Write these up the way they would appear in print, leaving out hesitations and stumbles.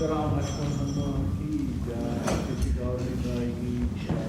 सीताराम लक्ष्मण हनुमान की जय, श्री गौर निताई की जय।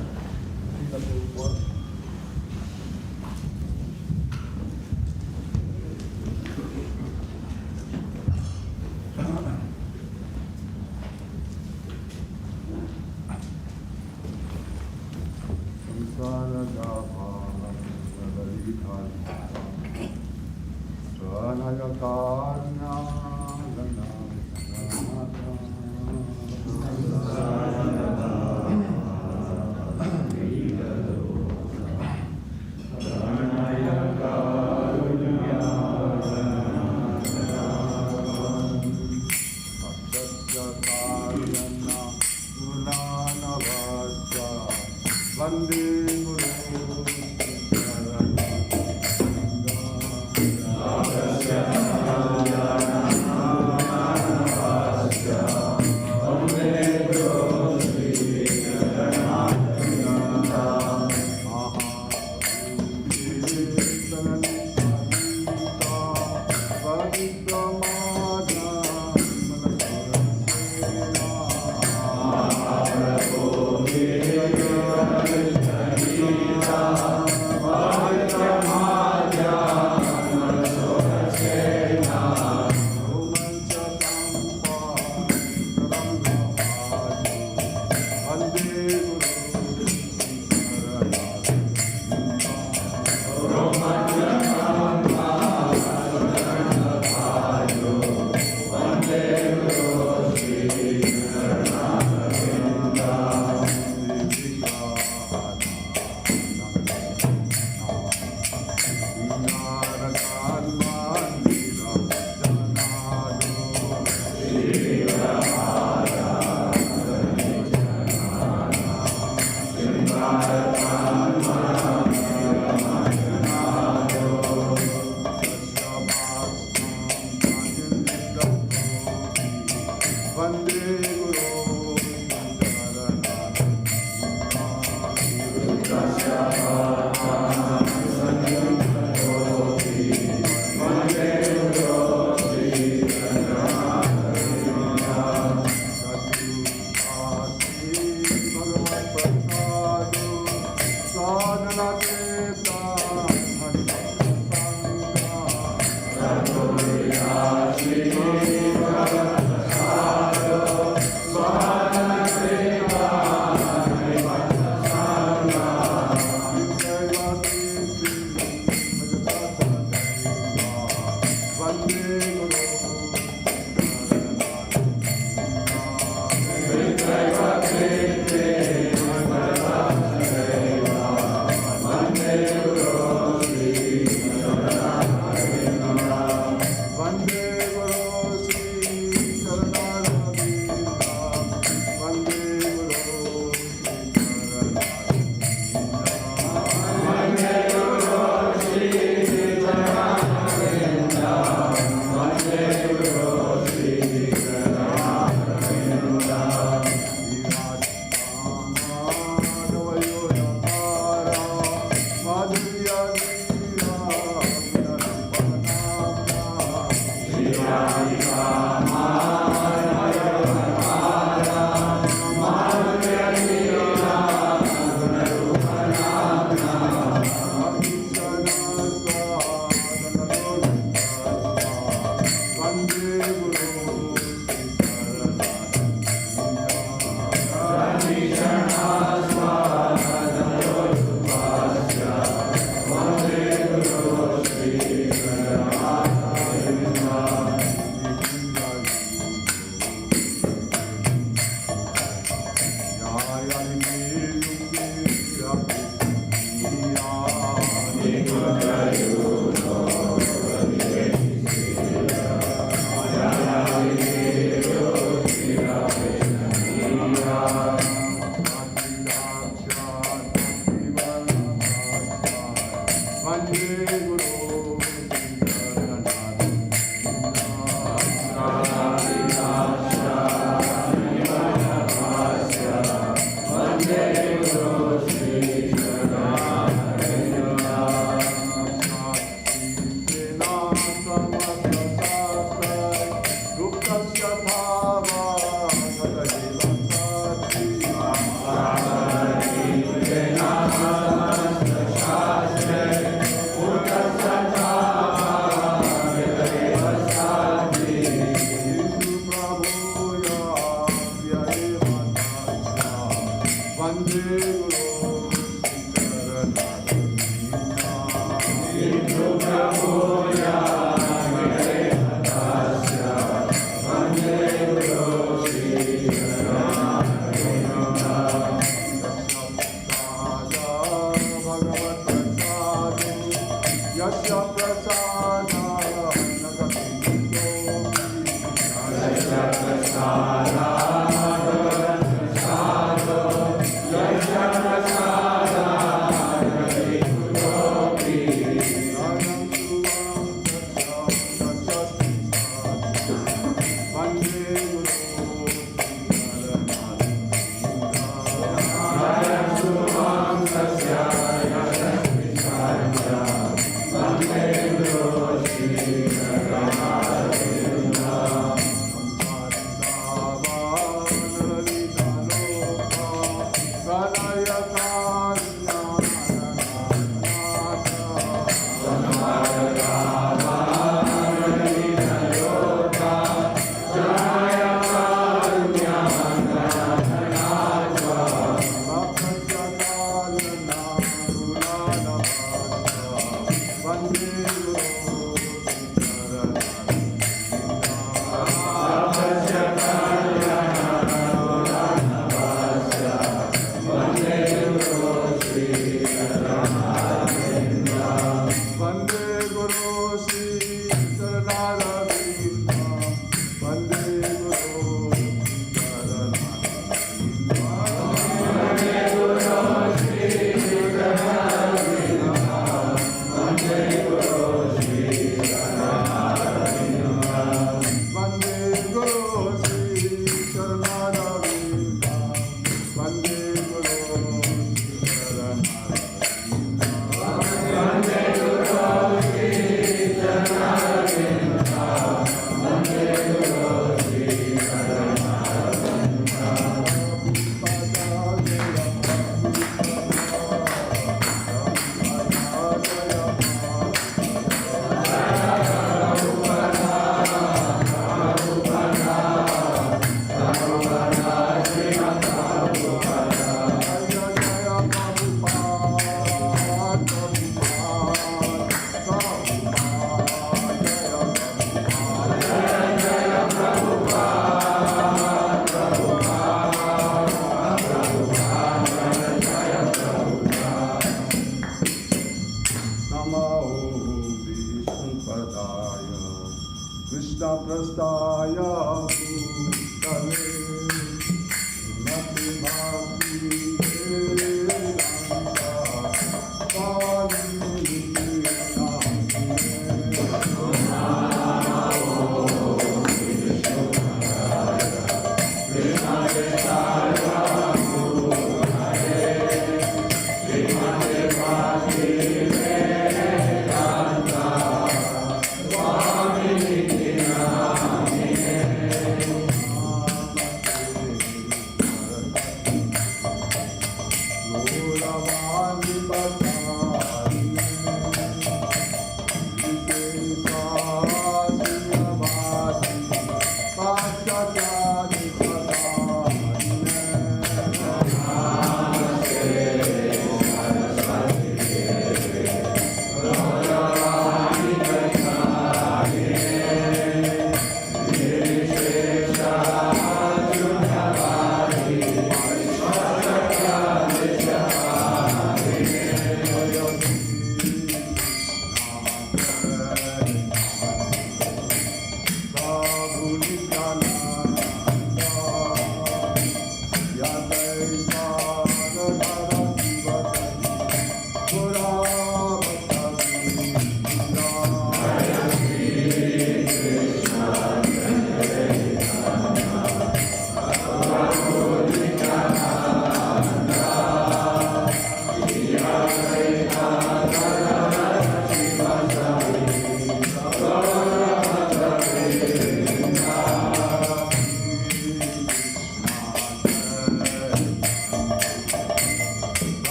Bhagavatam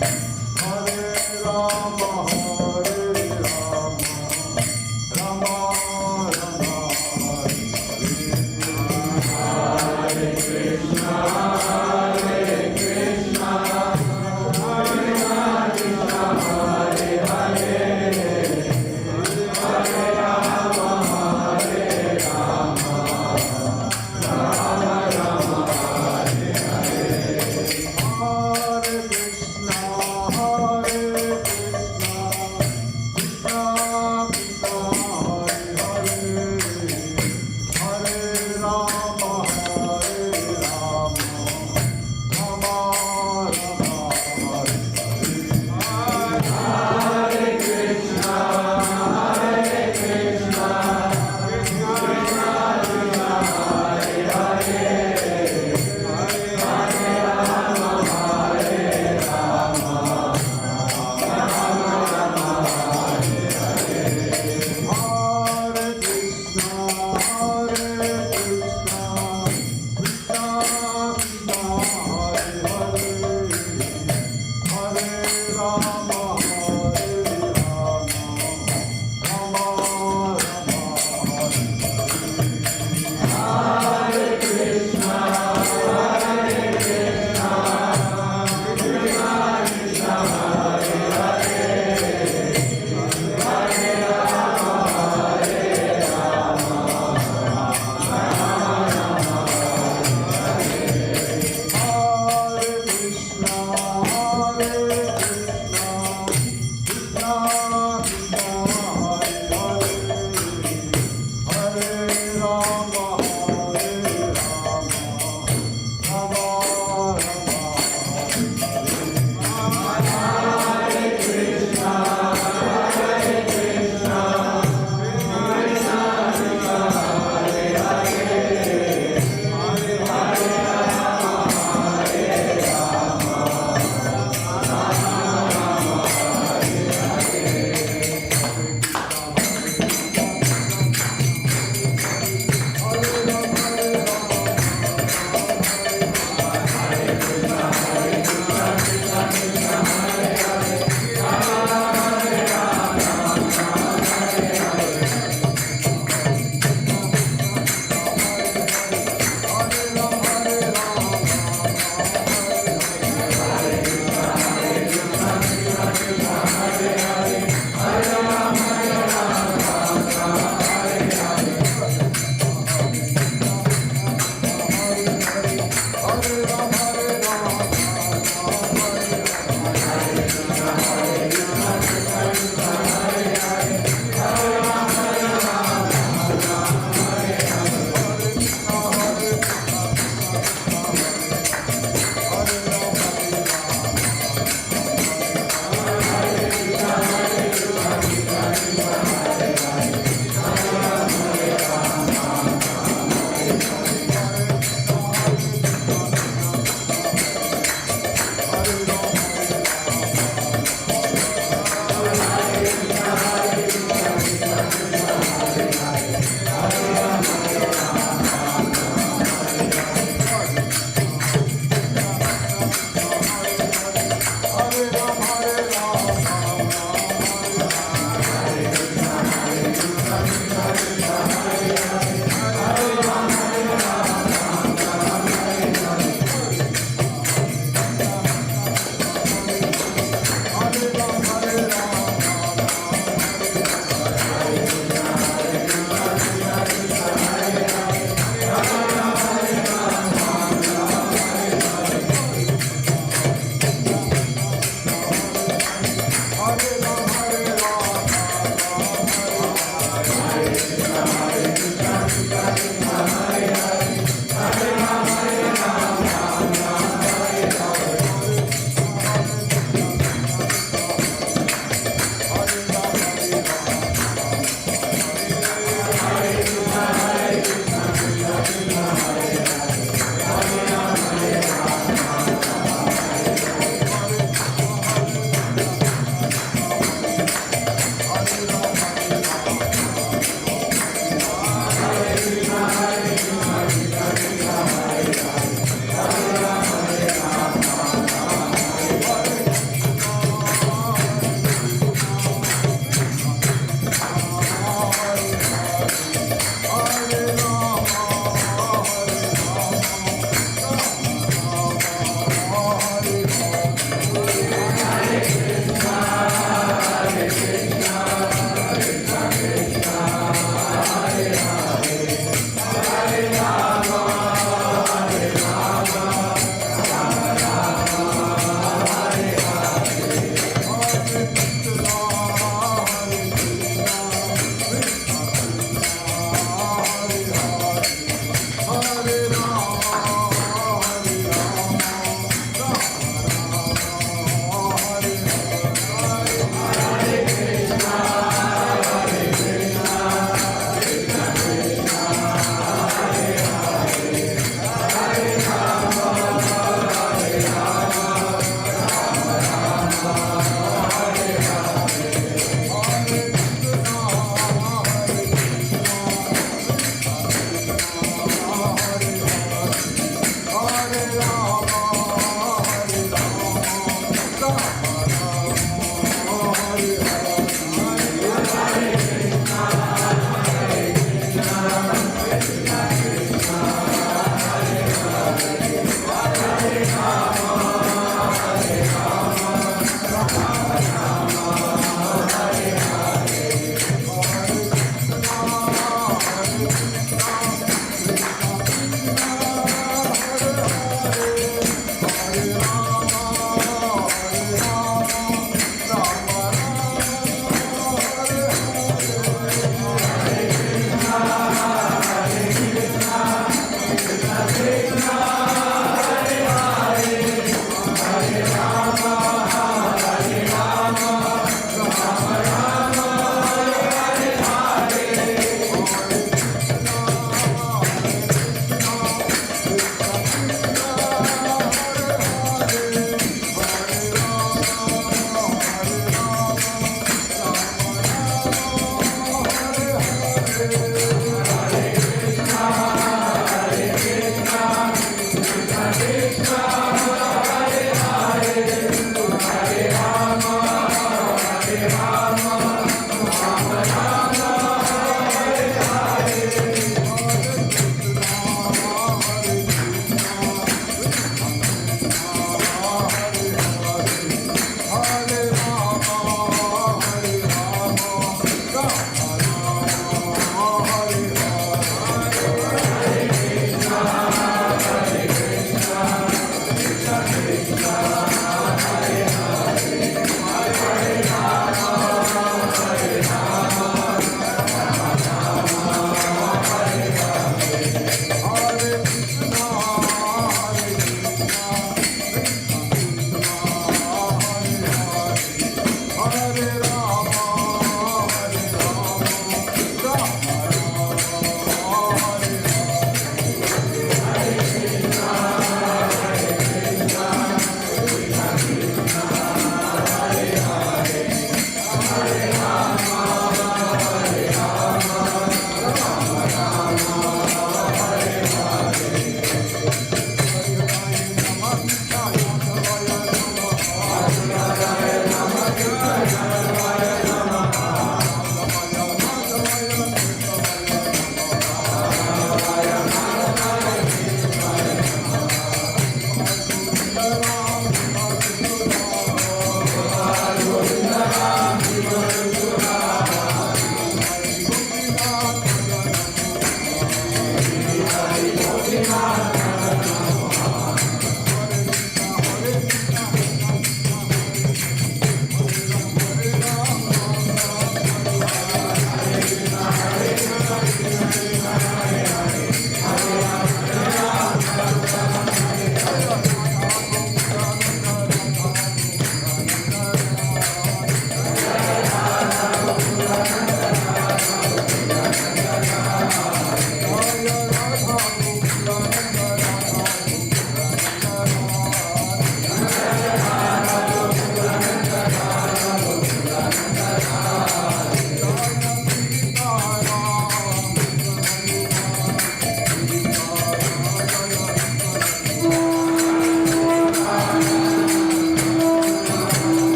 Hare Krishna,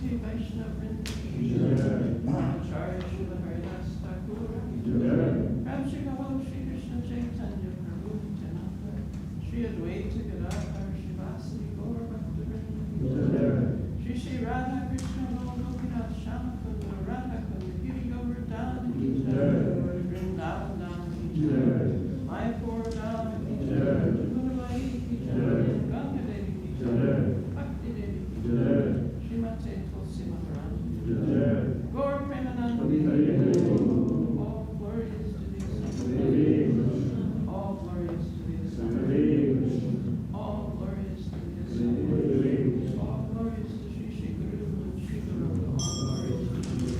Shri Vaishnava Vrinda ki jai. Acharya Srila Haridas Thakur ki jai. Ram Shri Gopal Shri Krishna Chaitanya Prabhu Nityananda. Shri Advaita Gadadhar Shivasari Gaur Bhaktivedanta Manor. Shri Shri Radha Krishna Gopinath Shama Kunda Radha Kunda Giri Govardhana ki jai. Vrindavan Dham ki jai. Mayapur Dham ki jai. Gunavai ki jai. Ganga Devi ki jai. Bhakti Devi ki jai. Srimate Tulsi Maharani ki jai. Gaur Premananda ki jai. All glory is to thee, Son. All glory is to thee, Son. All glory is to thee, Son. All glory is to Shri Shri Guru and Shri Guru. All glory is to thee.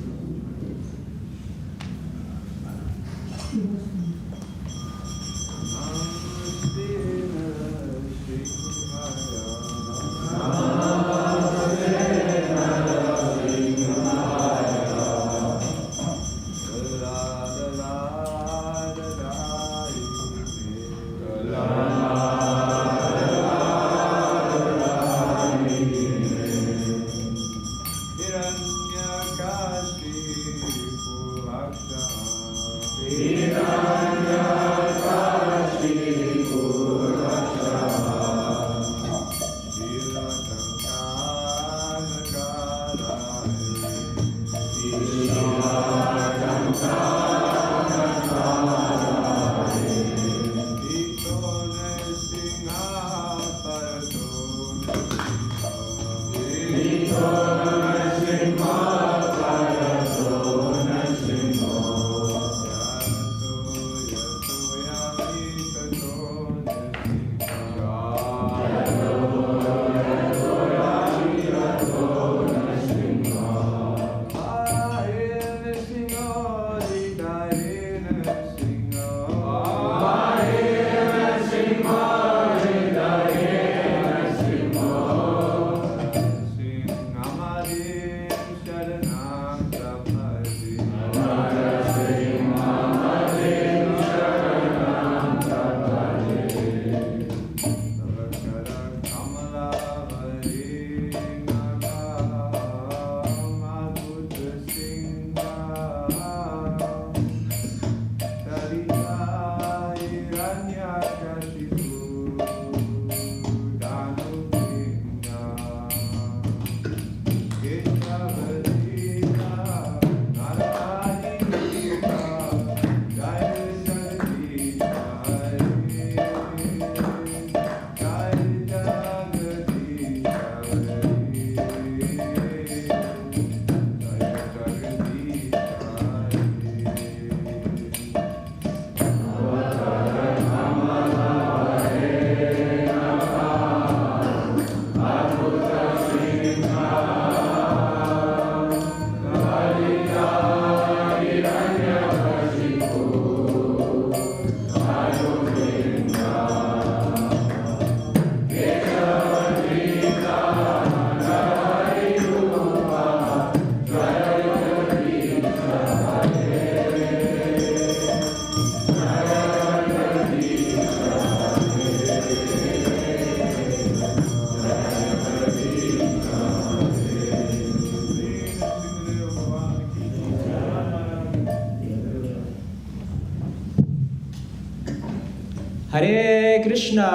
Hare Krishna!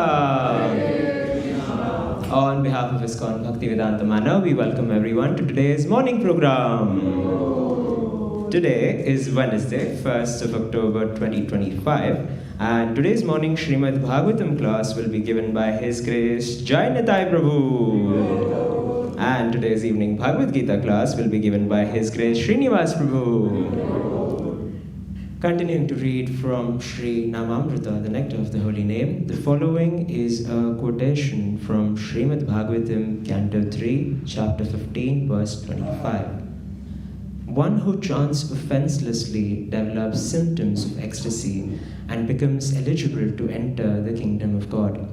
On behalf of ISKCON Bhaktivedanta Manor, we welcome everyone to today's morning program. Today is Wednesday, 1st of October 2025, and today's morning Srimad Bhagavatam class will be given by His Grace Jai Nitai Prabhu. And today's evening Bhagavad Gita class will be given by His Grace Srinivas Prabhu. Continuing to read from Sri Namamrita, the nectar of the holy name, the following is a quotation from Srimad Bhagavatam, Canto 3, Chapter 15, verse 25. One who chants offenselessly develops symptoms of ecstasy and becomes eligible to enter the kingdom of God.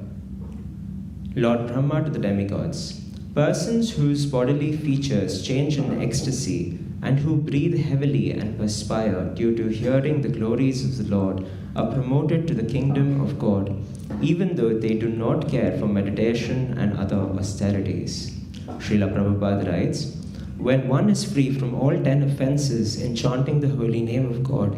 Lord Brahma to the demigods. Persons whose bodily features change in ecstasy and who breathe heavily and perspire due to hearing the glories of the Lord are promoted to the kingdom of God, even though they do not care for meditation and other austerities. Srila Prabhupada writes, When one is free from all 10 offenses in chanting the holy name of God,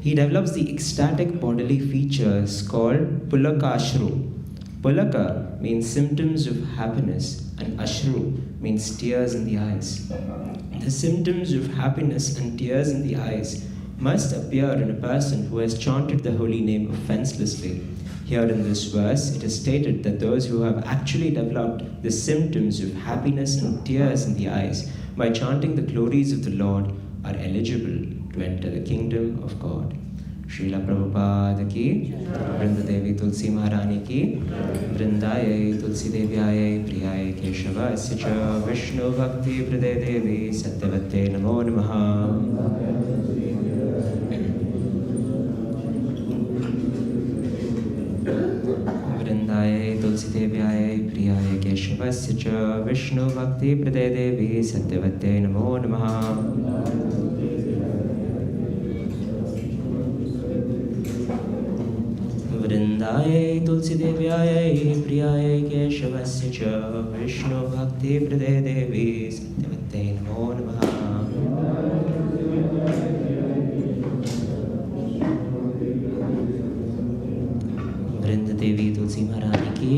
he develops the ecstatic bodily features called pulakashru. Pulaka means symptoms of happiness, and ashru means tears in the eyes. The symptoms of happiness and tears in the eyes must appear in a person who has chanted the holy name offenselessly. Here in this verse, it is stated that those who have actually developed the symptoms of happiness and tears in the eyes by chanting the glories of the Lord are eligible to enter the kingdom of God. Srila Prabhupada ki, Vrinda Devi Tulsi Maharani ki, Vrindaye Tulsi Devyaye Priyaye Keshavasya cha Vishnu Bhakti Prade Devi Satyavate Namo Namaha. Vrindaye Tulsi Devyaye Priyaye Keshavasya cha Vishnu Bhakti Prade Devi Satyavate Namo Namaha. Vrindaye Tulsi Devyaye Priyaye Keshavasya cha Vishnu Bhakti Prade Devi Satyavate Namo Namaha. Vrinda Devi Tulsi Maharani ki.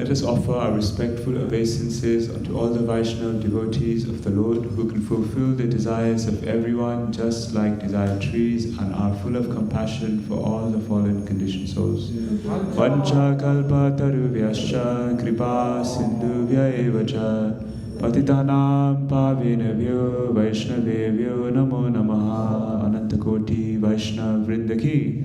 let us offer our respectful obeisances unto all the Vaishnava devotees of the Lord who can fulfill the desires of everyone just like desired trees and are full of compassion for all the fallen conditioned souls. Vancha kalpa tarubhyascha kripa sindhubhya evacha patitanam pavinabhyo vaishnavebhyo namo namaha. Anantakoti Vaishnav Vrinda ki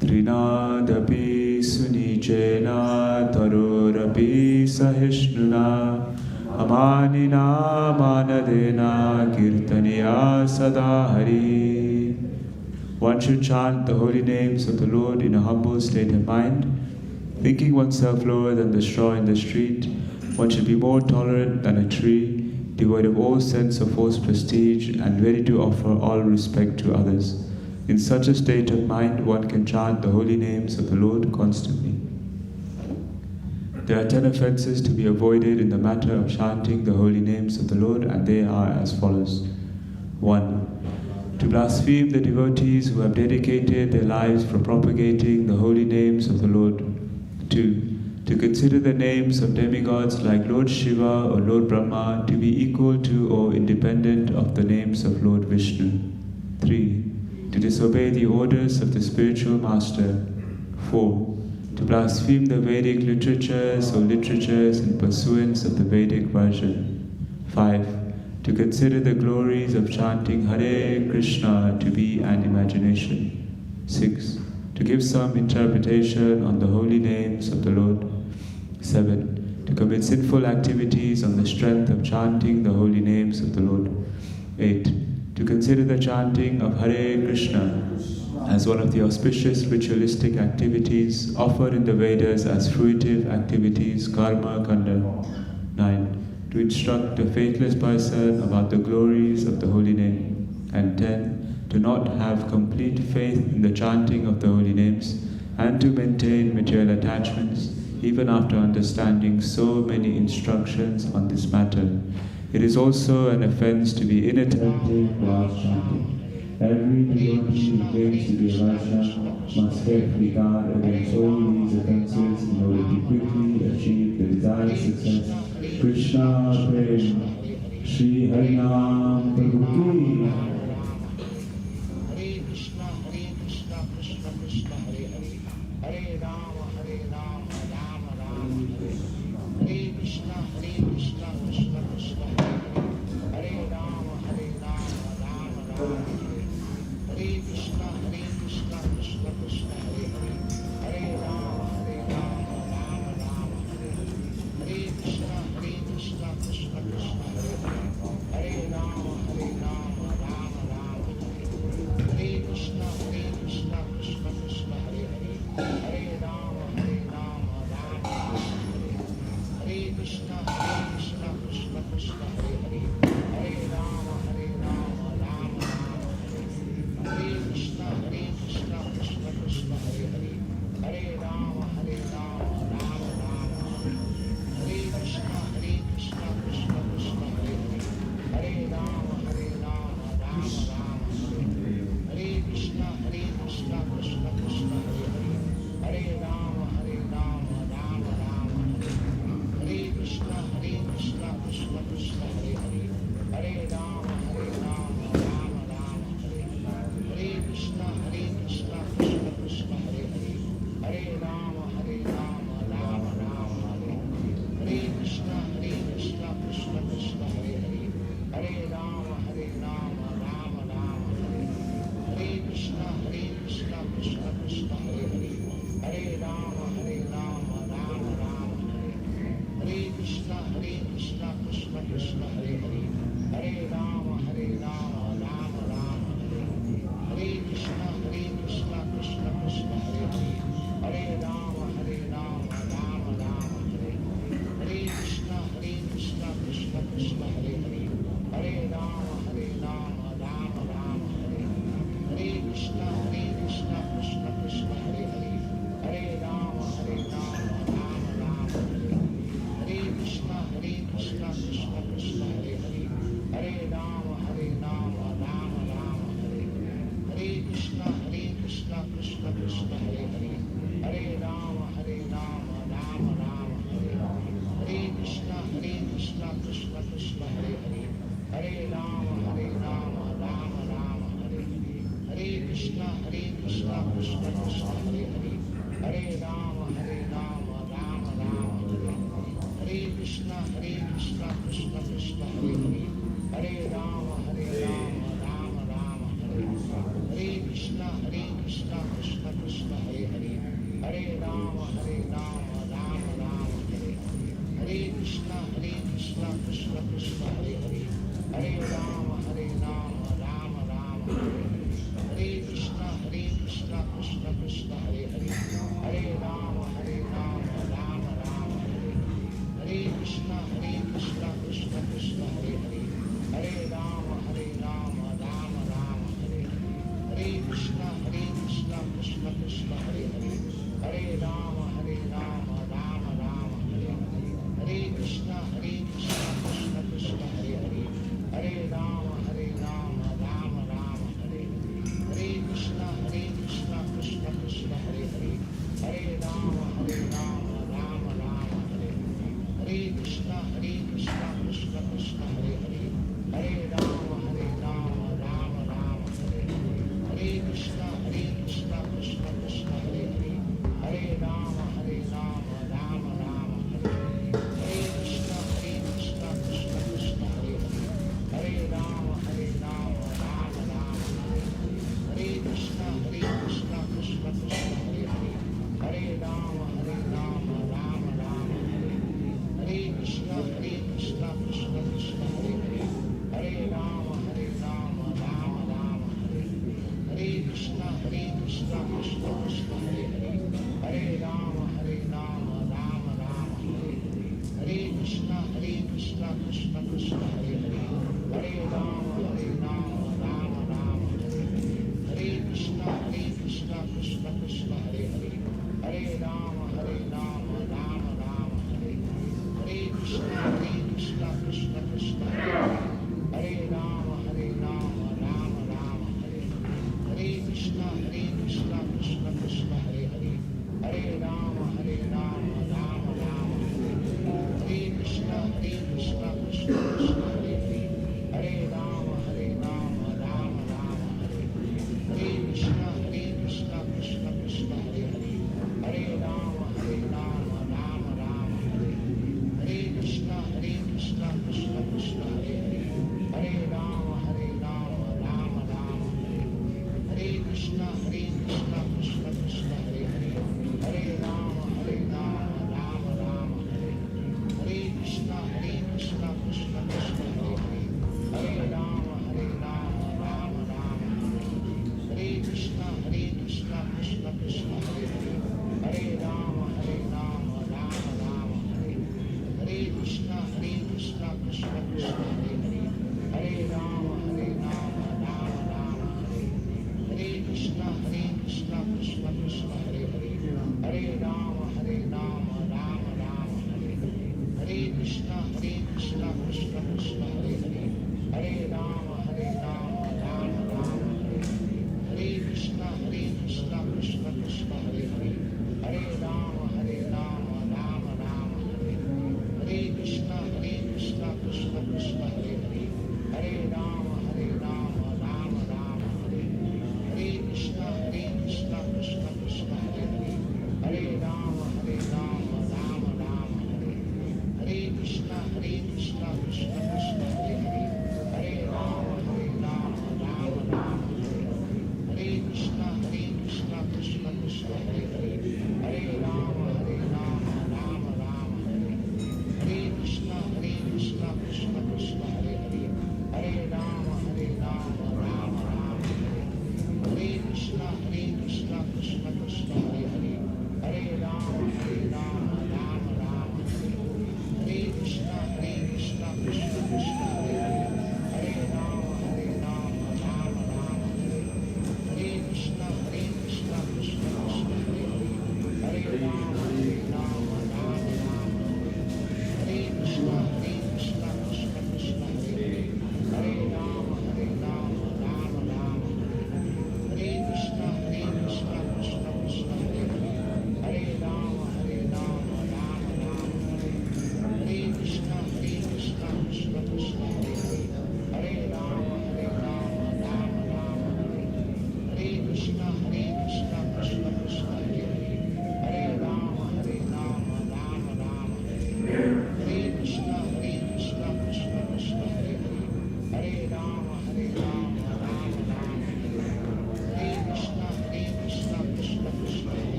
Trinadapi sunichena tarorapi sahishnuna amanina manadena kirtaniya sadahari. One should chant the holy names of the Lord in a humble state of mind. Thinking oneself lower than the straw in the street, one should be more tolerant than a tree, devoid of all sense of false prestige and ready to offer all respect to others. In such a state of mind, one can chant the holy names of the Lord constantly. There are 10 offenses to be avoided in the matter of chanting the holy names of the Lord, and they are as follows. 1. To blaspheme the devotees who have dedicated their lives for propagating the holy names of the Lord. 2. To consider the names of demigods like Lord Shiva or Lord Brahma to be equal to or independent of the names of Lord Vishnu. 3. To disobey the orders of the spiritual master. 4. To blaspheme the Vedic literatures or literatures in pursuance of the Vedic version. 5. To consider the glories of chanting Hare Krishna to be an imagination. 6. To give some interpretation on the holy names of the Lord. 7. To commit sinful activities on the strength of chanting the holy names of the Lord. 8. To consider the chanting of Hare Krishna as one of the auspicious ritualistic activities offered in the Vedas as fruitive activities, karma kanda. 9. To instruct a faithless person about the glories of the holy name. And 10. To not have complete faith in the chanting of the holy names and to maintain material attachments even after understanding so many instructions on this matter. It is also an offense to be inattentive while chanting. Every devotee who claims to be a Vaishnava must carefully guard against all these offenses in order to quickly achieve the desired success. Krishna Prem Shri Harinam Prabhu Ki. Krishna Krishna Hare Hare, Hare Rama Rama Rama Rama Hare Hare Krishna Krishna Krishna Hare Hare Hare Rama Rama Rama Hare Hare Krishna Krishna Krishna Hare Hare Hare Rama Rama Rama Hare Hare Krishna Krishna Krishna Hare Hare Hare Rama Rama Rama Hare Hare Krishna Krishna Krishna Hare Hare Hare Rama Rama Hare Hare Krishna Krishna Krishna Hare Hare Hare Rama Rama Hare Hare Krishna Krishna Krishna Hare Hare Hare Rama Rama Hare Hare Krishna Krishna Krishna Hare Hare Hare Rama Rama Hare Hare Krishna Krishna Krishna Hare Hare Hare Rama Rama Hare Hare Krishna Krishna Krishna Hare Hare Hare Rama Rama Hare Hare Krishna Krishna Krishna Hare Hare Hare Rama Rama Hare Hare Krishna Krishna Krishna Hare Hare Hare Rama Rama Hare Hare Krishna Krishna Krishna Hare Hare Hare Rama Rama Hare Hare Krishna Krishna Krishna Hare Hare Hare Rama Rama Hare Krishna Krishna Krishna Hare Hare Hare Rama Rama Hare Krishna Krishna Krishna Hare Hare Hare Rama Rama Hare Hare Krishna Krishna Krishna Hare Hare Hare Rama Rama Hare Hare Krishna Krishna Krishna Hare Hare Hare Rama Rama Hare Hare Krishna Krishna Krishna Hare Hare Hare Rama Rama Hare Hare Krishna Krishna Krishna Hare Hare Hare Rama Rama Hare Hare Krishna Krishna Krishna Hare Hare Hare Rama Rama Hare Krishna Krishna Krishna Hare Hare Hare Rama Rama Hare Hare Krishna Krishna Krishna Hare Hare Hare Rama Rama Hare Hare Krishna Krishna Krishna Hare Hare Hare Rama Rama Hare Hare Krishna Krishna Krishna Hare Hare Hare Rama Rama Hare Hare Krishna Krishna Krishna Hare Hare Hare Rama Rama Hare Krishna Krishna Krishna Hare Hare Hare Rama Rama Hare Hare Krishna Krishna Krishna Hare Hare Hare Rama Rama Hare Hare Krishna Krishna Krishna Hare Hare Hare Rama Rama Hare Hare Krishna Krishna Krishna Hare Hare Hare Rama Rama Hare Hare Krishna Krishna Krishna Hare Hare Hare Rama Rama Hare Hare Krishna Krishna Krishna Hare Hare Hare Rama Rama Hare Hare Krishna Krishna Krishna Hare Hare Hare Rama Rama Hare Hare Krishna Krishna Krishna Hare Hare Hare Rama Rama Hare Hare Krishna Krishna Krishna Hare Hare Hare Rama Rama Hare Hare Krishna Krishna Krishna Hare Hare Hare Rama Rama Hare Hare Krishna Krishna Krishna Hare Hare Hare Rama Rama Hare Hare Krishna Krishna Krishna Hare Hare Hare Rama Rama Hare Hare Krishna Krishna Krishna Hare Hare Hare Rama Hare Krishna Krishna Krishna Hare Hare Hare Rama Rama Hare Krishna Krishna Krishna Hare Hare Hare Rama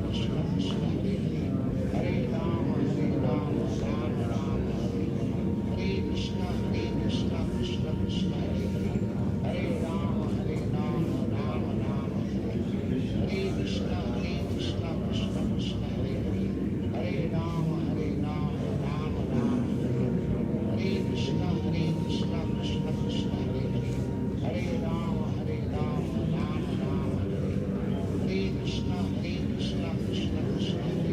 Krishna Krishna Hare Hare, Hare Rama Rama Rama Hare Hare, Hare Krishna Krishna Krishna Hare Hare, Hare Rama Rama Rama Hare Hare, Hare Krishna Krishna Krishna Hare Hare, Hare Rama Rama Rama Hare Hare, Hare Krishna Krishna Krishna Hare Hare, Hare Rama Rama Rama Hare Hare, Hare Krishna Krishna Krishna Hare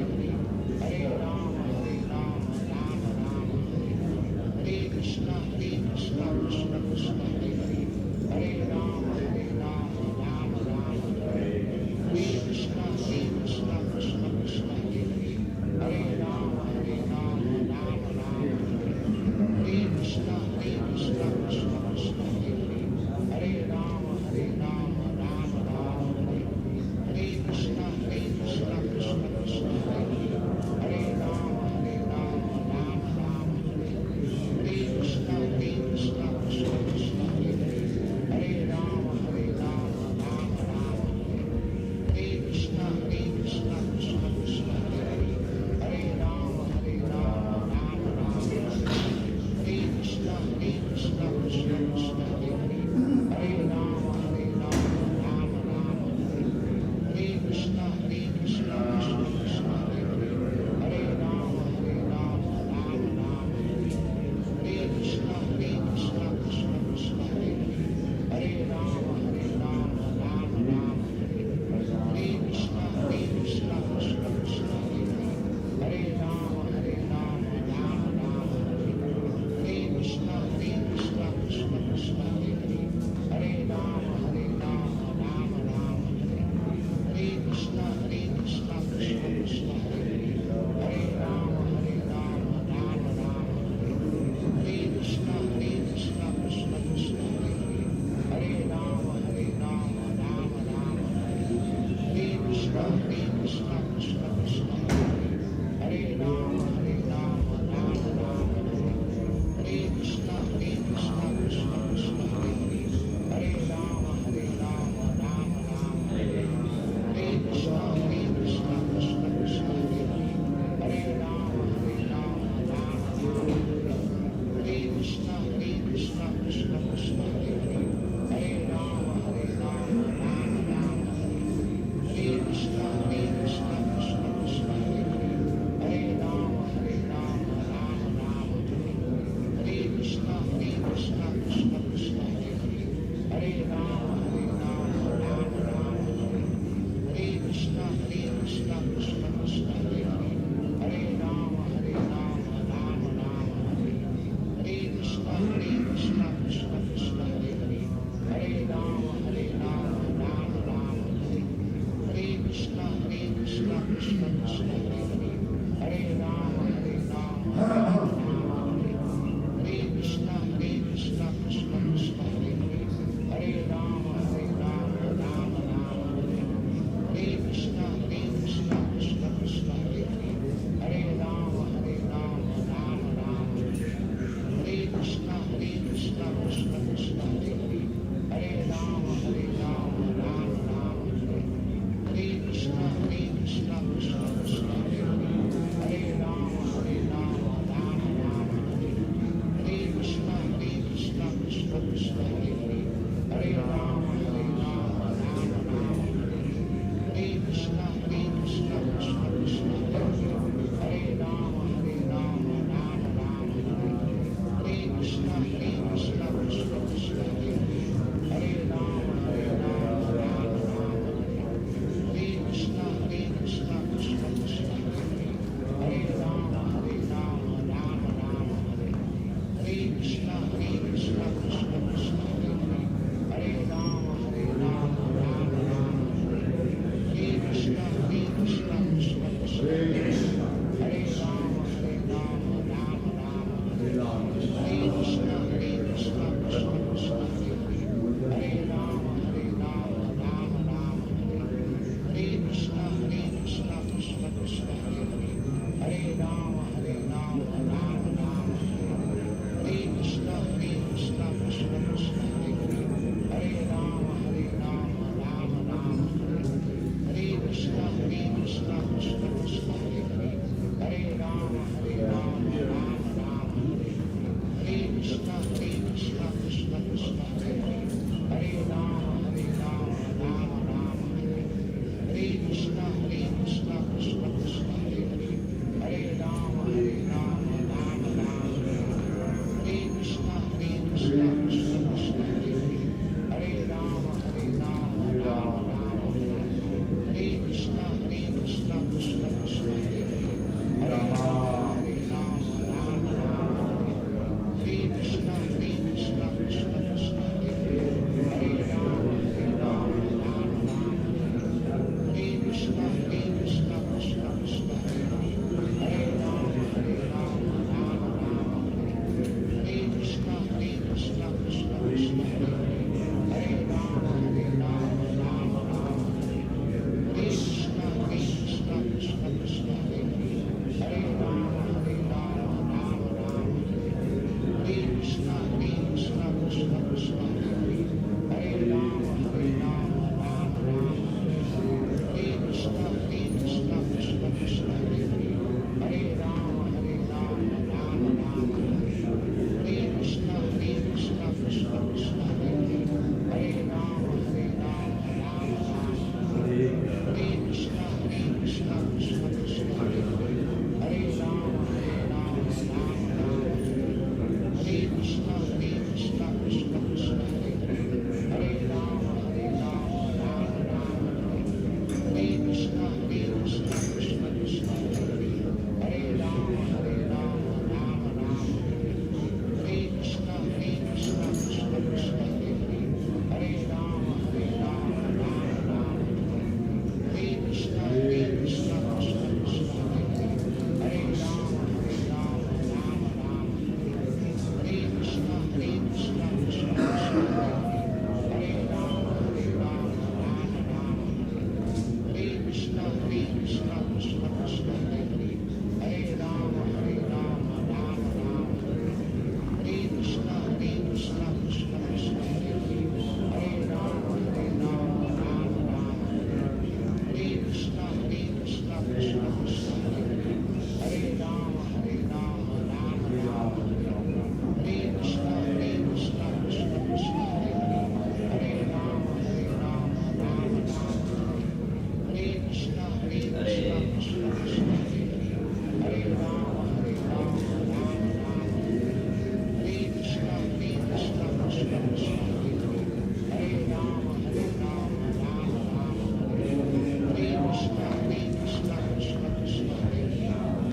Krishna, Krishna Krishna,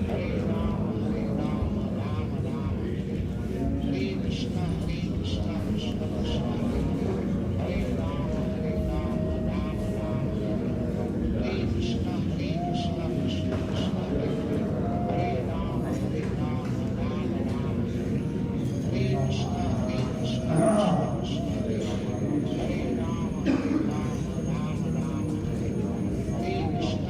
Hare Rama, Rama Rama, Hare Krishna, Krishna Krishna, Hare Rama, Rama Rama, Hare Krishna, Krishna Krishna, Hare Rama, Rama Rama, Hare Krishna, Krishna Krishna, Hare Rama, Rama Rama, Hare Krishna,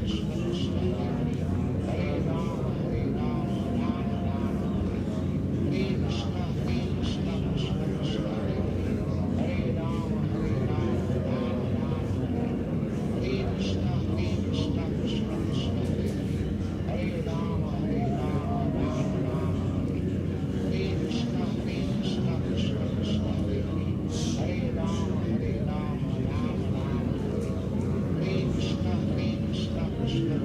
Krishna Krishna Hare Rama Rama Rama Hare Krishna Krishna Krishna Hare Rama Rama Rama Hare Krishna Krishna Krishna Hare Rama Rama Rama Hare Krishna Krishna Krishna Hare Rama Rama Rama Hare Krishna Krishna Krishna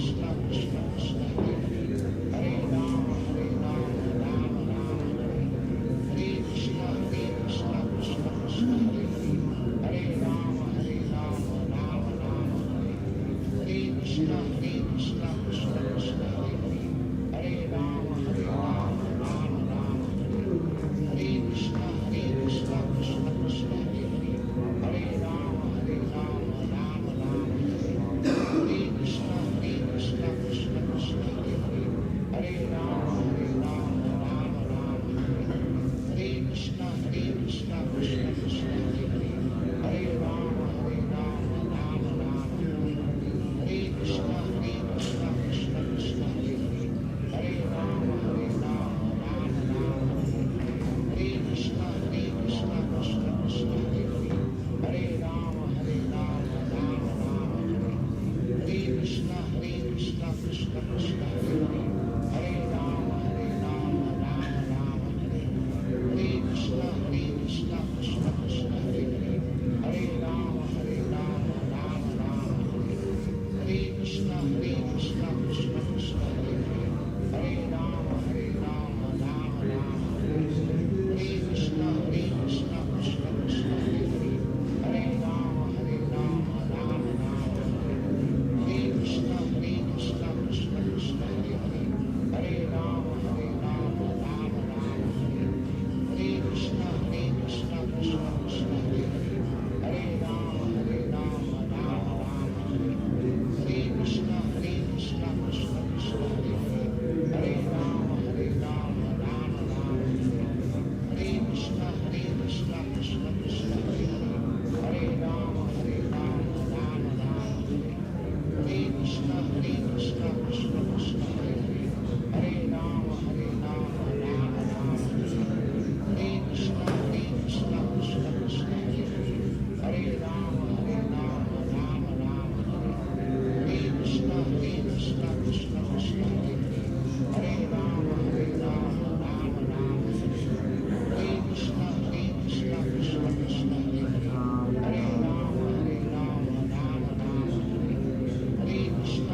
Krishna Krishna Krishna Hare Hare Hare Rama Rama Rama Hare Hare Krishna Krishna Krishna Krishna Hare Hare Hare Rama Rama Rama Hare Hare Krishna Krishna Krishna Krishna Hare Hare Hare Rama Rama Rama Hare Hare Krishna Krishna Krishna Krishna Hare Hare Hare Rama Rama Rama Hare Hare Krishna Krishna Krishna Krishna Hare Hare Hare Rama Rama Hare Hare Krishna Krishna Krishna Krishna Hare Hare Hare Rama Rama Hare Hare Krishna Krishna Krishna Krishna Hare Hare Hare Rama Rama Hare Krishna Krishna Krishna Krishna Hare Hare Hare Rama Rama Hare Krishna Krishna Krishna Krishna Hare Hare Hare Rama Rama Hare Hare Krishna Krishna Krishna Krishna Hare Hare Hare Rama Rama Hare Krishna Krishna Krishna Krishna Hare Hare Hare Rama Rama Hare Krishna Krishna Krishna Krishna Hare Hare Hare Rama Rama Hare Krishna Krishna Krishna Krishna Hare Hare Hare Rama Rama Hare Krishna Krishna Krishna Krishna Hare Hare Hare Rama Rama Hare Krishna Krishna Krishna Krishna Hare Hare Hare Rama Hare Krishna Krishna Krishna Krishna Hare Hare Hare Rama Hare Krishna Krishna Krishna Krishna Hare Hare Hare Rama Hare Krishna Krishna Krishna Krishna Hare Hare Hare Rama Hare Krishna Krishna Krishna Krishna Hare Hare Hare Rama Hare Krishna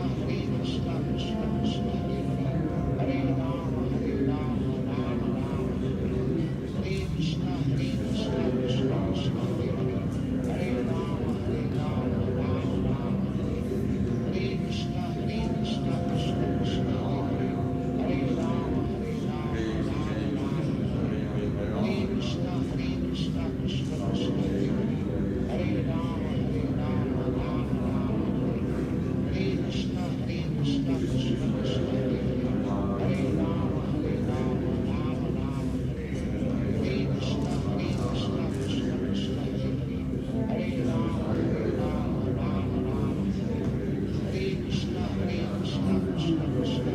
Krishna Krishna Krishna Hare Hare Hare Rama Hare Krishna Krishna Krishna Krishna Hare Hare Hare Rama Hare Krishna Krishna Krishna Krishna Hare Hare Hare Rama Hare Krishna Krishna Krishna Krishna Hare Hare Hare Rama Hare Krishna Krishna Krishna Krishna Hare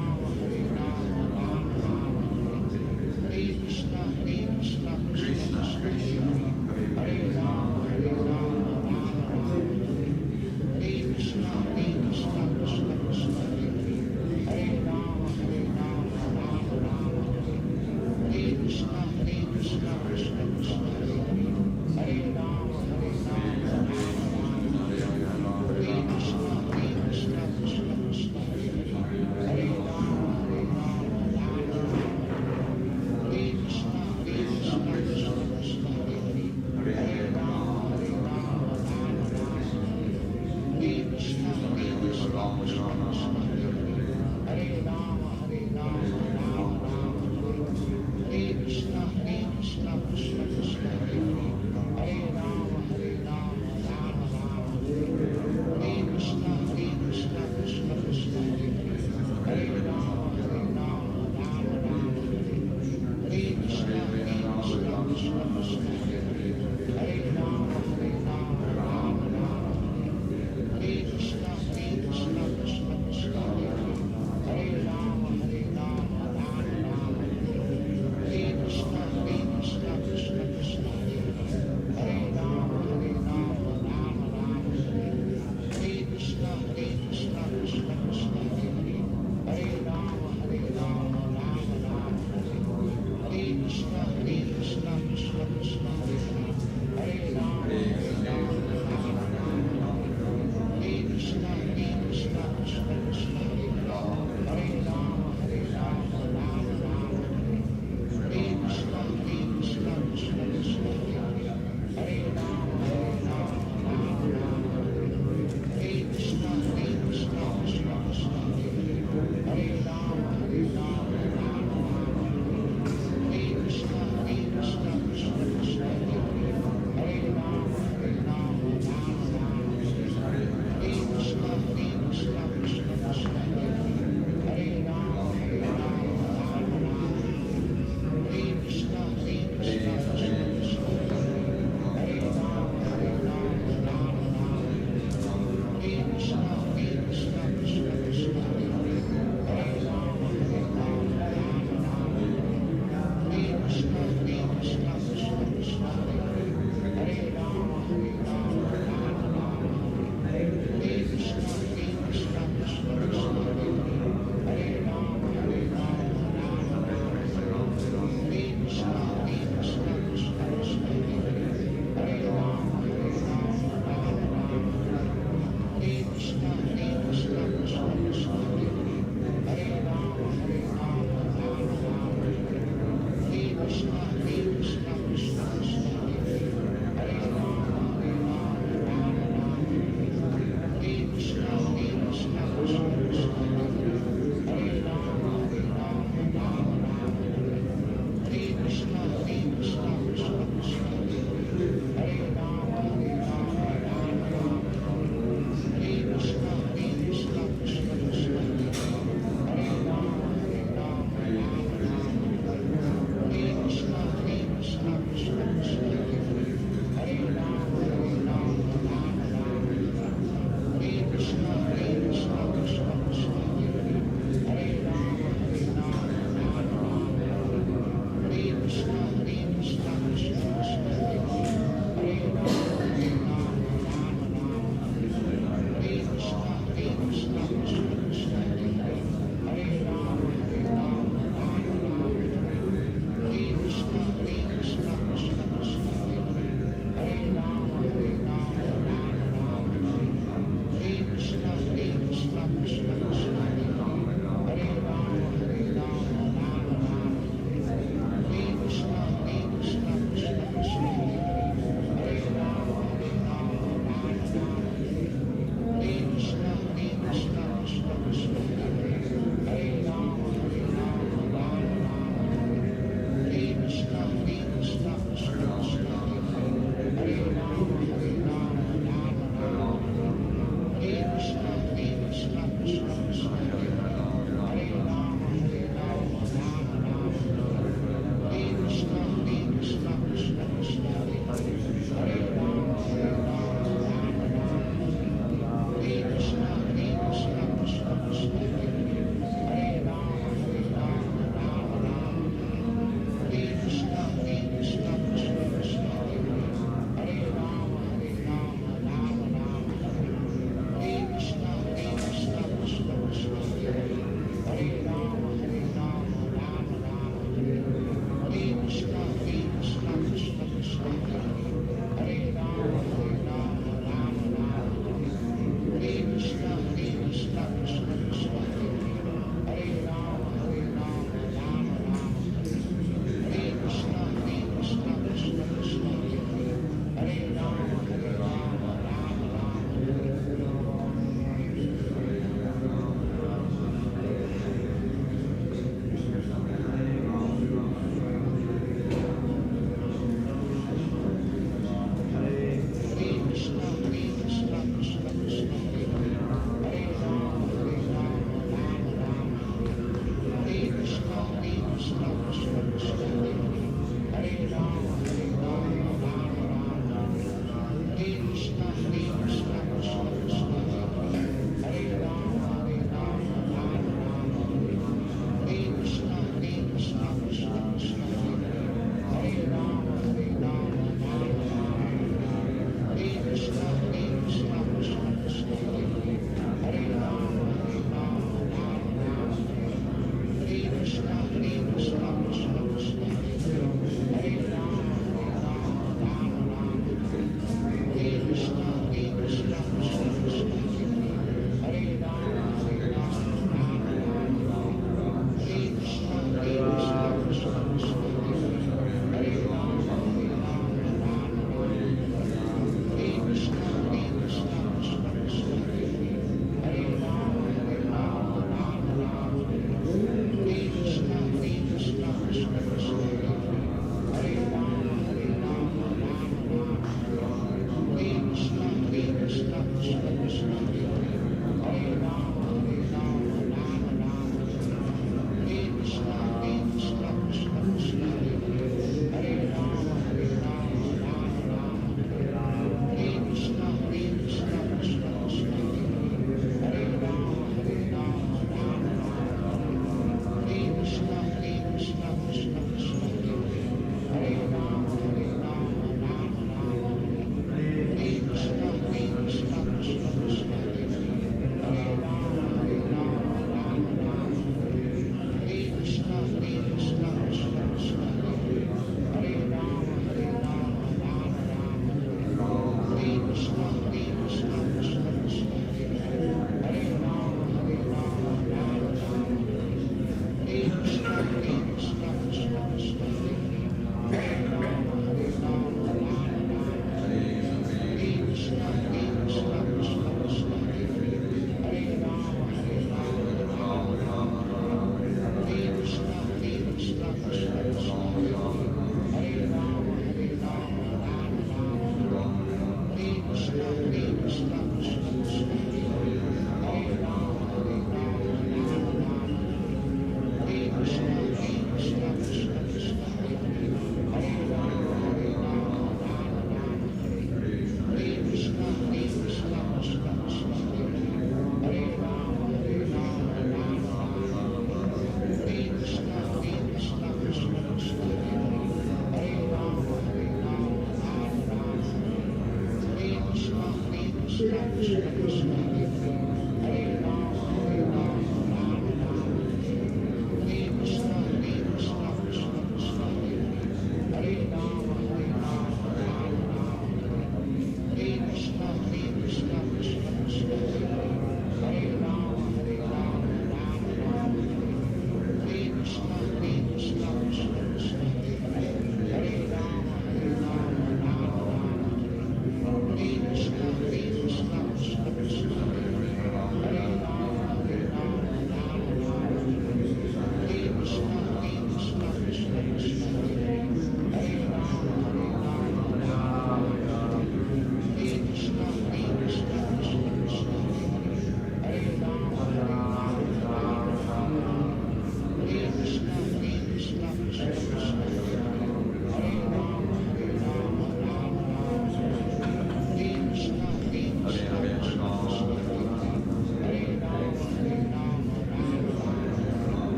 Hare Hare Rama Hare Krishna Krishna Krishna Krishna Hare Hare Hare Rama Hare Krishna Krishna Krishna Krishna Hare Hare Hare Rama Hare Krishna Krishna Krishna Krishna Hare Hare Hare Rama Hare Krishna Krishna Krishna Krishna Hare Hare Hare Rama Hare Krishna Krishna Krishna Krishna Hare Hare Hare Rama Hare Krishna Krishna Krishna Krishna Hare Hare Hare Rama Hare Krishna Krishna Krishna Krishna Hare Hare Hare Rama Hare Krishna Krishna Krishna Krishna Hare Hare Hare Rama Hare Krishna Krishna Krishna Krishna Hare Hare Hare Rama Hare Krishna Krishna Krishna Krishna Hare Hare Hare Rama Hare Krishna Krishna Krishna Krishna Hare Hare Hare Rama Hare Krishna Krishna Krishna Krishna Hare Hare Hare Rama Hare Krishna Krishna Krishna Krishna Krishna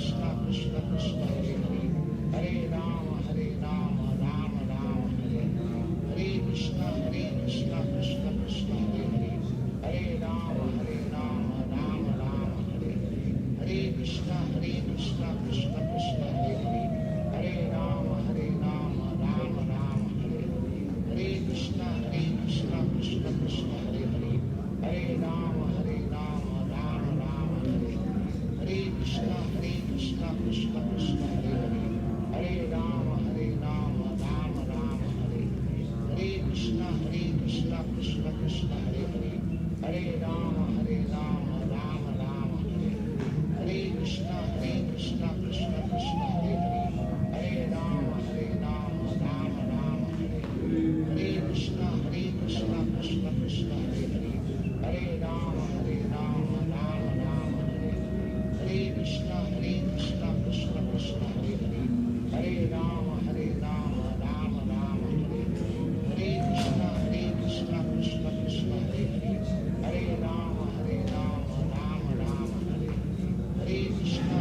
Krishna Krishna Krishna Hare Hare, Hare Rama Rama Rama Hare Hare, Hare Krishna Krishna Krishna Hare Hare, Hare Rama Rama Rama Hare Hare, Hare Krishna Krishna Krishna Hare Hare, Hare Rama Rama Rama Hare Hare, Hare Krishna Krishna Krishna Hare Hare, Hare Rama Rama Rama Hare Hare, Hare Krishna Krishna Krishna Hare Hare, Hare Rama Rama Rama Hare Hare, Hare Krishna Krishna Krishna Hare Hare, Hare Rama Rama Rama Hare Hare, Hare Krishna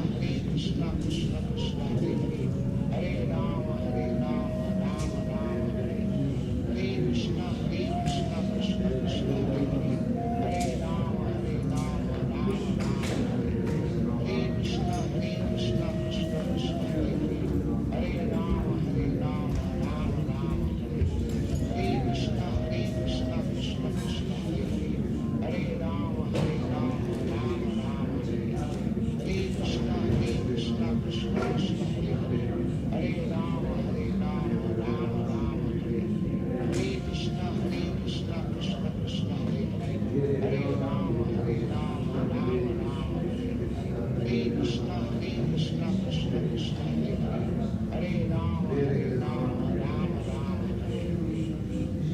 Krishna Krishna Hare Hare, Hare Rama Rama Rama Hare Hare, Hare Krishna Krishna Krishna Hare Hare, Hare Rama Rama Rama Hare Hare, Hare Krishna Krishna Krishna Hare Hare, Hare Rama Rama Rama Hare Hare, Hare Krishna Krishna Krishna Hare Hare, Hare Rama Rama Rama Hare Hare, Hare Krishna Krishna Krishna Hare Hare, Hare Rama Rama Rama Hare Hare, Hare Krishna Krishna Krishna Hare Hare, Hare Rama Rama Rama Hare Hare, Hare Krishna Krishna Krishna Hare Hare, Hare Rama Rama Rama Hare Hare.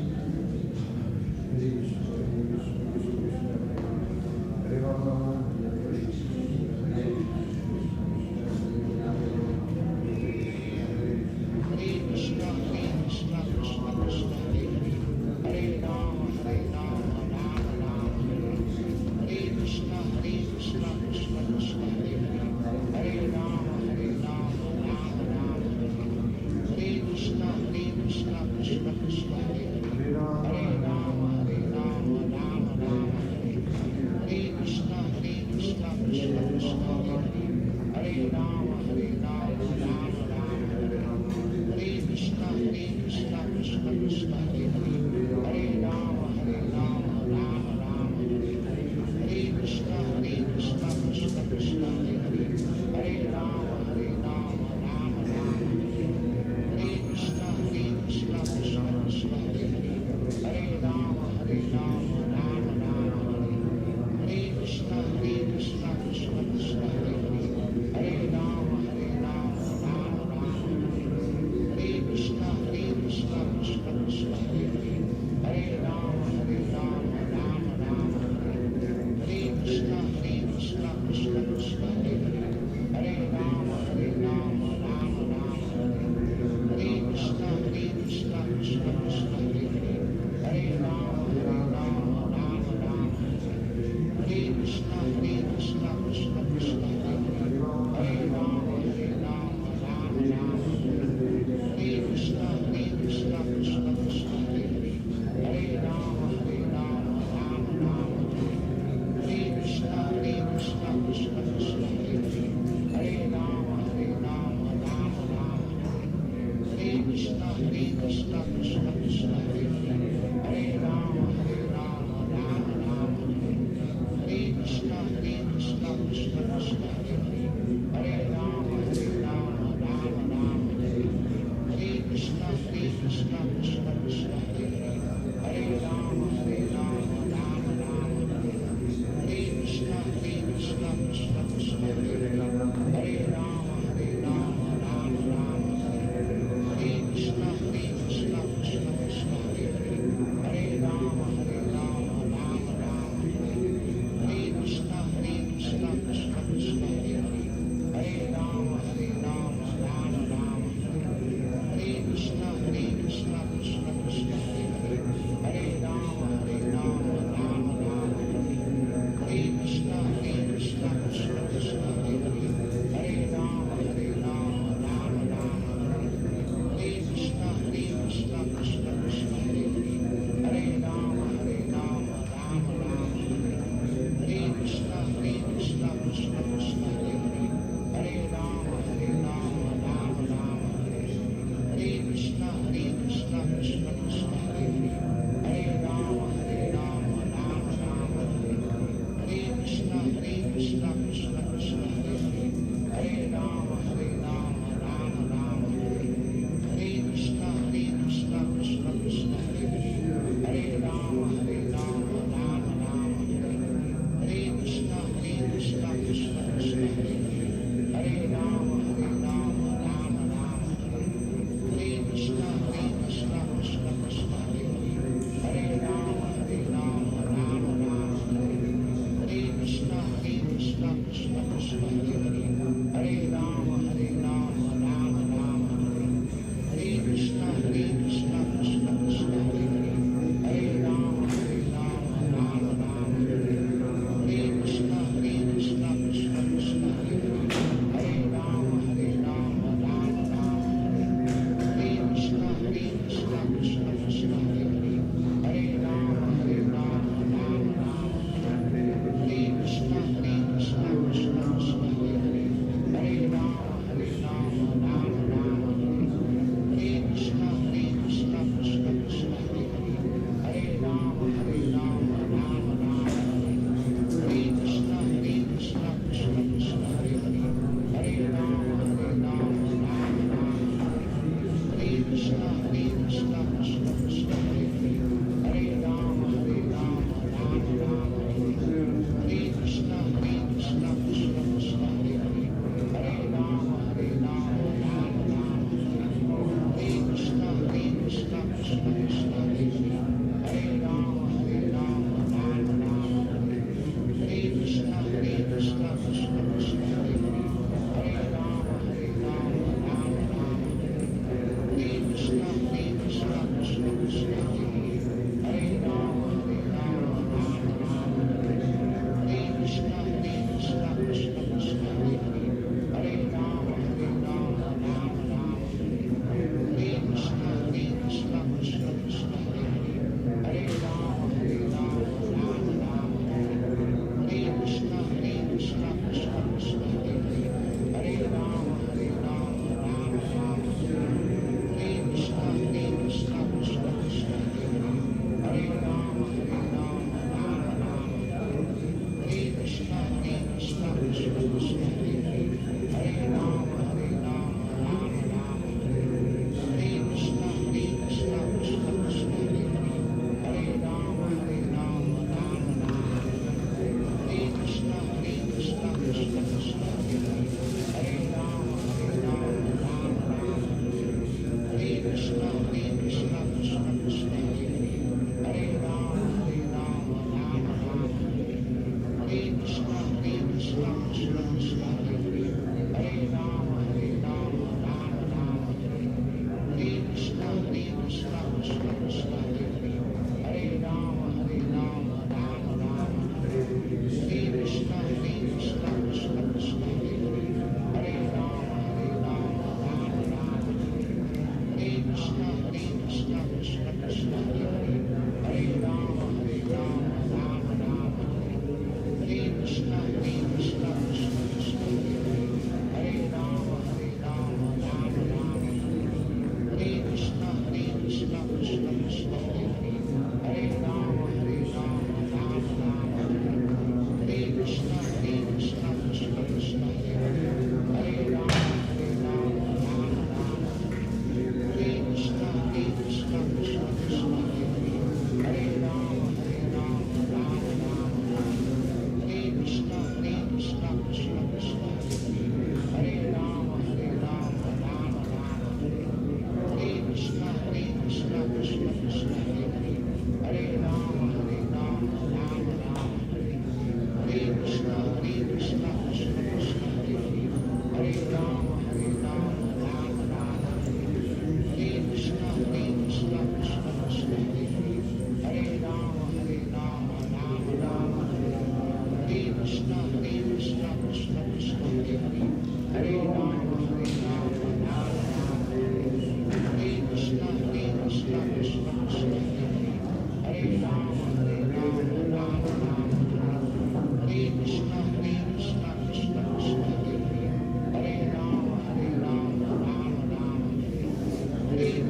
Hare Krishna Krishna Krishna Hare Hare, Hare Rama Rama Rama Hare Hare, Hare Krishna Krishna Krishna Hare Hare, Hare Rama Rama Rama Hare Hare, Hare Krishna Krishna Krishna Hare Hare, Hare Rama Rama Rama Hare Hare, Hare Krishna Krishna Krishna Hare Hare, Hare Rama Rama Rama Hare Hare, Hare Krishna Krishna Krishna Hare Hare, Hare Rama Rama Rama Hare Hare, Hare Krishna Krishna Krishna Hare Hare, Hare Rama Rama Rama Hare Hare, Hare Krishna Krishna Krishna Hare Hare, Hare Rama Rama Rama Hare Hare, Hare Krishna Krishna Krishna Hare Hare, Hare Rama Rama Rama Hare Hare, Hare Krishna Krishna Krishna Hare Hare, Hare Rama Rama Rama Hare Hare, Hare Krishna Krishna Krishna Hare Hare, Hare Rama Rama Rama Hare Hare, Hare Krishna Krishna Krishna Hare Hare, Hare Rama Rama Rama Hare Hare, Hare Krishna Krishna Krishna Hare Hare, Hare Rama Rama Rama Hare Hare, Hare Krishna Krishna Krishna Hare Hare, Hare Rama Rama Rama Hare Hare, Hare Krishna Krishna Krishna Hare Hare, Hare Rama Rama Rama Hare Hare, Hare Krishna Krishna Krishna Hare Hare, Hare Rama Rama Rama Hare Hare, Hare Krishna Krishna Krishna Hare Hare, Hare Rama Rama Hare Hare, Hare Krishna Krishna Krishna Hare Hare, Hare Rama Rama Hare Hare, Hare Krishna Krishna Krishna Hare Hare, Hare Rama Rama Hare Hare, Hare Krishna Krishna Krishna Hare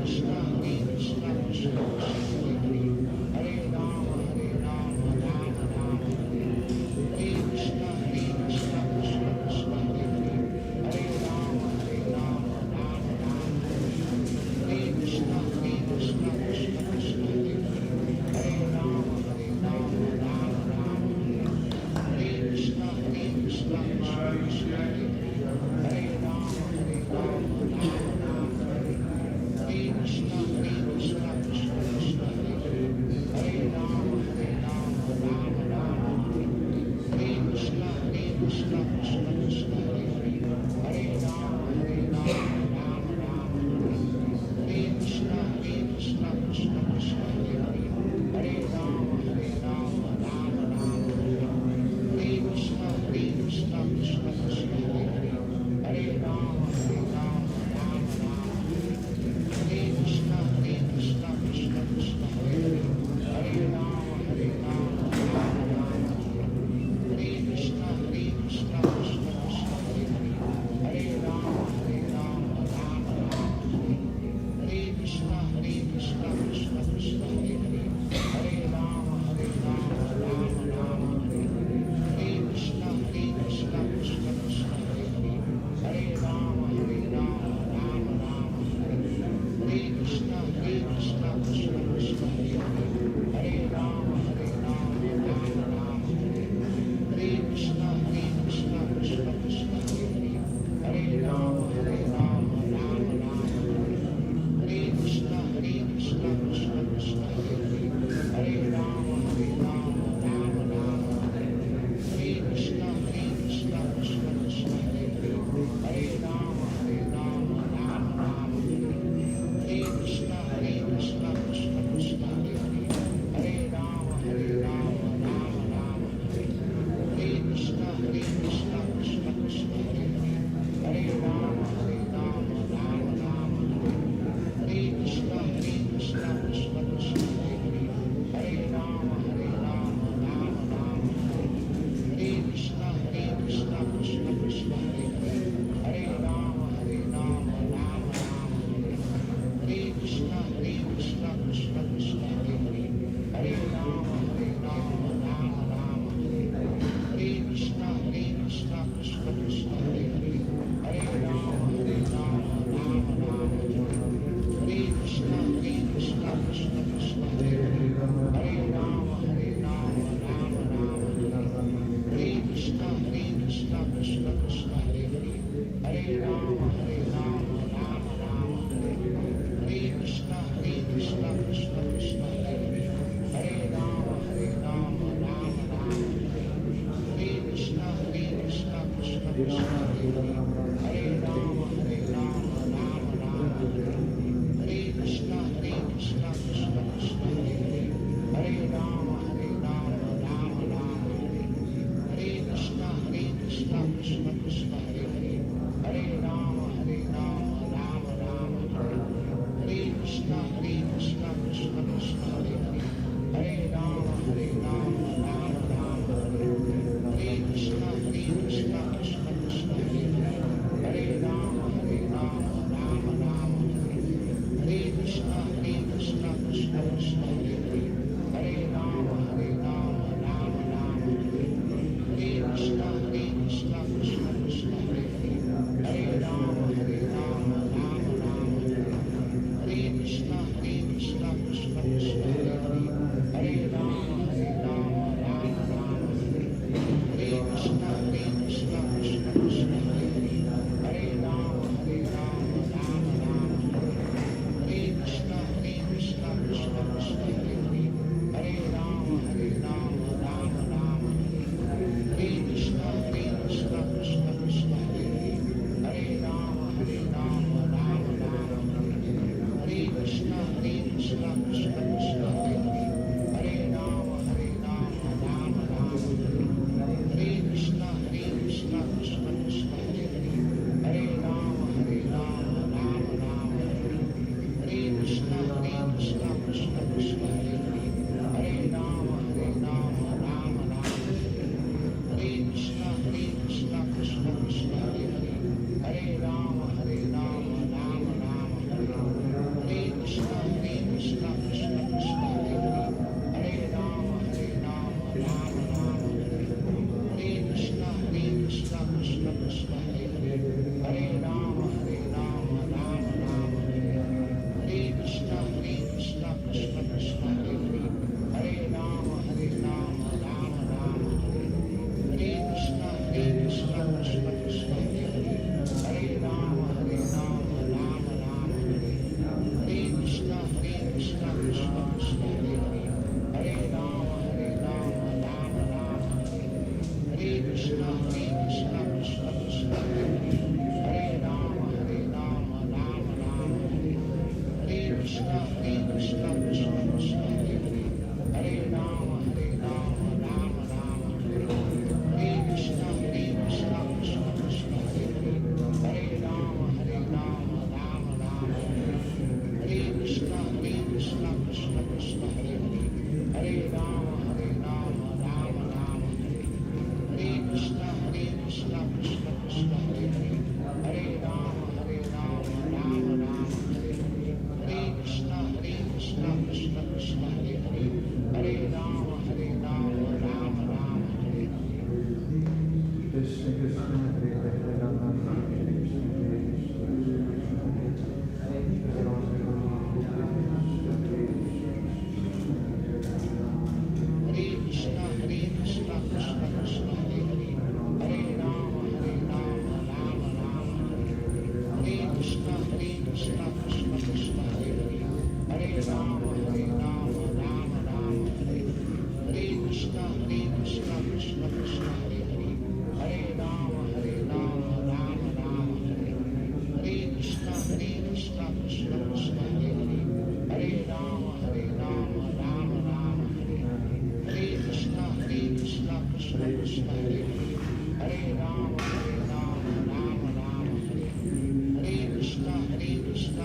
Hare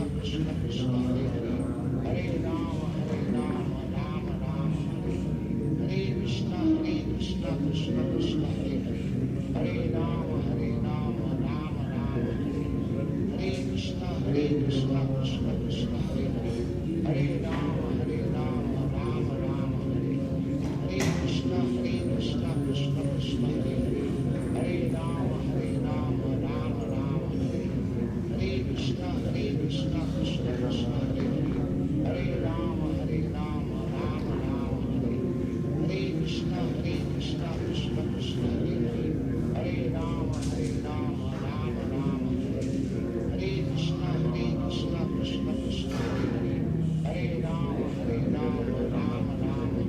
Krishna Krishna Hare Hare, Hare Rama, Rama Rama, Hare Krishna, Krishna Krishna Hare Hare, Hare Rama, Rama Rama, Hare Krishna, Krishna Krishna Hare Hare, Hare Rama, Rama Rama, Hare Krishna, Krishna Krishna Hare Hare, Hare Rama, Rama Rama, Hare Krishna, Krishna Krishna Hare Hare, Hare Rama, Rama Rama, Hare Krishna, Krishna Krishna Hare Hare, Hare Rama, Rama Rama, Hare Krishna, Krishna Krishna Hare Hare, Hare Rama, Rama Rama,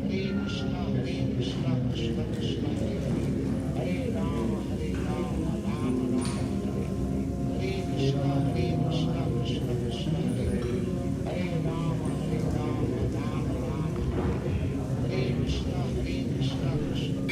Hare Krishna, Krishna Krishna Hare Hare, Hare Rama, Rama Rama, Hare Krishna, Krishna Krishna Hare Hare, Hare Rama, Rama Rama, Hare Krishna, Krishna Krishna.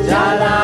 Jala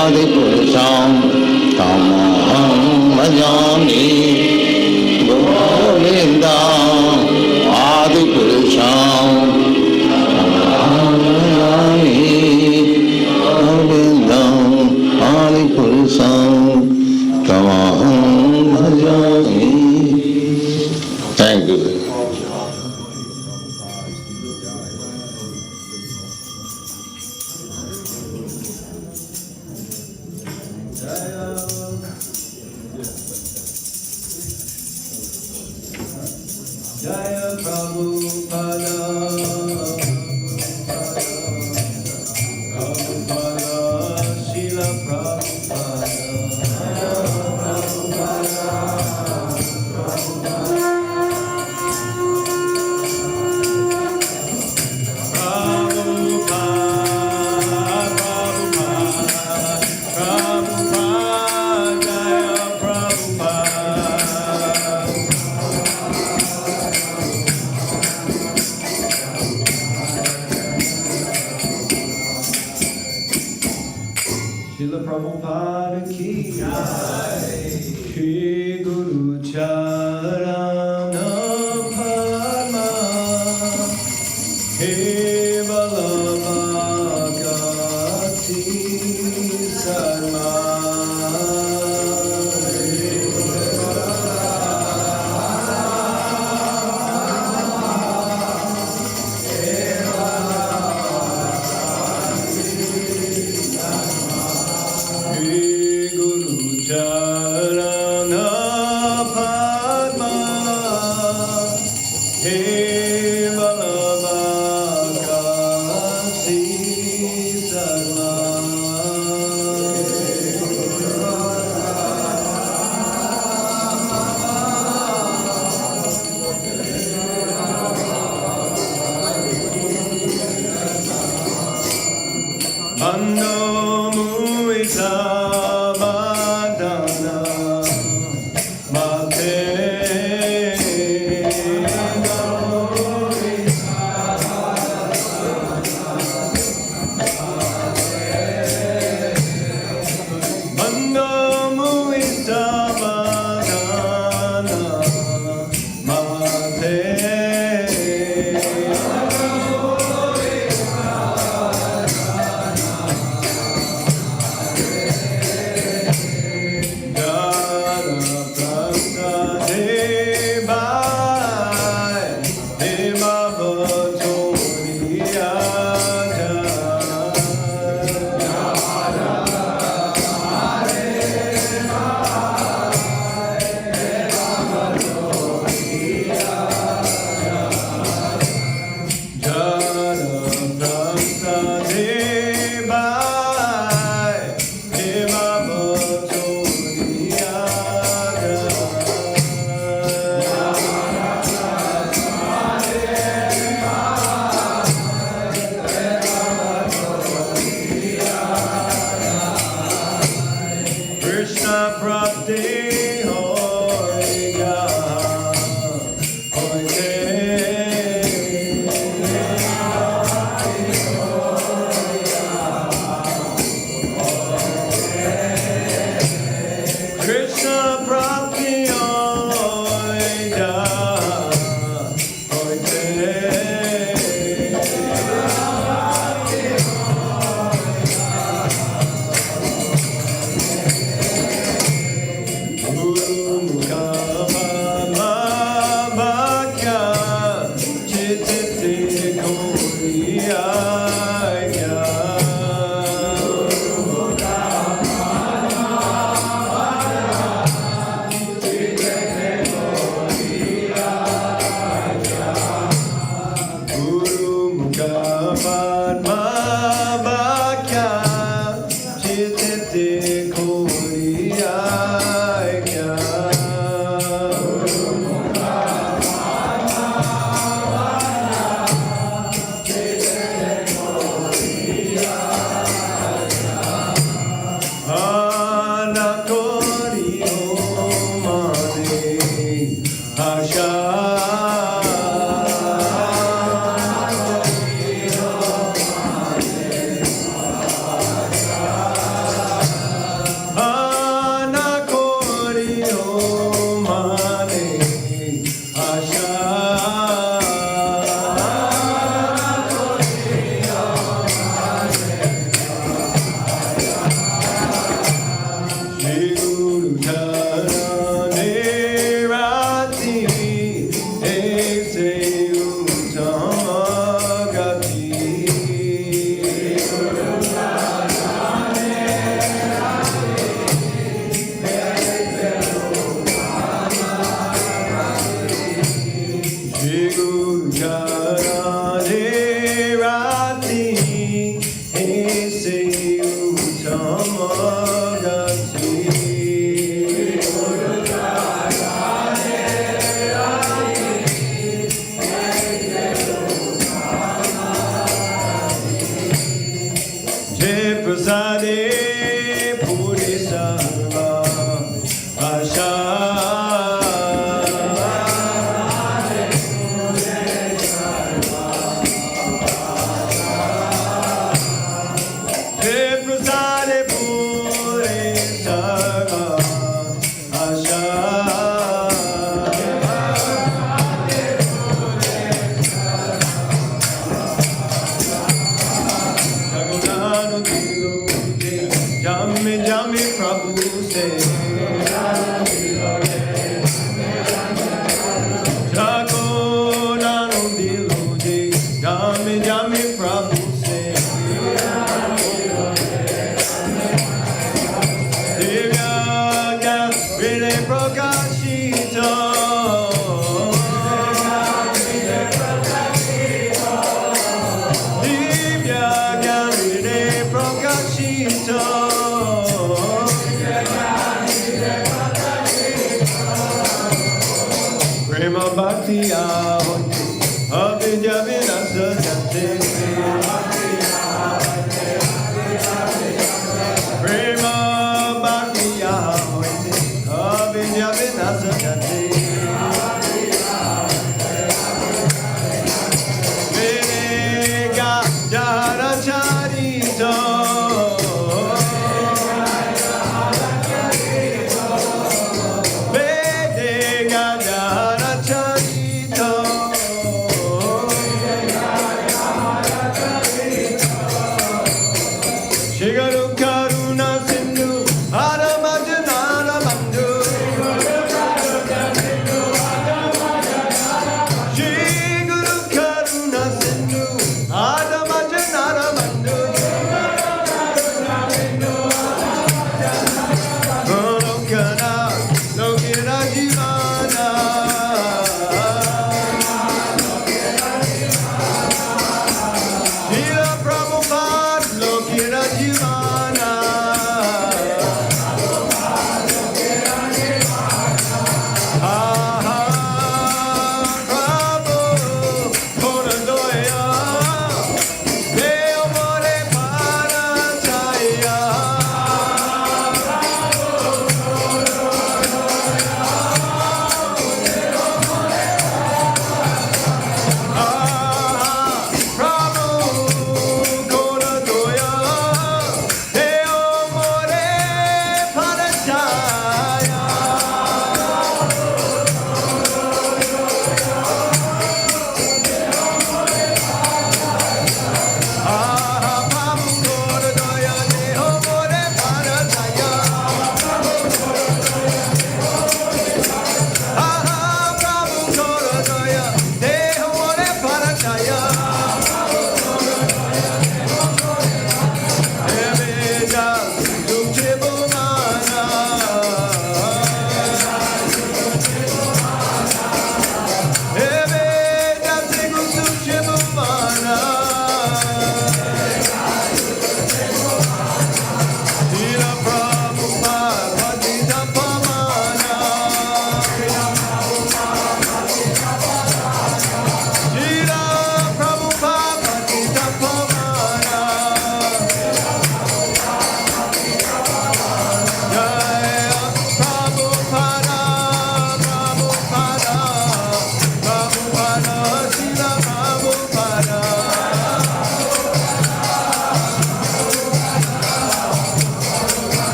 आदिपुरुषं तमहं भजामि गोविन्दम् आदिपुरुषं तमहं भजामि गोविन्दम् आदिपुरुषं तमहं भजामि. Thank you. Jaya Prabhupada, Prabhupada, Srila Prabhupada, Srila Prabhupada ki jai. Shri Guru Charana Padma Kevala Bhagavati Sarma. Charana Padma Kevala Bhagavati Sarma. Bando Muita Madana Mate Bando Muita Madana Mate prasade puri sarva asha.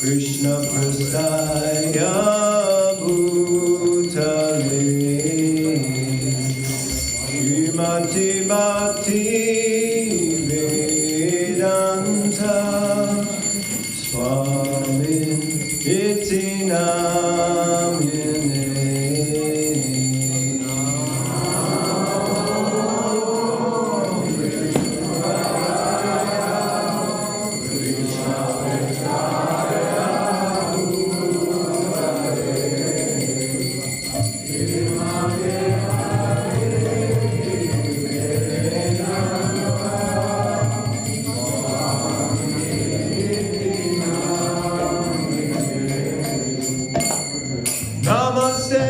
Krishna Prasthaya Bhutale Bhaktivedanta Swami Iti Namine. Namaste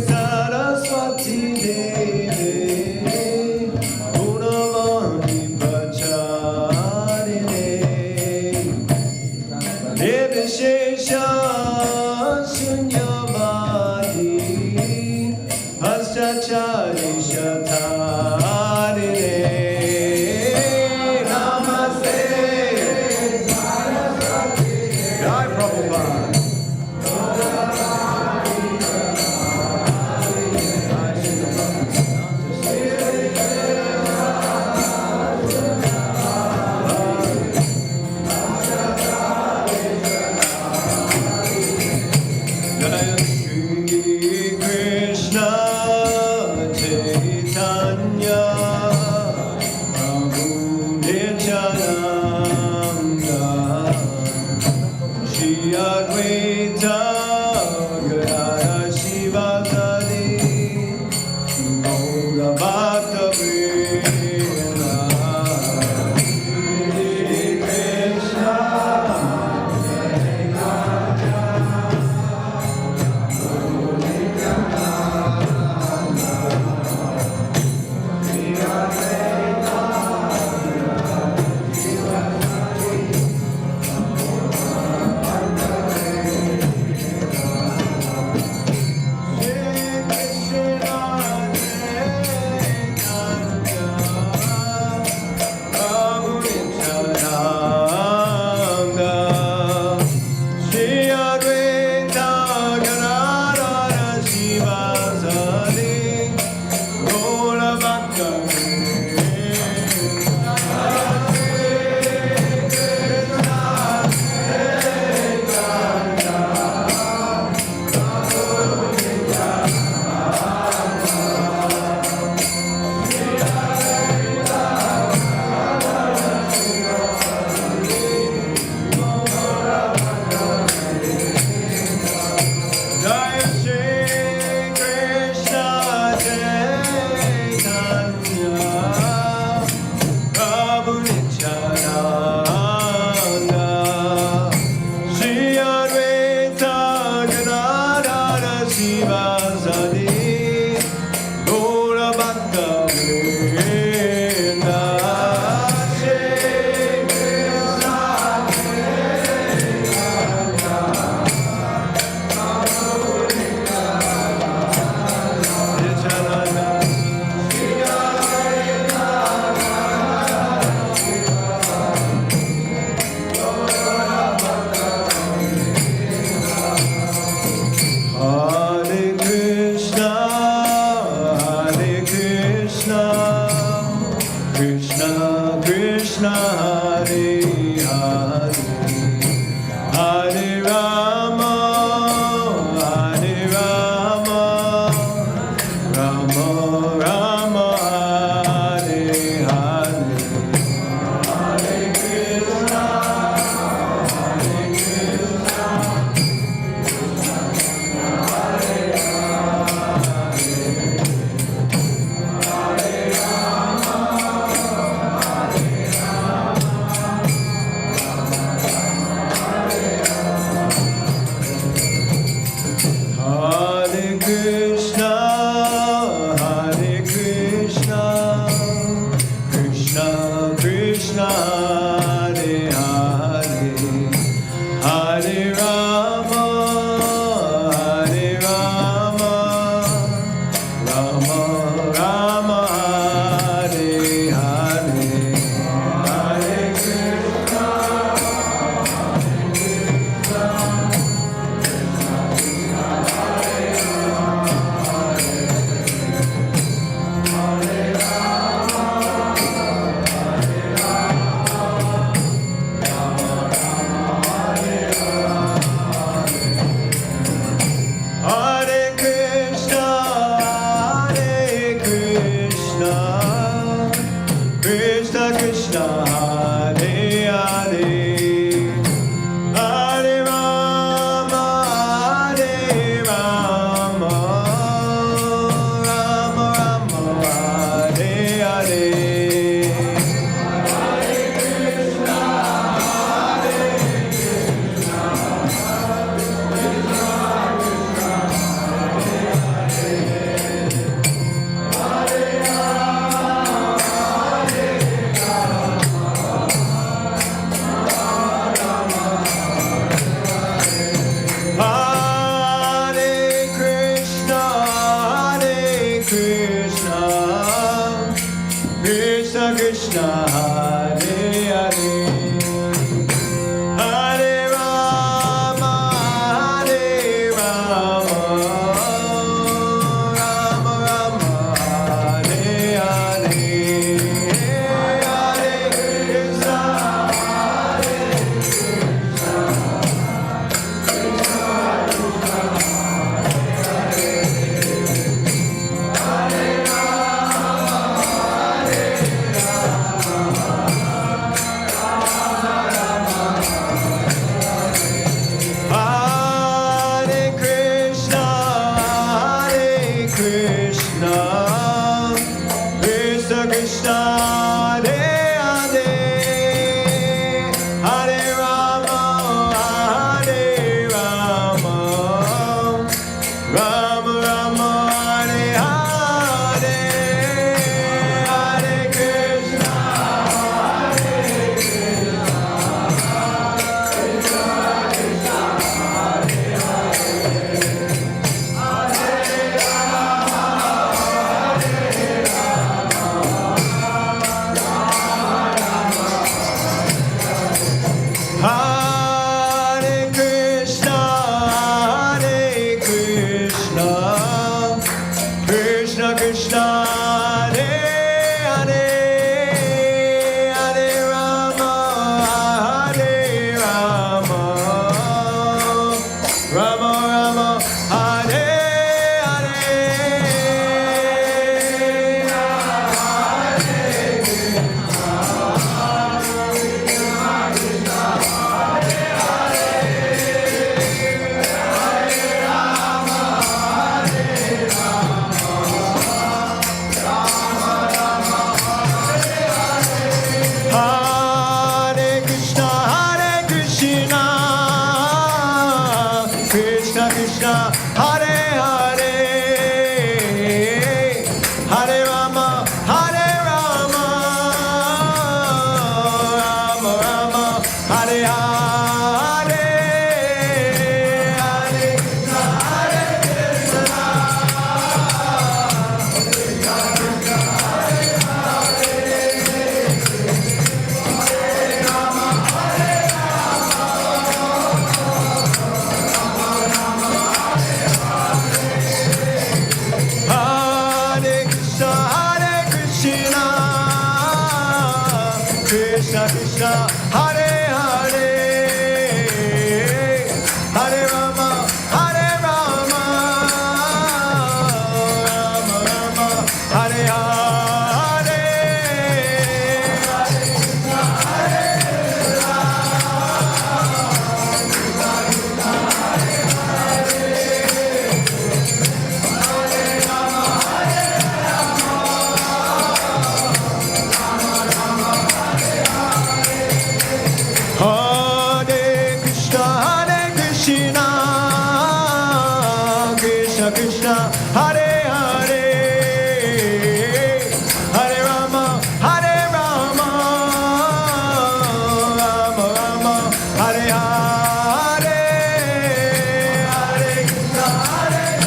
Saraswati Devi Gunavani Pracharine Nirvishesha Shunyavadi Astachari Shatarine Namaste Saraswati Jai Prabhupada. Krishna, Hare Hare, Hare Rama, Hare Rama, Rama Rama, Hare Hare, Hare Krishna, Hare Krishna, Hare Krishna, Krishna Krishna, Hare Hare, Hare Rama, Hare Rama, Rama Rama, Hare Hare, Hare Krishna, Hare Krishna, Hare Krishna, Krishna Krishna, Hare Hare, Hare Rama, Hare Rama, Rama Rama, Hare Hare. Hare Krishna, Krishna Krishna, Hare Hare, Hare Rama, Hare Rama, Rama Rama, Hare Hare, Hare Krishna, Hare Krishna. Hare Krishna, Hare Krishna, Krishna Krishna, Hare Hare, Hare Rama, Hare Rama, Rama Rama, Hare Hare, Hare Krishna, Hare Hare Krishna, Hare Krishna, Krishna Krishna, Hare Hare, Hare Rama, Hare Rama, Rama Rama, Hare Hare, Hare Krishna, Hare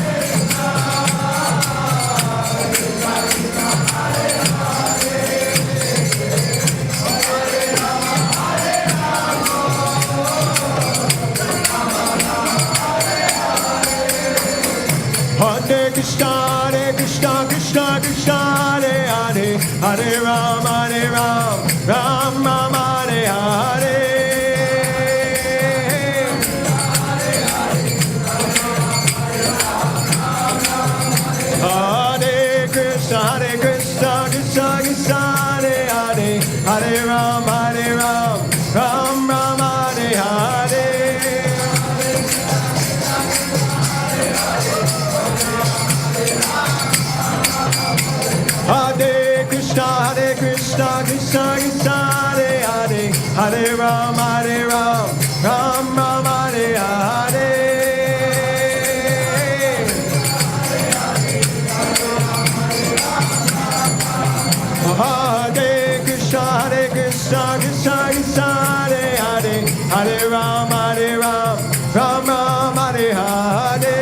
Hare Krishna, Krishna Krishna, Hare Hare, Hare Rama, Hare Ram, Ram Rama, Hare Hare. Hare Krishna, Krishna Krishna, Hare Hare, Hare Rama, Hare Ram, Ram Rama, Hare Hare. Hare Krishna, Krishna Krishna, Hare Hare, Hare Rama, Hare Ram, Ram Rama, Hare Hare. Hare Krishna, Krishna Krishna, Hare Hare, Hare Rama, Hare Ram, Ram Rama, Hare Hare.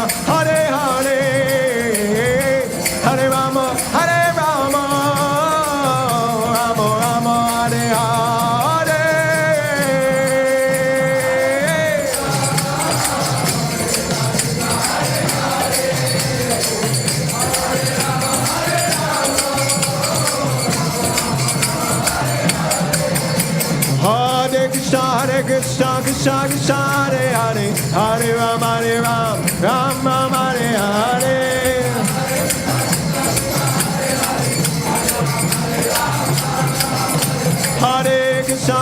Hare Hare, Hare Rama, Hare Rama, Rama Rama, Hare Hare. Hare Krishna, Krishna Krishna, Hare Hare, Hare Ram, Ram Ram, Hare Hare. Hare Krishna,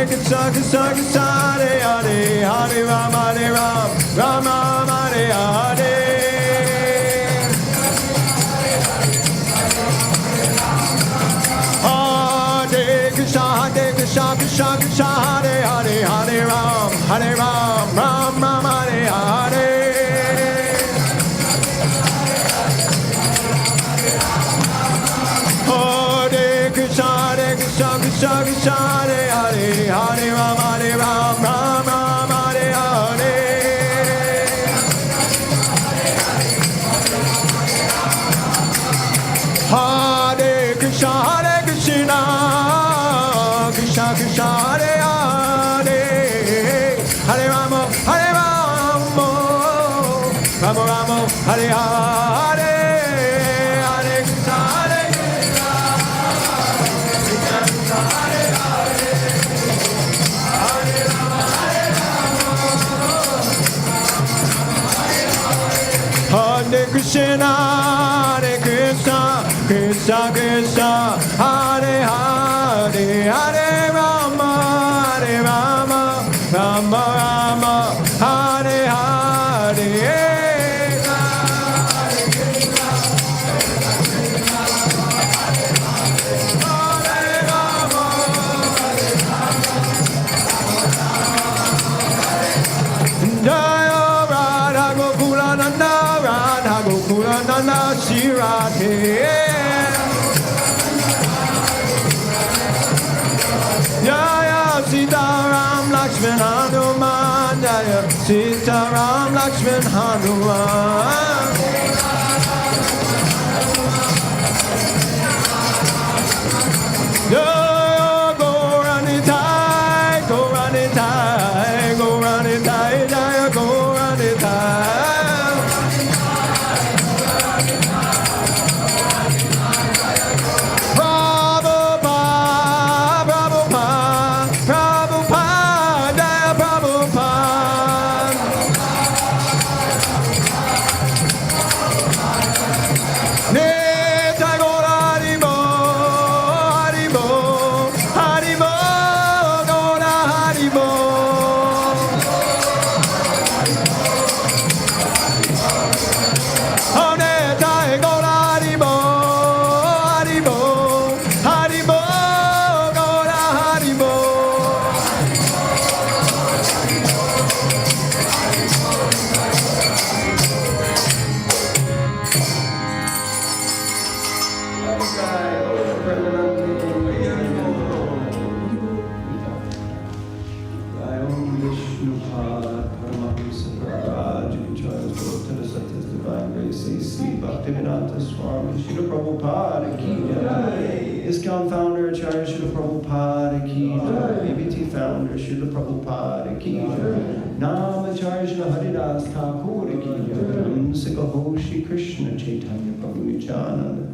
Krishna Krishna, Hare Hare, Hare Ram, Ram Ram, Hare Hare. Krishna, Krishna Krishna, Hare Hare, Hare Ram, Ram Ram, Hare Hare. Hare Krishna, Krishna Krishna, Hare Hare, Hare Ram, Ram Ram, Hare Hare. Hare Krishna, Krishna Krishna Krishna, Hare Hare, Hare Rama, Rama Rama, Hare Hare, Hare Krishna, Krishna Krishna, Hare Hare, Hare Rama, Hare Krishna, Krishna Krishna, Hare Hare, Hare Rama, Rama Rama, Hare Hare. Jaya Radha Gokula Nanda, Radha Gokula Nanda, Shirate. Jaya Sita Ram Lakshman Hanuman, Jaya Sita Ram Lakshman Hanuman. Jaya Goranitai, Goranitai, Goranitai, Jaya Goranitai. Bhaktivedanta Swami Srila Prabhupada Ki Jai. ISKCON founder Acharya Srila Prabhupada Ki Jai. BBT founder Srila Prabhupada Ki Jai. Nam Acharya Srila Haridas Thakur Ki Jai. Sikaho Shri Krishna Chaitanya Prabhu Nityananda.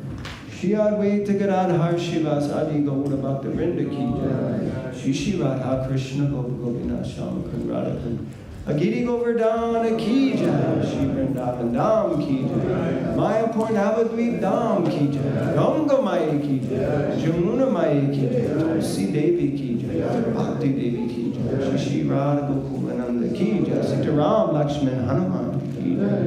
Shri Advaita Gadadhar Shivasadi Gaura Bhakta Vrinda Ki Jai. Shri Shri Radha Krishna Gopagopinath Shama Radhakan. Agiri Govardhana Ki Jai, Shri Vrindavan Dham Ki Jai, Mayapur Navadvip Dham Ki Jai, Ganga Maya Ki Jai, Jamuna Maya Ki Jai, Tulsi Devi Ki Jai, Bhakti Devi Ki Jai, Shri Shri Radha Gokulananda Ki Jai, Sitaram Lakshman Hanuman Ki Jai,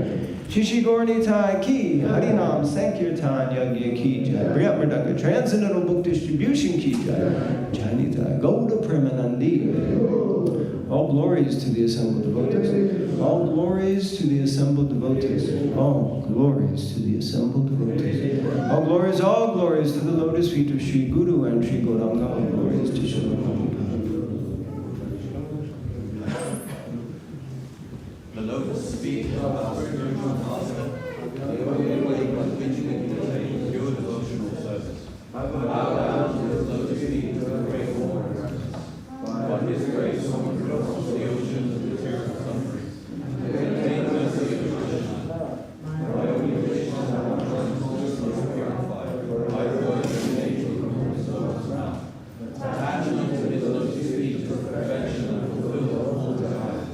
Shri Shri Gauranitai Ki, Harinam Sankirtan Yagya Ki Jai, Briyat Mardaka Transcendental Book Distribution Ki Jai, Janita Gauda Premanandi. All glories to the assembled devotees. All glories to the assembled devotees. All glories to the assembled devotees. All glories to the lotus feet of Sri Guru and Sri Gauranga. All glories to Srila Prabhupada. The lotus feet Your devotional service. Bhagavatam is those who speak to the great Lord. By His grace, someone crossed the oceans of material suffering. Maintain the mercy of Krishna. By only Krishna, our consciousness is purified. By voice and nature from the soul's mouth. Attachment to His lotus feet is perfection and fulfillment of all desires.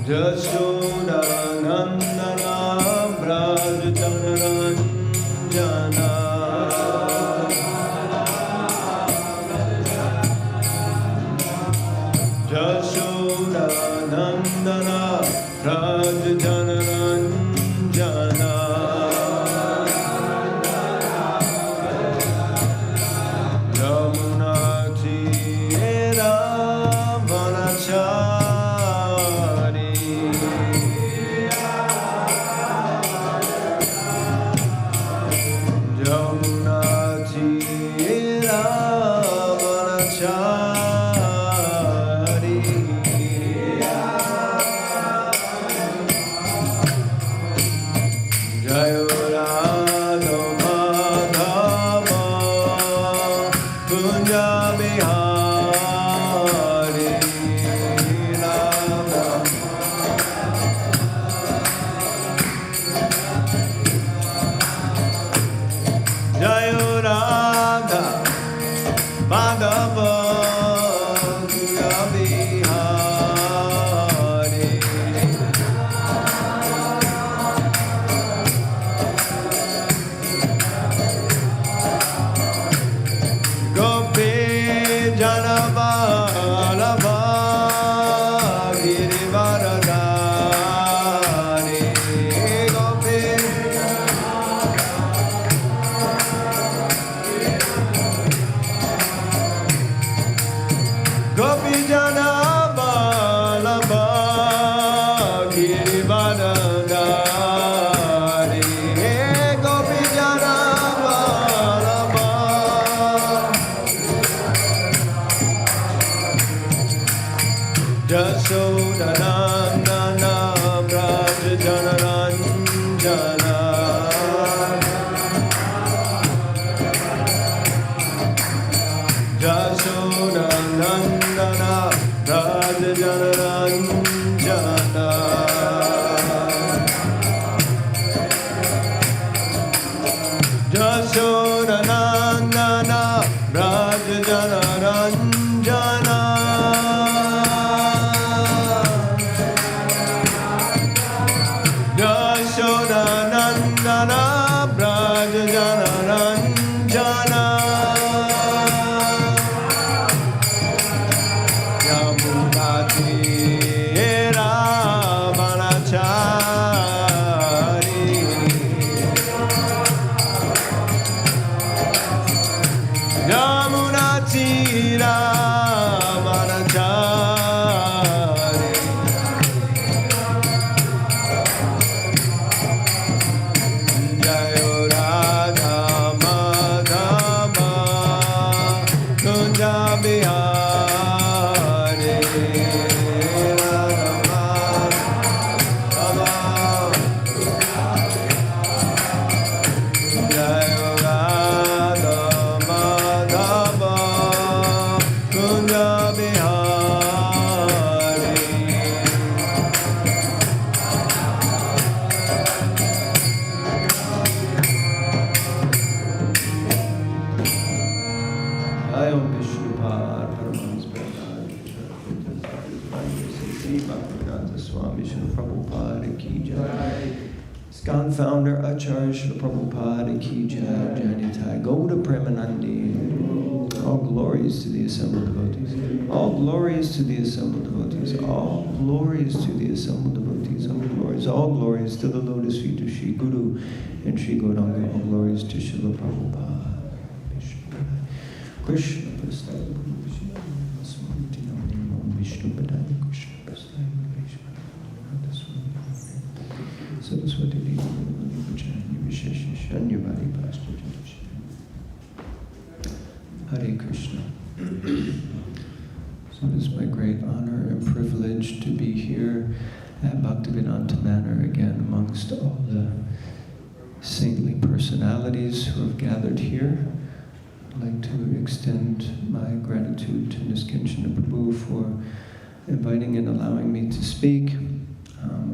Jashoda Nandana Braj Chanran Jashoda Nandana Rajanaranjana Yamuna Tira Vanachari Yamuna Tira Vanachari Jayo Radha Madhava Kunja Bihari Radha Jayo Radha Madhava Kunja Bihari Gopi Janavalabha Girivaradari Gopi Gopi Janavalabha Girivaradari Gopi Janavalabha Jashoda Nandana Braja Janaranjana Jashoda Nandana Braja Janaranjana Jashoda Nandana Braja Janaranjana Jashoda Nandana Braja Janaranjana Yamuna Tira Vanachari Yamuna Tira Vanachari Jayo Radha Madhava Kunja Bihari Radha Madhava Jayo Radha Madhava Kunja Bihari Ayom Vishnupad Paramahans Bhaktivedanta Swami Srila Prabhupada Ki Jai ISKCON founder Acharya Srila Prabhupada Ki Jai Janitai Gauda Premanandi All glories to the assembled devotees. All glories to the assembled devotees. All glories to the assembled devotees. All glories to the lotus feet of Shri Guru and Shri Gauranga. All glories to Srila Prabhupada. Krishna Prasthaya Vishnu Padaya Krishna Prasthaya Saraswati Devi Vijayani Vishesha Shanyavadi Pastor Hare Krishna. So it is my great honor and privilege to be here at Bhaktivedanta Manor again amongst all the saintly personalities who have gathered here. I'd like to extend my gratitude to Niskinchana Prabhu for inviting and allowing me to speak.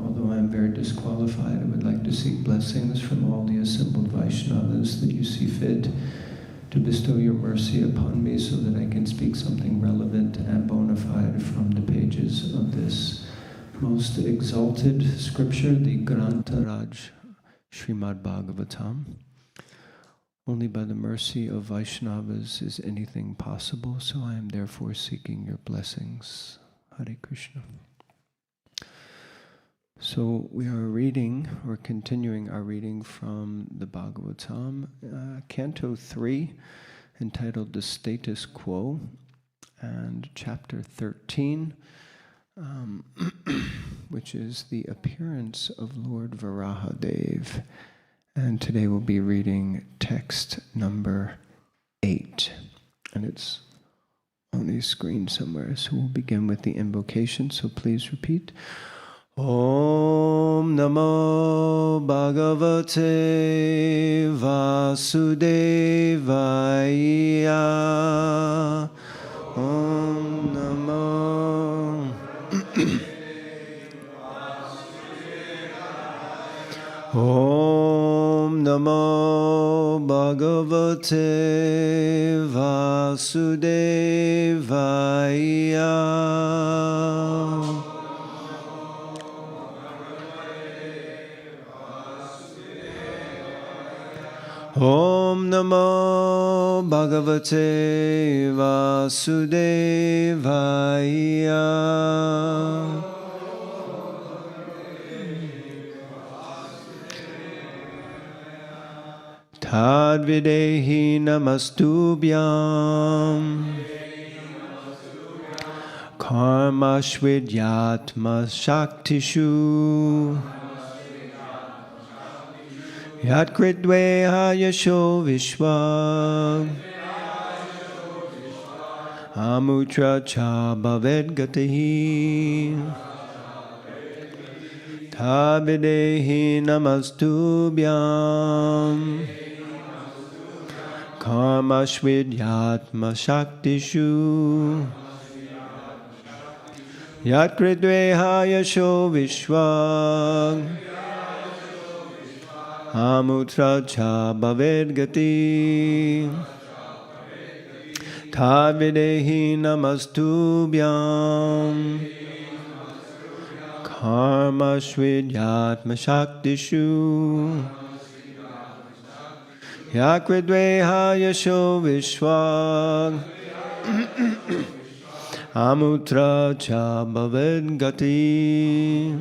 Although I'm very disqualified, I would like to seek blessings from all the assembled Vaishnavas that you see fit to bestow your mercy upon me so that I can speak something relevant and bona fide from the pages of this most exalted scripture, the Grantha Raj Srimad Bhagavatam. Only by the mercy of Vaishnavas is anything possible, so I am therefore seeking your blessings. Hare Krishna. So we are reading, or continuing our reading from the Bhagavatam, Canto 3, entitled The Status Quo, and Chapter 13, which is the appearance of Lord Varahadev. And today we'll be reading text number 8. And it's on the screen somewhere. So we'll begin with the invocation. So please repeat. Om Namo Bhagavate Vasudevaya. Om Namo Om Namo Bhagavate Vasudevaya. Om Namo Bhagavate Vasudevaya. Tad videhi namastubhyam karmashvidyatma shaktishu yat kridveha yasho vishwa amutra cha bhaved gatihi tad videhi namastubhyam karmashvidyatma shaktishu yat kridveha yasho vishwa amutra cha bhaved gati tad videhi namastubhyam karmashvidyatma shaktishu yakridveha yasho vishwa amutra cha bhaved gati.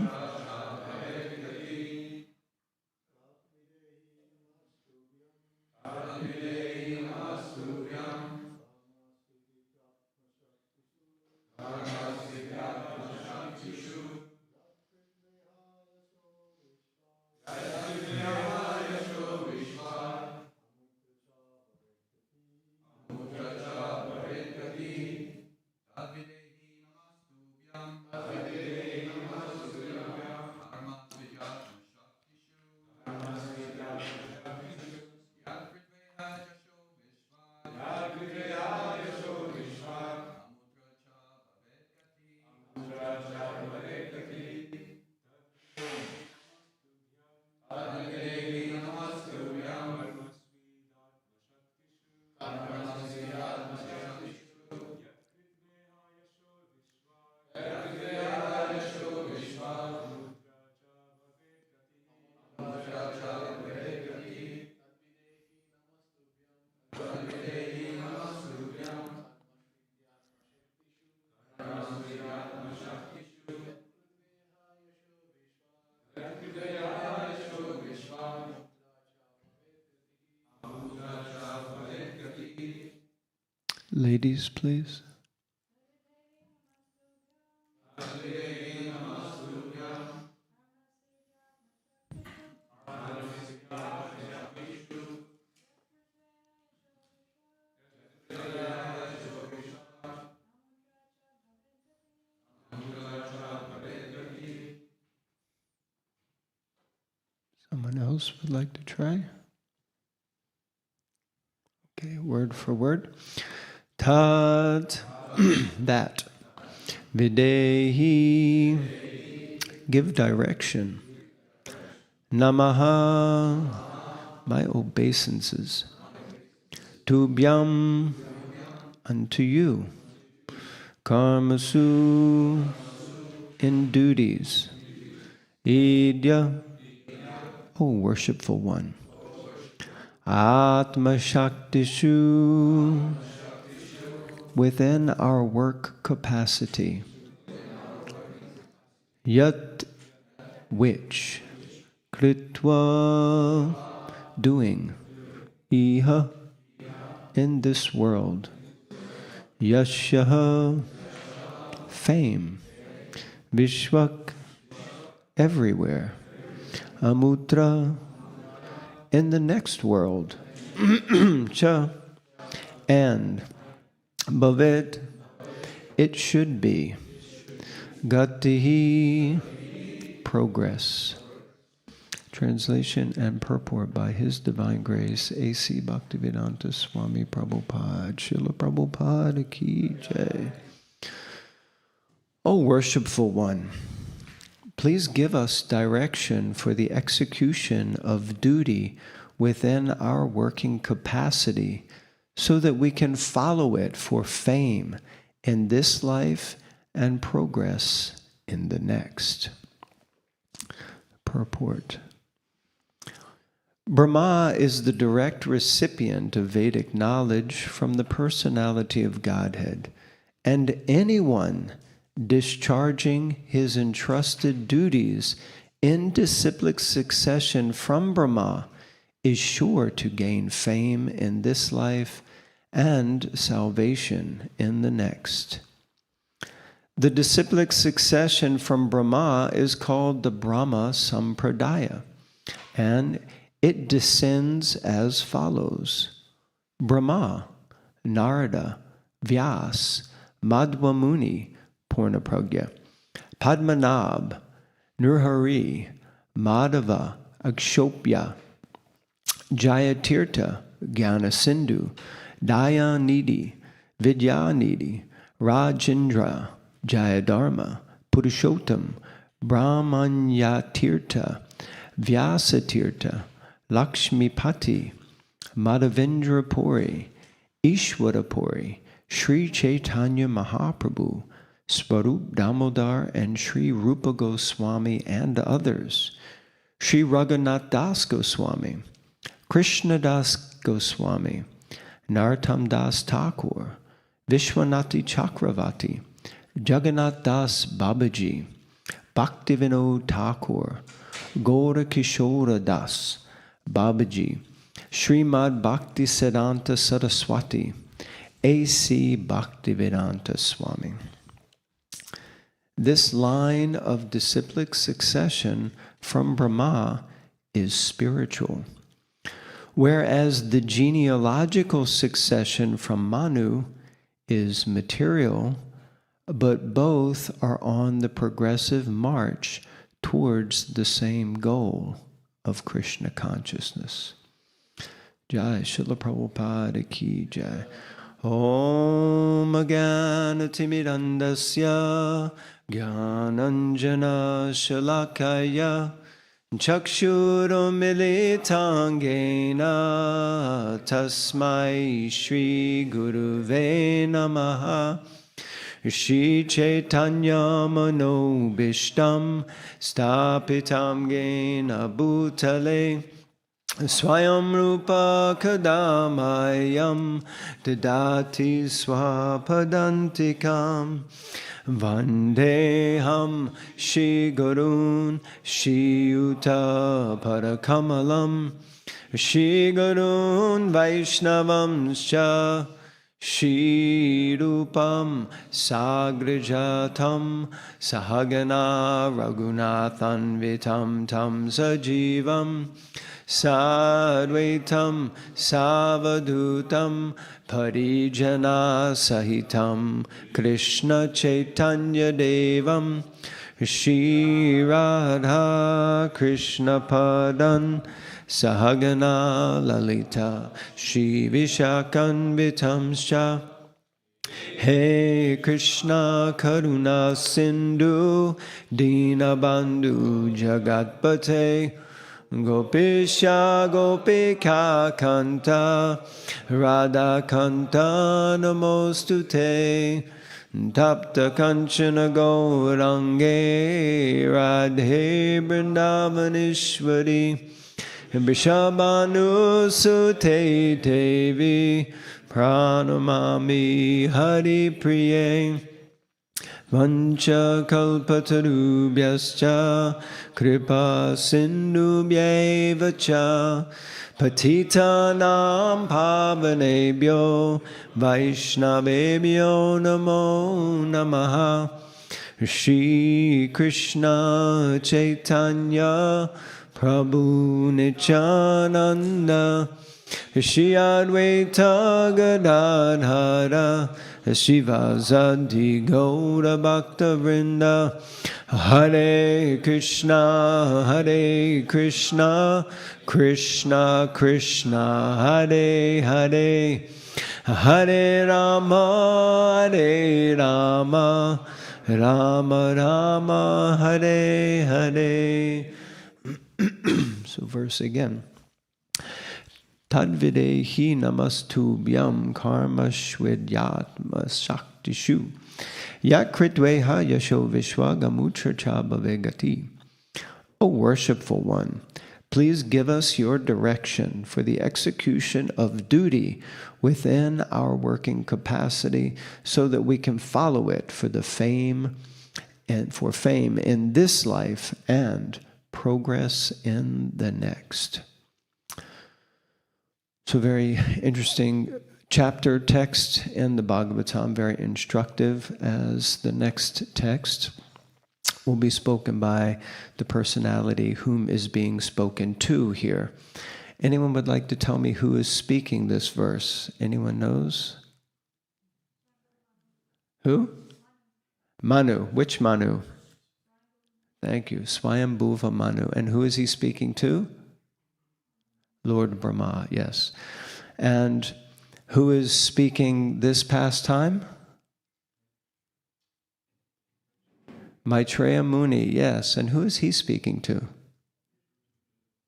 Ladies, please. Someone else would like to try? Okay, word for word. Tat, that. Videhi, give direction. Namaha, my obeisances. Tubhyam, unto you. Karmasu, in duties. Idya, O worshipful one. Atma Shaktishu, within our work capacity. Yat which, kritva doing, iha in this world, yashaha fame, vishvak everywhere, amutra in the next world, cha and bhavet it should be, gatihi progress. Translation and purport by His Divine Grace, A.C. Bhaktivedanta Swami Prabhupada, Srila Prabhupada Ki Jai. O worshipful one, please give us direction for the execution of duty within our working capacity so that we can follow it for fame in this life and progress in the next. Purport. Brahma is the direct recipient of Vedic knowledge from the personality of Godhead, and anyone discharging his entrusted duties in disciplic succession from Brahma is sure to gain fame in this life and salvation in the next. The disciplic succession from Brahma is called the Brahma Sampradaya, and it descends as follows: Brahma, Narada, Vyas, Madhva Muni, Purnapragya, Padmanabh, Nrhari, Madhava, Akshopya, Jayatirtha, Jnanasindhu, Dayanidhi, Vidyanidhi, Rajendra, Jayadharma, Purushottam, Brahmanyatirtha, Vyasatirtha, Lakshmipati, Madhavendra Puri, Ishwara Puri, Sri Chaitanya Mahaprabhu, Swarup Damodar, and Sri Rupa Goswami and others, Sri Raghunath Das Goswami, Krishna Das Goswami, Narottam Das Thakur, Vishwanati Chakravati, Jagannath Das Babaji, Bhaktivinod Thakur, Gaura Kishora Das Babaji, Srimad Bhakti Siddhanta Saraswati, A.C. Bhaktivedanta Swami. This line of disciplic succession from Brahma is spiritual, whereas the genealogical succession from Manu is material, but both are on the progressive march towards the same goal of Krishna consciousness. Jai Srila Prabhupada Ki Jai. Om Jnanatimidandasya Jnananjana Shalakaya Chakshurumilitangena Tasmai Shri Guruve Namaha. Shri Chaitanya Manobishtam Stapitam Gena Bhutale Swayam Rupa Kadamayam Dadati Swapadantikam Vandeham Shri Gurun Shri Yuta Parakamalam Shri Gurun Vaishnavam Scha Shri Rupam Sagrajatam Sahagana Raghunathanvitam Tam Sajivam Sadvaitam Savadutam Parijana Sahitam Krishna Chaitanya Devam Shri Radha Krishna Padan Sahagana Lalita Shri Vishakanvitam Scha. Hey Krishna Karuna Sindhu Dinabandhu Jagatpate Gopisha Gopika Kanta Radha Kanta Namostute Tapta Kanchana Gaurange Radhe Vrindavanishwari Vishabhanu Sute Devi Pranamami Hari Priye Vancha kalpatarubhyascha kripa sindhubhyeva cha patitanam pavanebhyo vaishnavebhyo namo namaha. Shri Krishna Chaitanya Prabhu Nityananda Shri Advaita Gadadhara Shivasadi Gaura Bhakta Vrinda. Hare Krishna, Krishna Krishna, Hare Hare, Hare Rama, Rama Rama, Hare Hare. So verse again. Tadvidehi namastubhyam karma shvidyatma shaktishu yakritveha yasho vishwa gamutra cha bhavegati. O worshipful one, please give us your direction for the execution of duty within our working capacity so that we can follow it for the fame and for fame in this life and progress in the next. So very interesting chapter text in the Bhagavatam, very instructive, as the next text will be spoken by the personality whom is being spoken to here. Anyone would like to tell me who is speaking this verse? Anyone knows? Who? Manu. Which Manu? Thank you. Swayambhuva Manu. And who is he speaking to? Lord Brahma, yes. And who is speaking this pastime? Maitreya Muni, yes. And who is he speaking to?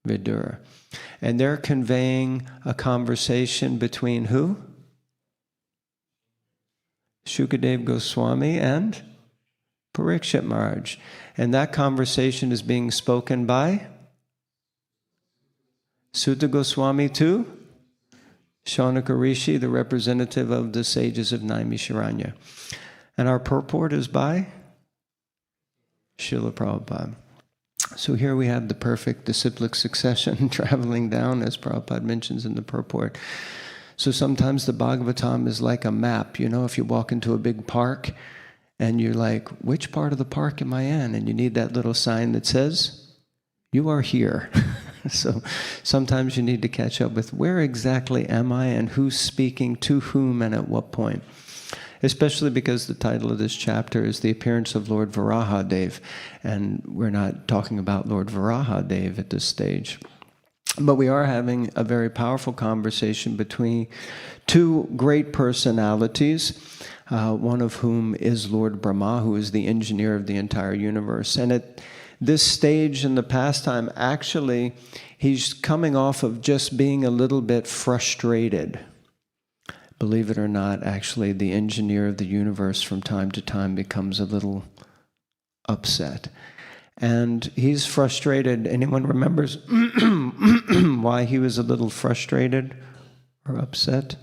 Vidura. And they're conveying a conversation between who? Shukadev Goswami and Parikshit Maharaj. And that conversation is being spoken by Sutta Goswami to Shaunaka Rishi, the representative of the sages of Naimisharanya. And our purport is by Srila Prabhupada. So here we have the perfect disciplic succession traveling down, as Prabhupada mentions in the purport. So sometimes the Bhagavatam is like a map. You know, if you walk into a big park and you're like, which part of the park am I in? And you need that little sign that says, you are here. So sometimes you need to catch up with where exactly am I and who's speaking to whom and at what point. Especially because the title of this chapter is The Appearance of Lord Varahadev, and we're not talking about Lord Varahadev at this stage. But we are having a very powerful conversation between two great personalities, one of whom is Lord Brahma, who is the engineer of the entire universe. And at this stage in the pastime, actually, he's coming off of just being a little bit frustrated. Believe it or not, actually, the engineer of the universe from time to time becomes a little upset. And he's frustrated. Anyone remembers why he was a little frustrated or upset?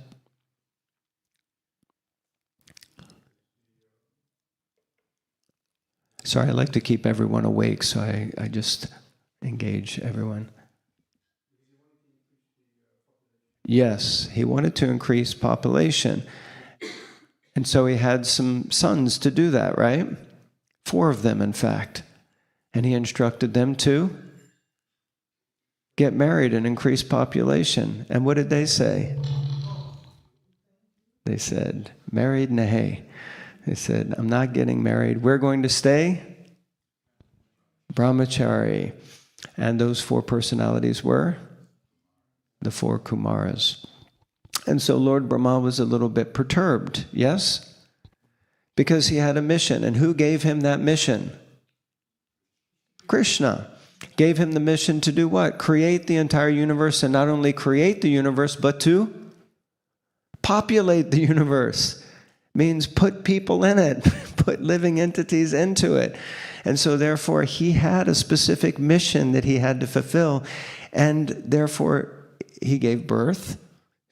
Sorry, I like to keep everyone awake, so I just engage everyone. Yes, he wanted to increase population. And so he had some sons to do that, right? 4 of them, in fact. And he instructed them to get married and increase population. And what did they say? They said, married nahe. They said, I'm not getting married. We're going to stay brahmachari. And those 4 personalities were the 4 Kumaras. And so Lord Brahma was a little bit perturbed, yes? Because he had a mission. And who gave him that mission? Krishna gave him the mission to do what? Create the entire universe, and not only create the universe, but to populate the universe. Means put people in it, put living entities into it. And so therefore he had a specific mission that he had to fulfill, and therefore he gave birth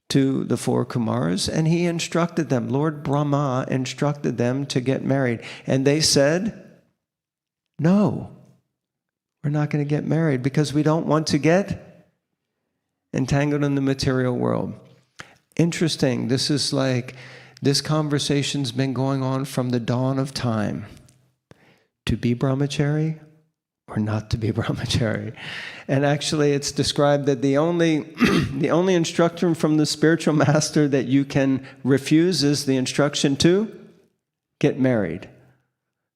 to the 4 Kumars, and he instructed them. Lord Brahma instructed them to get married. And they said, no, we're not going to get married because we don't want to get entangled in the material world. Interesting. This conversation's been going on from the dawn of time. To be brahmachari or not to be brahmachari. And actually it's described that the only instruction from the spiritual master that you can refuse is the instruction to get married.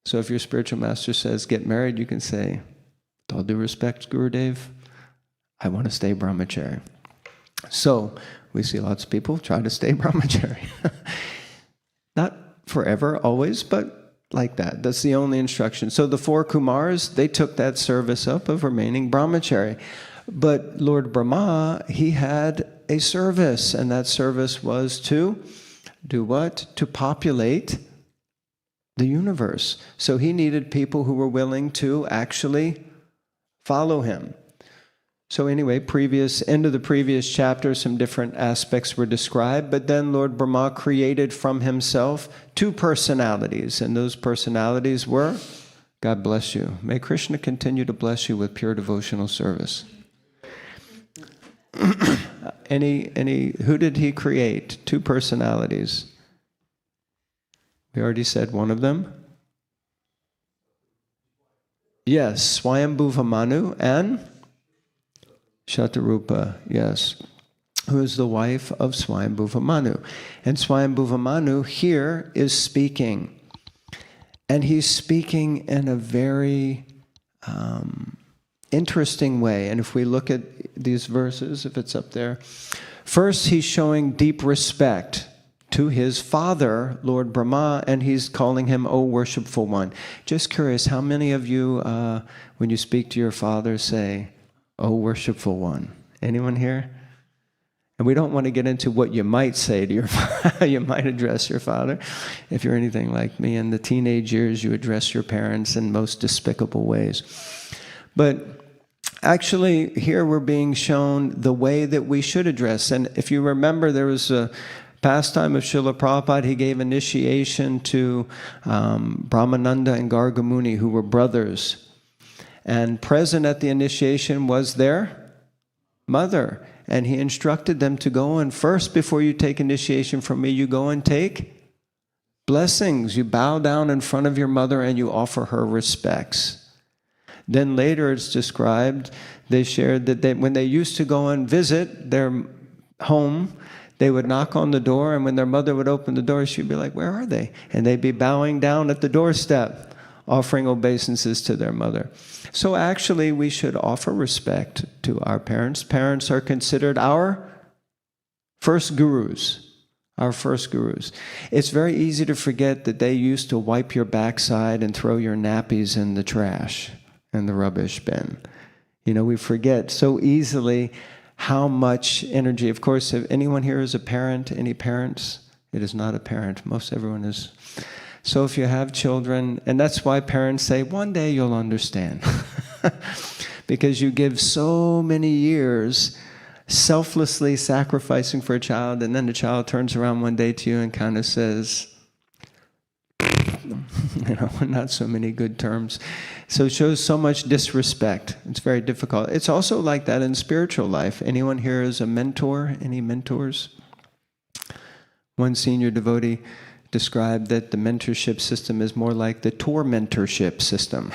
So if your spiritual master says get married, you can say, with all due respect, Gurudev, I want to stay brahmachari. So we see lots of people try to stay brahmachari. Not forever, always, but like that. That's the only instruction. So the 4 Kumars, they took that service up of remaining brahmachari. But Lord Brahma, he had a service, and that service was to do what? To populate the universe. So he needed people who were willing to actually follow him. So anyway, end of the previous chapter, some different aspects were described, but then Lord Brahma created from himself 2 personalities, and those personalities were, God bless you. May Krishna continue to bless you with pure devotional service. Who did he create? 2 personalities. We already said one of them. Yes, Swayambhuva Manu and Shatarupa, yes, who is the wife of Swayambhuva Manu. And Swayambhuva Manu here is speaking. And he's speaking in a very interesting way. And if we look at these verses, if it's up there, first he's showing deep respect to his father, Lord Brahma, and he's calling him, O worshipful one. Just curious, how many of you, when you speak to your father, say, O worshipful one? Anyone here? And we don't want to get into what you might say to your father. You might address your father. If you're anything like me, in the teenage years, you address your parents in most despicable ways. But actually, here we're being shown the way that we should address. And if you remember, there was a pastime of Srila Prabhupada. He gave initiation to Brahmananda and Gargamuni, who were brothers. And present at the initiation was their mother. And he instructed them to go and first, before you take initiation from me, you go and take blessings. You bow down in front of your mother and you offer her respects. Then later it's described, they shared that when they used to go and visit their home, they would knock on the door, and when their mother would open the door, she'd be like, where are they? And they'd be bowing down at the doorstep, offering obeisances to their mother. So actually, we should offer respect to our parents. Parents are considered our first gurus. Our first gurus. It's very easy to forget that they used to wipe your backside and throw your nappies in the trash and the rubbish bin. You know, we forget so easily how much energy. Of course, if anyone here is a parent, any parents? It is not a parent. Most everyone is. So if you have children, and that's why parents say, one day you'll understand. Because you give so many years selflessly sacrificing for a child, and then the child turns around one day to you and kind of says, you know, not so many good terms. So it shows so much disrespect. It's very difficult. It's also like that in spiritual life. Anyone here is a mentor? Any mentors? One senior devotee described that the mentorship system is more like the tormentorship system,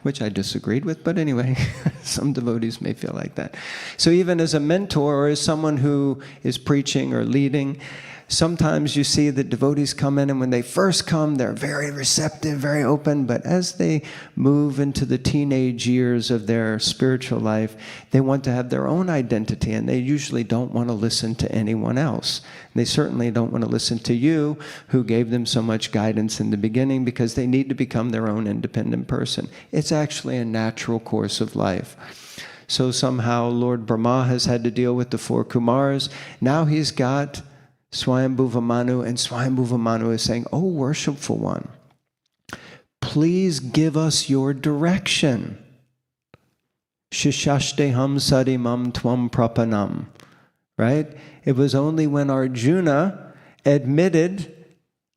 which I disagreed with, but anyway, some devotees may feel like that. So even as a mentor or as someone who is preaching or leading, sometimes you see that devotees come in, and when they first come, they're very receptive, very open, but as they move into the teenage years of their spiritual life, they want to have their own identity, and they usually don't want to listen to anyone else. And they certainly don't want to listen to you, who gave them so much guidance in the beginning, because they need to become their own independent person. It's actually a natural course of life. So somehow Lord Brahma has had to deal with the 4 Kumars. Now he's got Swayambhuva Manu, and Swayambhuva Manu is saying, "Oh, worshipful one, please give us your direction. Shishashteham sadimam tvam prapanam." right? It was only when Arjuna admitted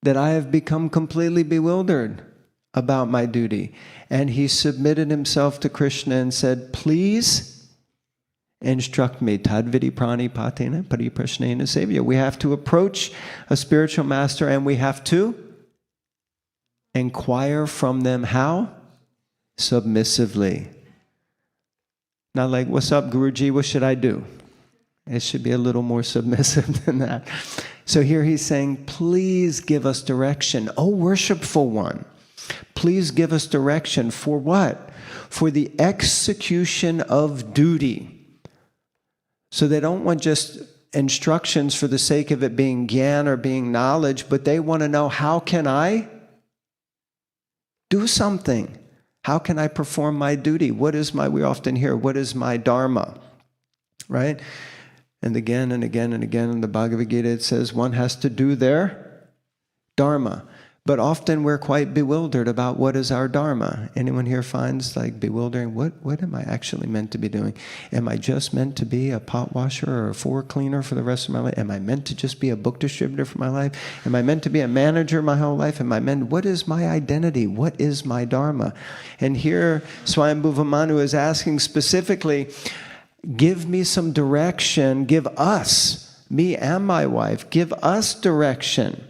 that I have become completely bewildered about my duty. And he submitted himself to Krishna and said, please instruct me. Tadvidi prani patena pariprashnena sevya. We have to approach a spiritual master and we have to inquire from them how? Submissively. Not like, what's up, Guruji, what should I do? It should be a little more submissive than that. So here he's saying, please give us direction. Oh, worshipful one, please give us direction for what? For the execution of duty. So they don't want just instructions for the sake of it being gyan or being knowledge, but they want to know, how can I do something? How can I perform my duty? What is my, we often hear, what is my dharma? Right? And again and again and again in the Bhagavad Gita it says one has to do their dharma. But often we're quite bewildered about what is our dharma. Anyone here finds like bewildering, what am I actually meant to be doing? Am I just meant to be a pot washer or a floor cleaner for the rest of my life? Am I meant to just be a book distributor for my life? Am I meant to be a manager my whole life? What is my identity? What is my dharma? And here Swayambhuva Manu is asking specifically, give me some direction, give us, me and my wife, give us direction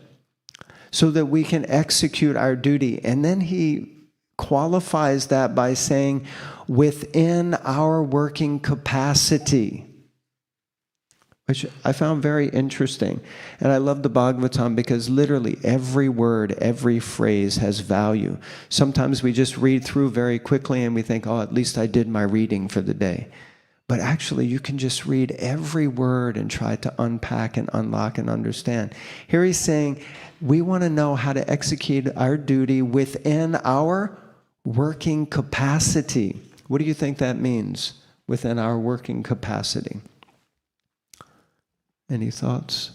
so that we can execute our duty. And then he qualifies that by saying, within our working capacity, which I found very interesting. And I love the Bhagavatam because literally every word, every phrase has value. Sometimes we just read through very quickly and we think, oh, at least I did my reading for the day. But actually, you can just read every word and try to unpack and unlock and understand. Here he's saying, we want to know how to execute our duty within our working capacity. What do you think that means, within our working capacity? Any thoughts?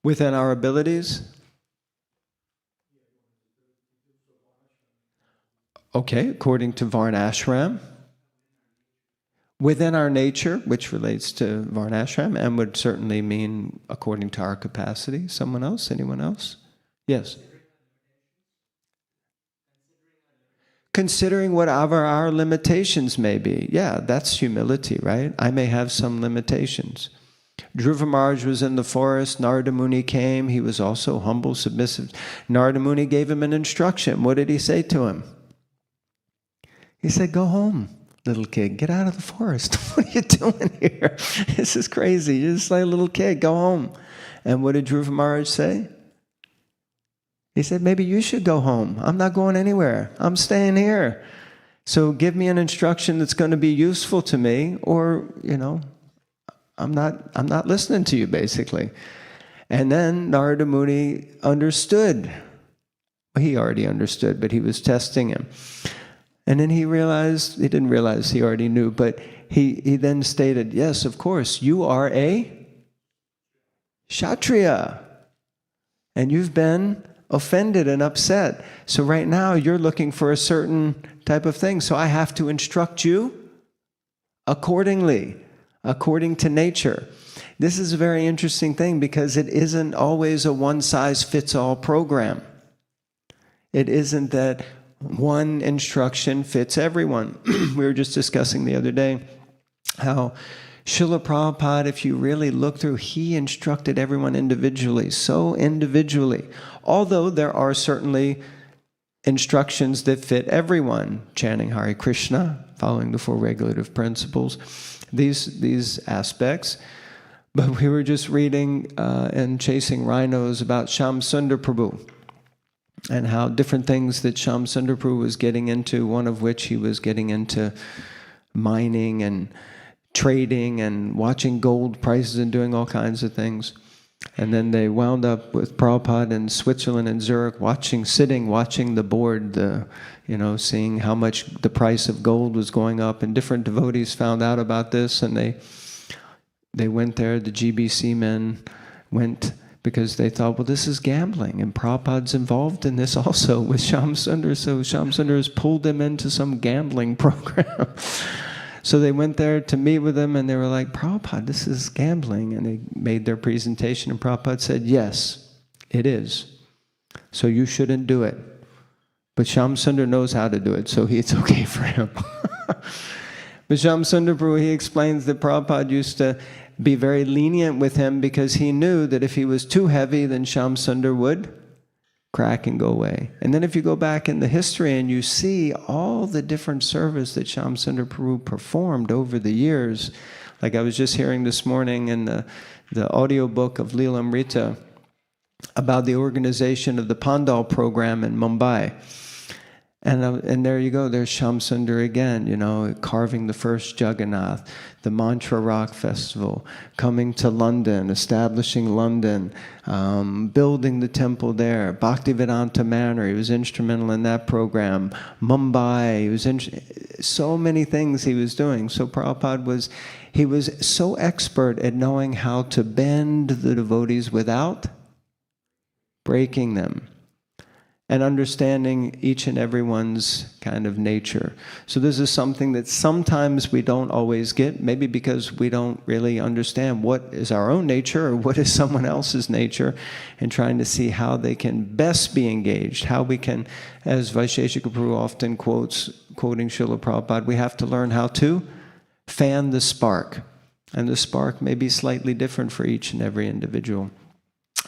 Within our abilities? Okay, according to Varnashram. Within our nature, which relates to Varnashram, and would certainly mean according to our capacity. Someone else? Anyone else? Yes. Considering whatever our limitations may be. Yeah, that's humility, right? I may have some limitations. Dhruva Maharaj was in the forest. Narada Muni came. He was also humble, submissive. Narada Muni gave him an instruction. What did he say to him? He said, go home, little kid. Get out of the forest. What are you doing here? This is crazy. You're just like a little kid. Go home. And what did Dhruva Maharaj say? He said, maybe you should go home. I'm not going anywhere. I'm staying here. So give me an instruction that's going to be useful to me, or, you know, I'm not listening to you, basically. And then Narada Muni understood. He already understood, but he was testing him. And then he didn't realize, he already knew, but he then stated, yes, of course, you are a Kshatriya. And you've been offended and upset. So right now you're looking for a certain type of thing. So I have to instruct you accordingly, according to nature. This is a very interesting thing because it isn't always a one-size-fits-all program. It isn't that one instruction fits everyone. We were just discussing the other day how Srila Prabhupada, if you really look through, he instructed everyone individually, so individually. Although there are certainly instructions that fit everyone, chanting Hare Krishna, following the four regulative principles, these aspects. But we were just reading and chasing rhinos about Shyam Sundar Prabhu, and how different things that Shyam Sundar Prabhu was getting into, one of which he was getting into mining and trading and watching gold prices and doing all kinds of things. And then they wound up with Prabhupada in Switzerland and Zurich, watching the board, seeing how much the price of gold was going up. And different devotees found out about this, and they went there, the GBC men went because they thought, well, this is gambling, and Prabhupada's involved in this also with Shyamsundar, so Shyamsundar has pulled them into some gambling program. So they went there to meet with him, and they were like, Prabhupada, this is gambling. And they made their presentation, and Prabhupada said, yes, it is. So you shouldn't do it. But Shyamsundar knows how to do it, so it's okay for him. But Shyamsundar Prabhu, he explains that Prabhupada used to be very lenient with him because he knew that if he was too heavy, then Shyamsundar would crack and go away. And then if you go back in the history and you see all the different service that Shyamsundar Prabhu performed over the years, like I was just hearing this morning in the audio book of Leelamrita about the organization of the Pandal program in Mumbai. And there you go, there's Shyamsundar again, you know, carving the first Jagannath, the Mantra Rock Festival, coming to London, establishing London, building the temple there, Bhaktivedanta Manor, he was instrumental in that program, Mumbai, he was so many things he was doing. So Prabhupada was so expert at knowing how to bend the devotees without breaking them, and understanding each and everyone's kind of nature. So this is something that sometimes we don't always get, maybe because we don't really understand what is our own nature or what is someone else's nature, and trying to see how they can best be engaged, how we can, as Vaisheshika Prabhu often quoting Srila Prabhupada, we have to learn how to fan the spark. And the spark may be slightly different for each and every individual.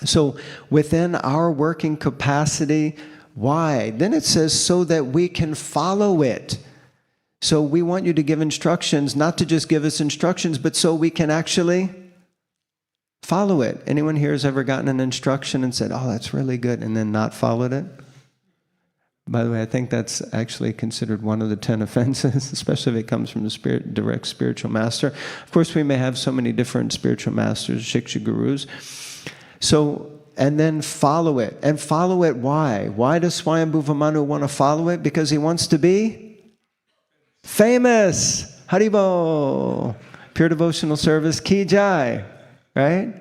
So within our working capacity, why? Then it says, so that we can follow it. So we want you to give instructions, not to just give us instructions, but so we can actually follow it. Anyone here has ever gotten an instruction and said, oh, that's really good, and then not followed it? By the way, I think that's actually considered one of the 10 offenses, especially if it comes from the direct spiritual master. Of course, we may have so many different spiritual masters, Shiksha Gurus. So, and then follow it. And follow it why? Why does Swayambhuva Manu want to follow it? Because he wants to be famous. Haribo. Pure devotional service, ki jai. Right?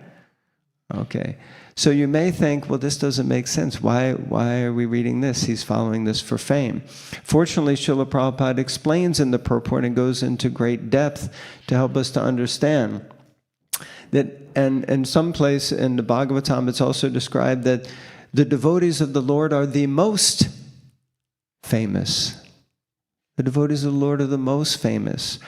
Okay. So you may think, well, this doesn't make sense. Why are we reading this? He's following this for fame. Fortunately, Srila Prabhupada explains in the purport and goes into great depth to help us to understand that, and in some place in the Bhagavatam, it's also described that the devotees of the Lord are the most famous. The devotees of the Lord are the most famous.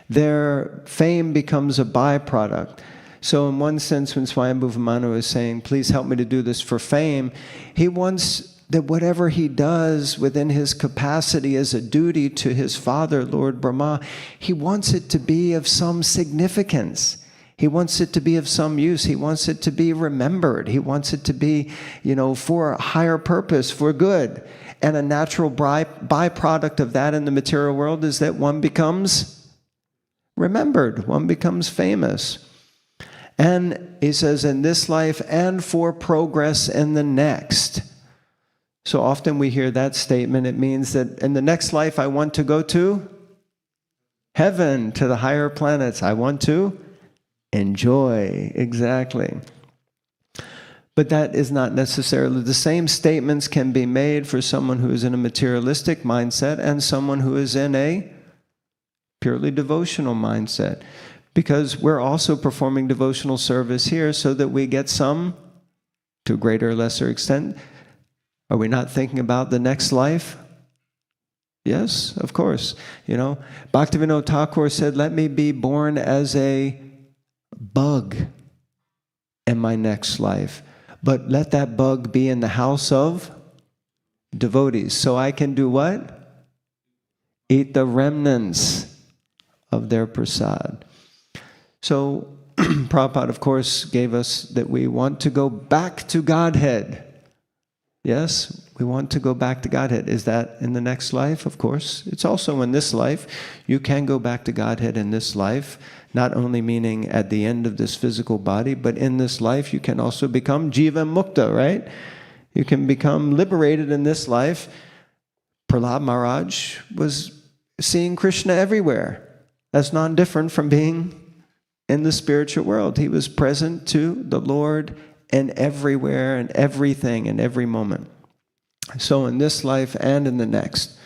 Their fame becomes a byproduct. So in one sense, when Swayambhuva Manu is saying, please help me to do this for fame, he wants that whatever he does within his capacity as a duty to his father, Lord Brahma, he wants it to be of some significance. He wants it to be of some use. He wants it to be remembered. He wants it to be, for a higher purpose, for good. And a natural byproduct of that in the material world is that one becomes remembered. One becomes famous. And he says, in this life and for progress in the next. So often we hear that statement. It means that in the next life I want to go to heaven, to the higher planets. I want to enjoy, exactly. But that is not necessarily, the same statements can be made for someone who is in a materialistic mindset and someone who is in a purely devotional mindset. Because we're also performing devotional service here so that we get some, to a greater or lesser extent. Are we not thinking about the next life? Yes, of course. Bhaktivinoda Thakur said, let me be born as a bug in my next life, but let that bug be in the house of devotees, so I can do what? Eat the remnants of their prasad. So Prabhupada, of course, gave us that we want to go back to Godhead. Yes, we want to go back to Godhead. Is that in the next life? Of course. It's also in this life. You can go back to Godhead in this life, not only meaning at the end of this physical body, but in this life you can also become Jiva Mukta, right? You can become liberated in this life. Prahlad Maharaj was seeing Krishna everywhere. That's not different from being in the spiritual world. He was present to the Lord and everywhere and everything and every moment. So in this life and in the next.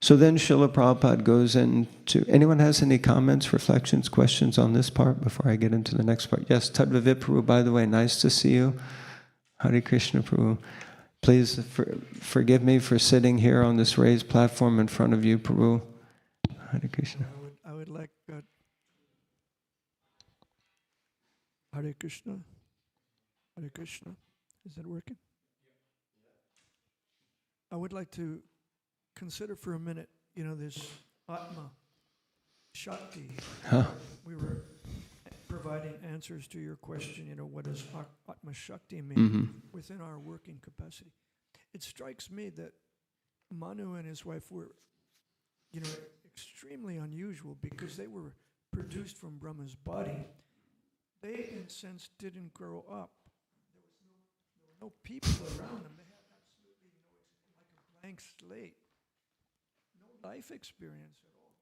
So then Srila Prabhupada goes into... Anyone has any comments, reflections, questions on this part before I get into the next part? Yes, Tadvavit Prabhu, by the way, nice to see you. Hare Krishna Prabhu. Please forgive me for sitting here on this raised platform in front of you, Prabhu. Hare Krishna. I would like... Hare Krishna. Hare Krishna. Is it working? I would like to consider for a minute, this Atma Shakti. Huh? We were providing answers to your question, what does Atma Shakti mean within our working capacity? It strikes me that Manu and his wife were, extremely unusual because they were produced from Brahma's body. They, in a sense, didn't grow up. There were no people around them. They had absolutely like a blank slate. No life experience at all.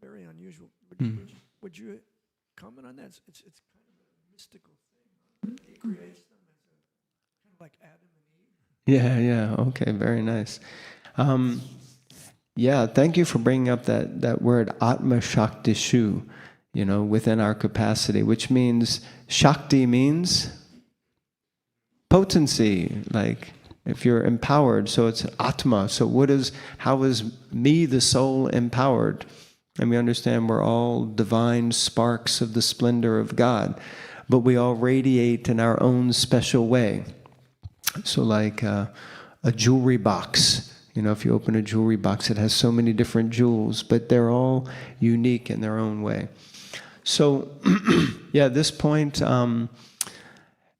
Very unusual. Would you comment on that? It's kind of a mystical thing. He creates them as kind of like Adam and Eve. Yeah. Okay, very nice. Thank you for bringing up that word Atma Shaktishu, within our capacity, which means Shakti means potency, like if you're empowered, so it's Atma. So how is me, the soul, empowered? And we understand we're all divine sparks of the splendor of God, but we all radiate in our own special way. So like a jewelry box, if you open a jewelry box, it has so many different jewels, but they're all unique in their own way. So, this point,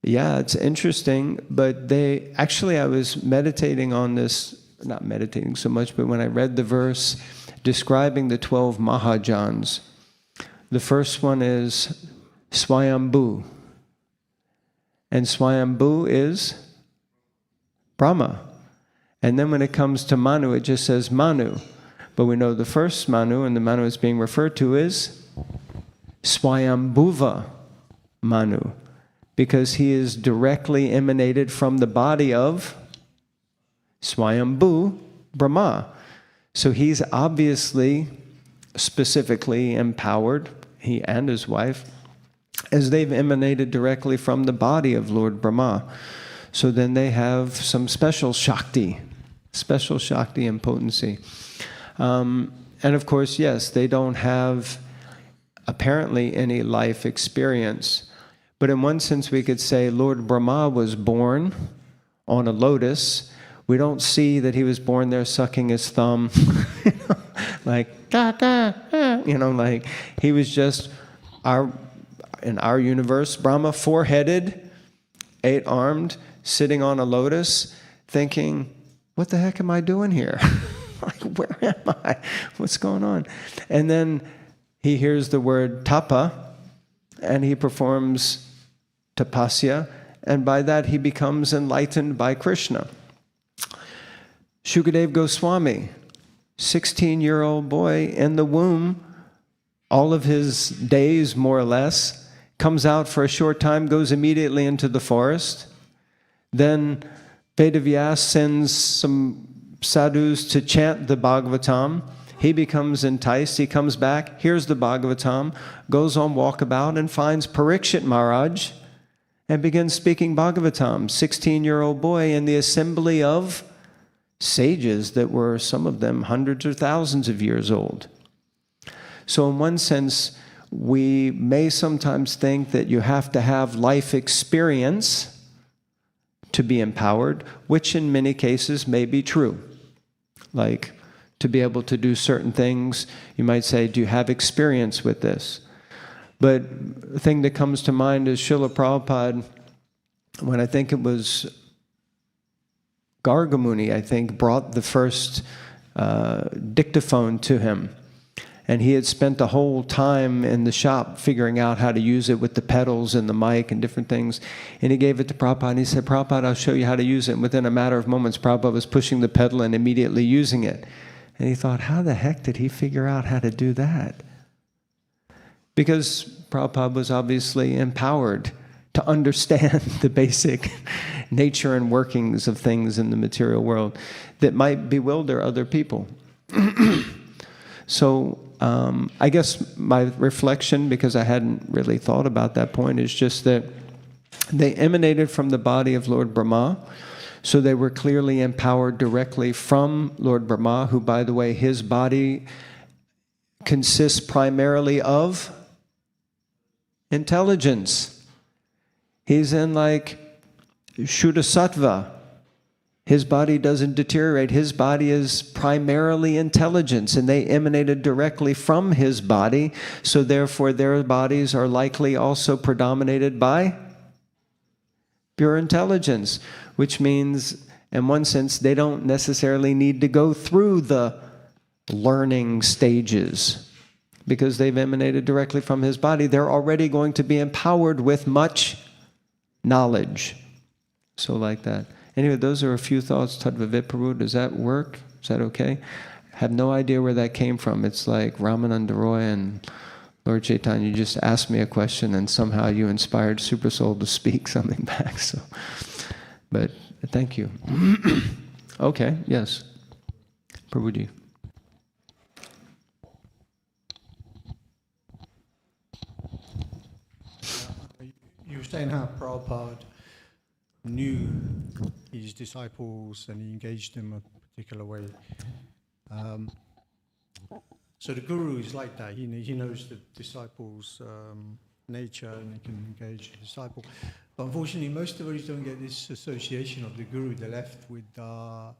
it's interesting, but I was meditating on this, not meditating so much, but when I read the verse describing the 12 Mahajans, the first one is Swayambhu. And Swayambhu is Brahma. And then when it comes to Manu, it just says Manu. But we know the first Manu, and the Manu is being referred to is Swayambhuva Manu, because he is directly emanated from the body of Swayambhu Brahma. So he's obviously specifically empowered, he and his wife, as they've emanated directly from the body of Lord Brahma. So then they have some special Shakti and potency. And of course, yes, they don't have apparently any life experience. But in one sense, we could say Lord Brahma was born on a lotus. We don't see that he was born there sucking his thumb, like, like he was just in our universe, Brahma, 4-headed, 8-armed, sitting on a lotus, thinking, what the heck am I doing here? Like, where am I? What's going on? And then he hears the word tapa, and he performs tapasya, and by that he becomes enlightened by Krishna. Shukadev Goswami, 16-year-old boy in the womb, all of his days more or less, comes out for a short time, goes immediately into the forest. Then Vedavyas sends some sadhus to chant the Bhagavatam. He becomes enticed, he comes back, hears the Bhagavatam, goes on walkabout and finds Parikshit Maharaj and begins speaking Bhagavatam. 16-year-old boy in the assembly of sages that were, some of them, hundreds or thousands of years old. So in one sense, we may sometimes think that you have to have life experience to be empowered, which in many cases may be true. Like, to be able to do certain things, you might say, do you have experience with this? But the thing that comes to mind is Srila Prabhupada, when I think it was Gargamuni, I think, brought the first dictaphone to him. And he had spent the whole time in the shop figuring out how to use it with the pedals and the mic and different things. And he gave it to Prabhupada, and he said, Prabhupada, I'll show you how to use it. And within a matter of moments, Prabhupada was pushing the pedal and immediately using it. And he thought, how the heck did he figure out how to do that? Because Prabhupada was obviously empowered to understand the basic nature and workings of things in the material world that might bewilder other people. So I guess my reflection, because I hadn't really thought about that point, is just that they emanated from the body of Lord Brahma, so they were clearly empowered directly from Lord Brahma, who, by the way, his body consists primarily of intelligence. He's in like Shuddha Sattva. His body doesn't deteriorate. His body is primarily intelligence, and they emanated directly from his body, so therefore their bodies are likely also predominated by pure intelligence, which means, in one sense, they don't necessarily need to go through the learning stages because they've emanated directly from his body. They're already going to be empowered with much knowledge. So like that. Anyway, those are a few thoughts. Tadvavit Prabhu, does that work? Is that okay? I have no idea where that came from. It's like Ramananda Roy and Lord Chaitanya, you just asked me a question and somehow you inspired Super Soul to speak something back. So, but thank you. Okay, yes. Prabhuji. You were saying how Prabhupada knew his disciples and he engaged them a particular way. So the guru is like that. He knows the disciples' nature and he can engage the disciple. But unfortunately, most devotees don't get this association of the guru. They're left with the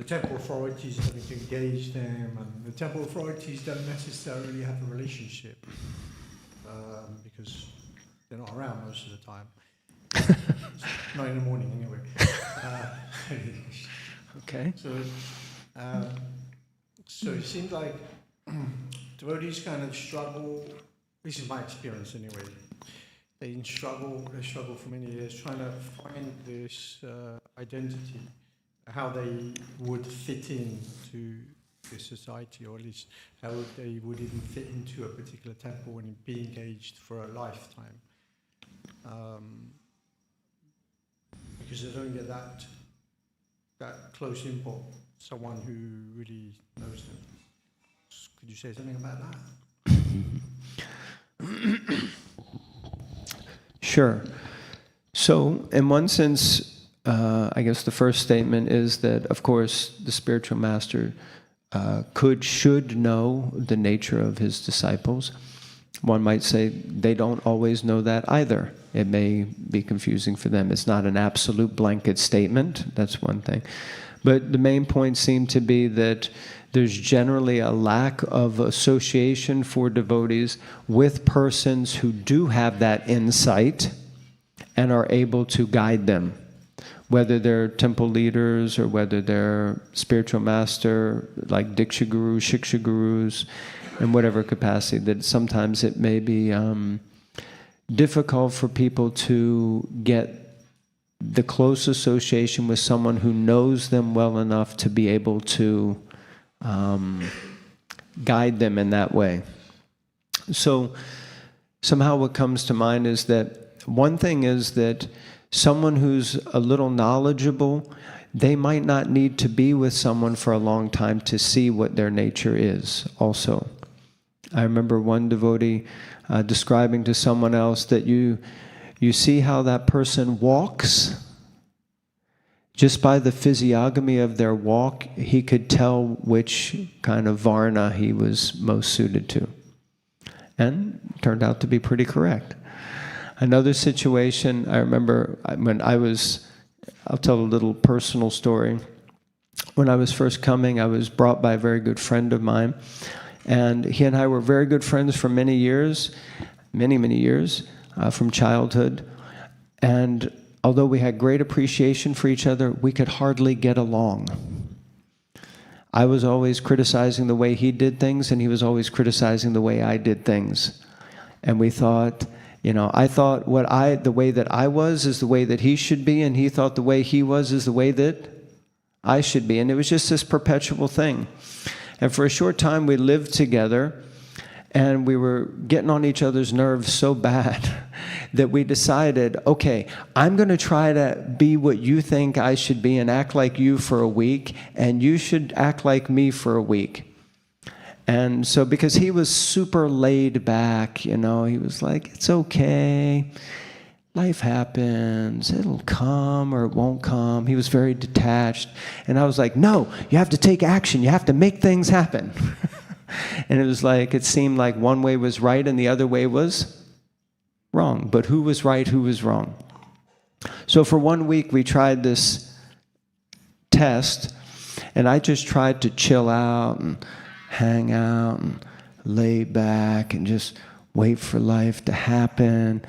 temple authorities having to engage them, and the temple authorities don't necessarily have a relationship because they're not around most of the time. Not in the morning, anyway. Okay. So it seems like devotees kind of struggle. This is my experience, anyway. They struggle for many years trying to find this identity, how they would fit into the society, or at least how they would even fit into a particular temple and be engaged for a lifetime. Because they don't get that close input, someone who really knows them. Could you say something about that? Sure. So, in one sense, I guess the first statement is that, of course, the spiritual master should know the nature of his disciples. One might say they don't always know that either. It may be confusing for them. It's not an absolute blanket statement. That's one thing. But the main point seemed to be that there's generally a lack of association for devotees with persons who do have that insight and are able to guide them, whether they're temple leaders or whether they're spiritual master, like Diksha Guru, Shiksha Gurus, in whatever capacity, that sometimes it may be difficult for people to get the close association with someone who knows them well enough to be able to guide them in that way. So somehow what comes to mind is that one thing is that someone who's a little knowledgeable, they might not need to be with someone for a long time to see what their nature is also. I remember one devotee describing to someone else that you see how that person walks. Just by the physiognomy of their walk, he could tell which kind of varna he was most suited to. And it turned out to be pretty correct. Another situation, I remember when I'll tell a little personal story. When I was first coming, I was brought by a very good friend of mine. And he and I were very good friends for many years, many years, from childhood. And although we had great appreciation for each other, we could hardly get along. I was always criticizing the way he did things, and he was always criticizing the way I did things. And we thought, I thought the way that I was is the way that he should be, and he thought the way he was is the way that I should be. And it was just this perpetual thing. And for a short time, we lived together, and we were getting on each other's nerves so bad that we decided, okay, I'm going to try to be what you think I should be and act like you for a week, and you should act like me for a week. And so, because he was super laid back, he was like, it's okay. Life happens, it'll come or it won't come. He was very detached. And I was like, no, you have to take action. You have to make things happen. And it was like, it seemed like one way was right and the other way was wrong. But who was right, who was wrong? So for 1 week, we tried this test, and I just tried to chill out and hang out and lay back and just wait for life to happen.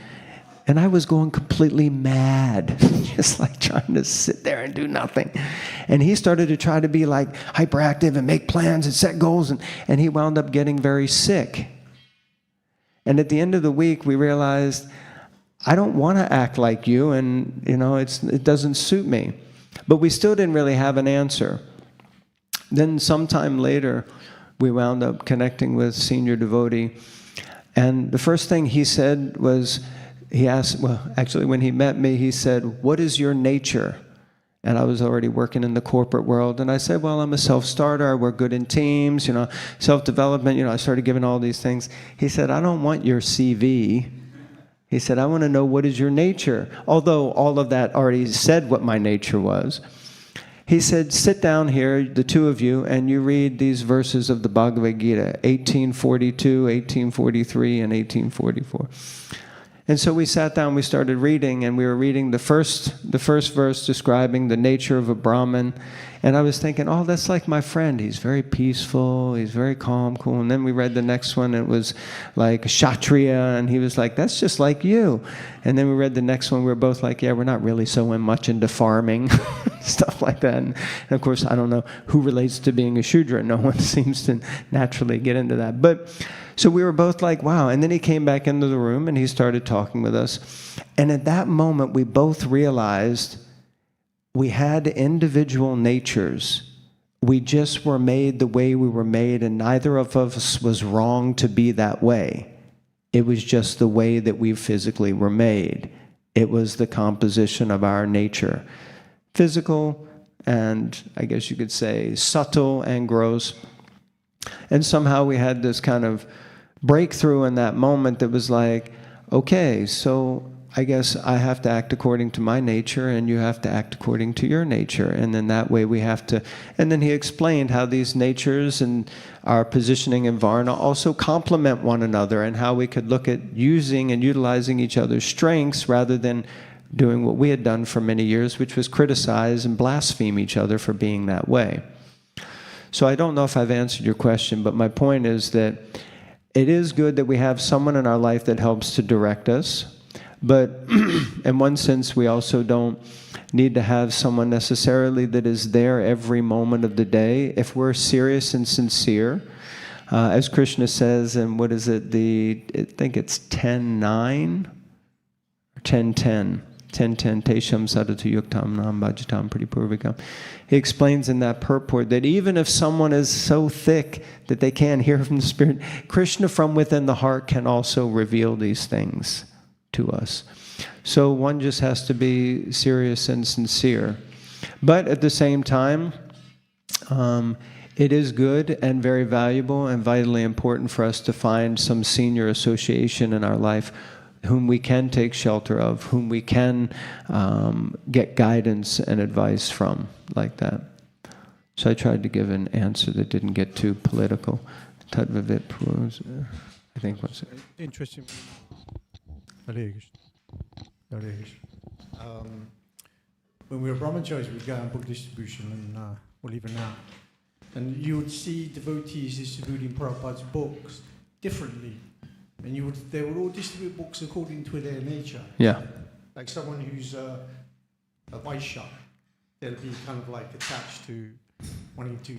And I was going completely mad, just like trying to sit there and do nothing. And he started to try to be like hyperactive and make plans and set goals, and he wound up getting very sick. And at the end of the week, we realized, I don't want to act like you, and it doesn't suit me. But we still didn't really have an answer. Then sometime later, we wound up connecting with senior devotee, and the first thing he said was, he asked, when he met me, he said, what is your nature? And I was already working in the corporate world. And I said, well, I'm a self-starter. I work good in teams, self-development. I started giving all these things. He said, I don't want your CV. He said, I want to know what is your nature. Although all of that already said what my nature was. He said, sit down here, the two of you, and you read these verses of the Bhagavad Gita, 1842, 1843, and 1844. And so we sat down, we started reading, and we were reading the first verse describing the nature of a Brahmin. And I was thinking, oh, that's like my friend. He's very peaceful, he's very calm, cool. And then we read the next one, it was like Kshatriya, and he was like, that's just like you. And then we read the next one, we were both like, yeah, we're not really so much into farming, stuff like that. And of course, I don't know who relates to being a Shudra. No one seems to naturally get into that. But so we were both like, wow. And then he came back into the room and he started talking with us. And at that moment, we both realized we had individual natures. We just were made the way we were made, and neither of us was wrong to be that way. It was just the way that we physically were made. It was the composition of our nature. Physical and, I guess you could say, subtle and gross. And somehow we had this kind of breakthrough in that moment that was like, okay, so I guess I have to act according to my nature and you have to act according to your nature. And then that way we have to, and then he explained how these natures and our positioning in Varna also complement one another, and how we could look at using and utilizing each other's strengths rather than doing what we had done for many years, which was criticize and blaspheme each other for being that way. So I don't know if I've answered your question, but my point is that it is good that we have someone in our life that helps to direct us. But in one sense, we also don't need to have someone necessarily that is there every moment of the day. If we're serious and sincere, as Krishna says, and what is it, I think it's 10:9 or 10:10. 10:10, Tesham sadatu yuktam nam bhajatam pradipurvikam. He explains in that purport that even if someone is so thick that they can't hear from the Spirit, Krishna from within the heart can also reveal these things to us. So one just has to be serious and sincere. But at the same time, it is good and very valuable and vitally important for us to find some senior association in our life whom we can take shelter of, whom we can get guidance and advice from, like that. So I tried to give an answer that didn't get too political. Tadvavit, I think was it. Interesting. Hare Krishna. Hare Krishna. When we were brahmacharis, we'd go on book distribution, and well, even now. And you would see devotees distributing Prabhupada's books differently. And they would all distribute books according to their nature. Yeah. Like someone who's a Vaishya, they'll be kind of like attached to wanting to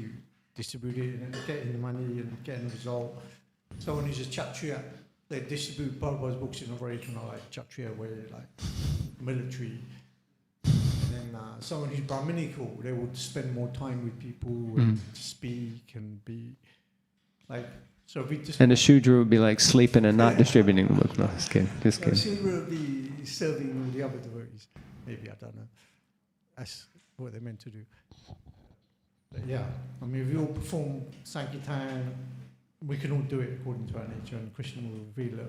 distribute it and getting the money and getting the result. Someone who's a Kshatriya, they distribute Prabhupada's books in a very kind of like Kshatriya way, like military. And then someone who's Brahminical, they would spend more time with people and speak and be like. So we just... And the Shudra would be like sleeping and not distributing the book. No, just kidding. Just kidding. Shudra will be serving all the other devotees. Maybe, I don't know. That's what they're meant to do. But yeah, I mean, if we all perform Sankirtan, we can all do it according to our nature, and Krishna will reveal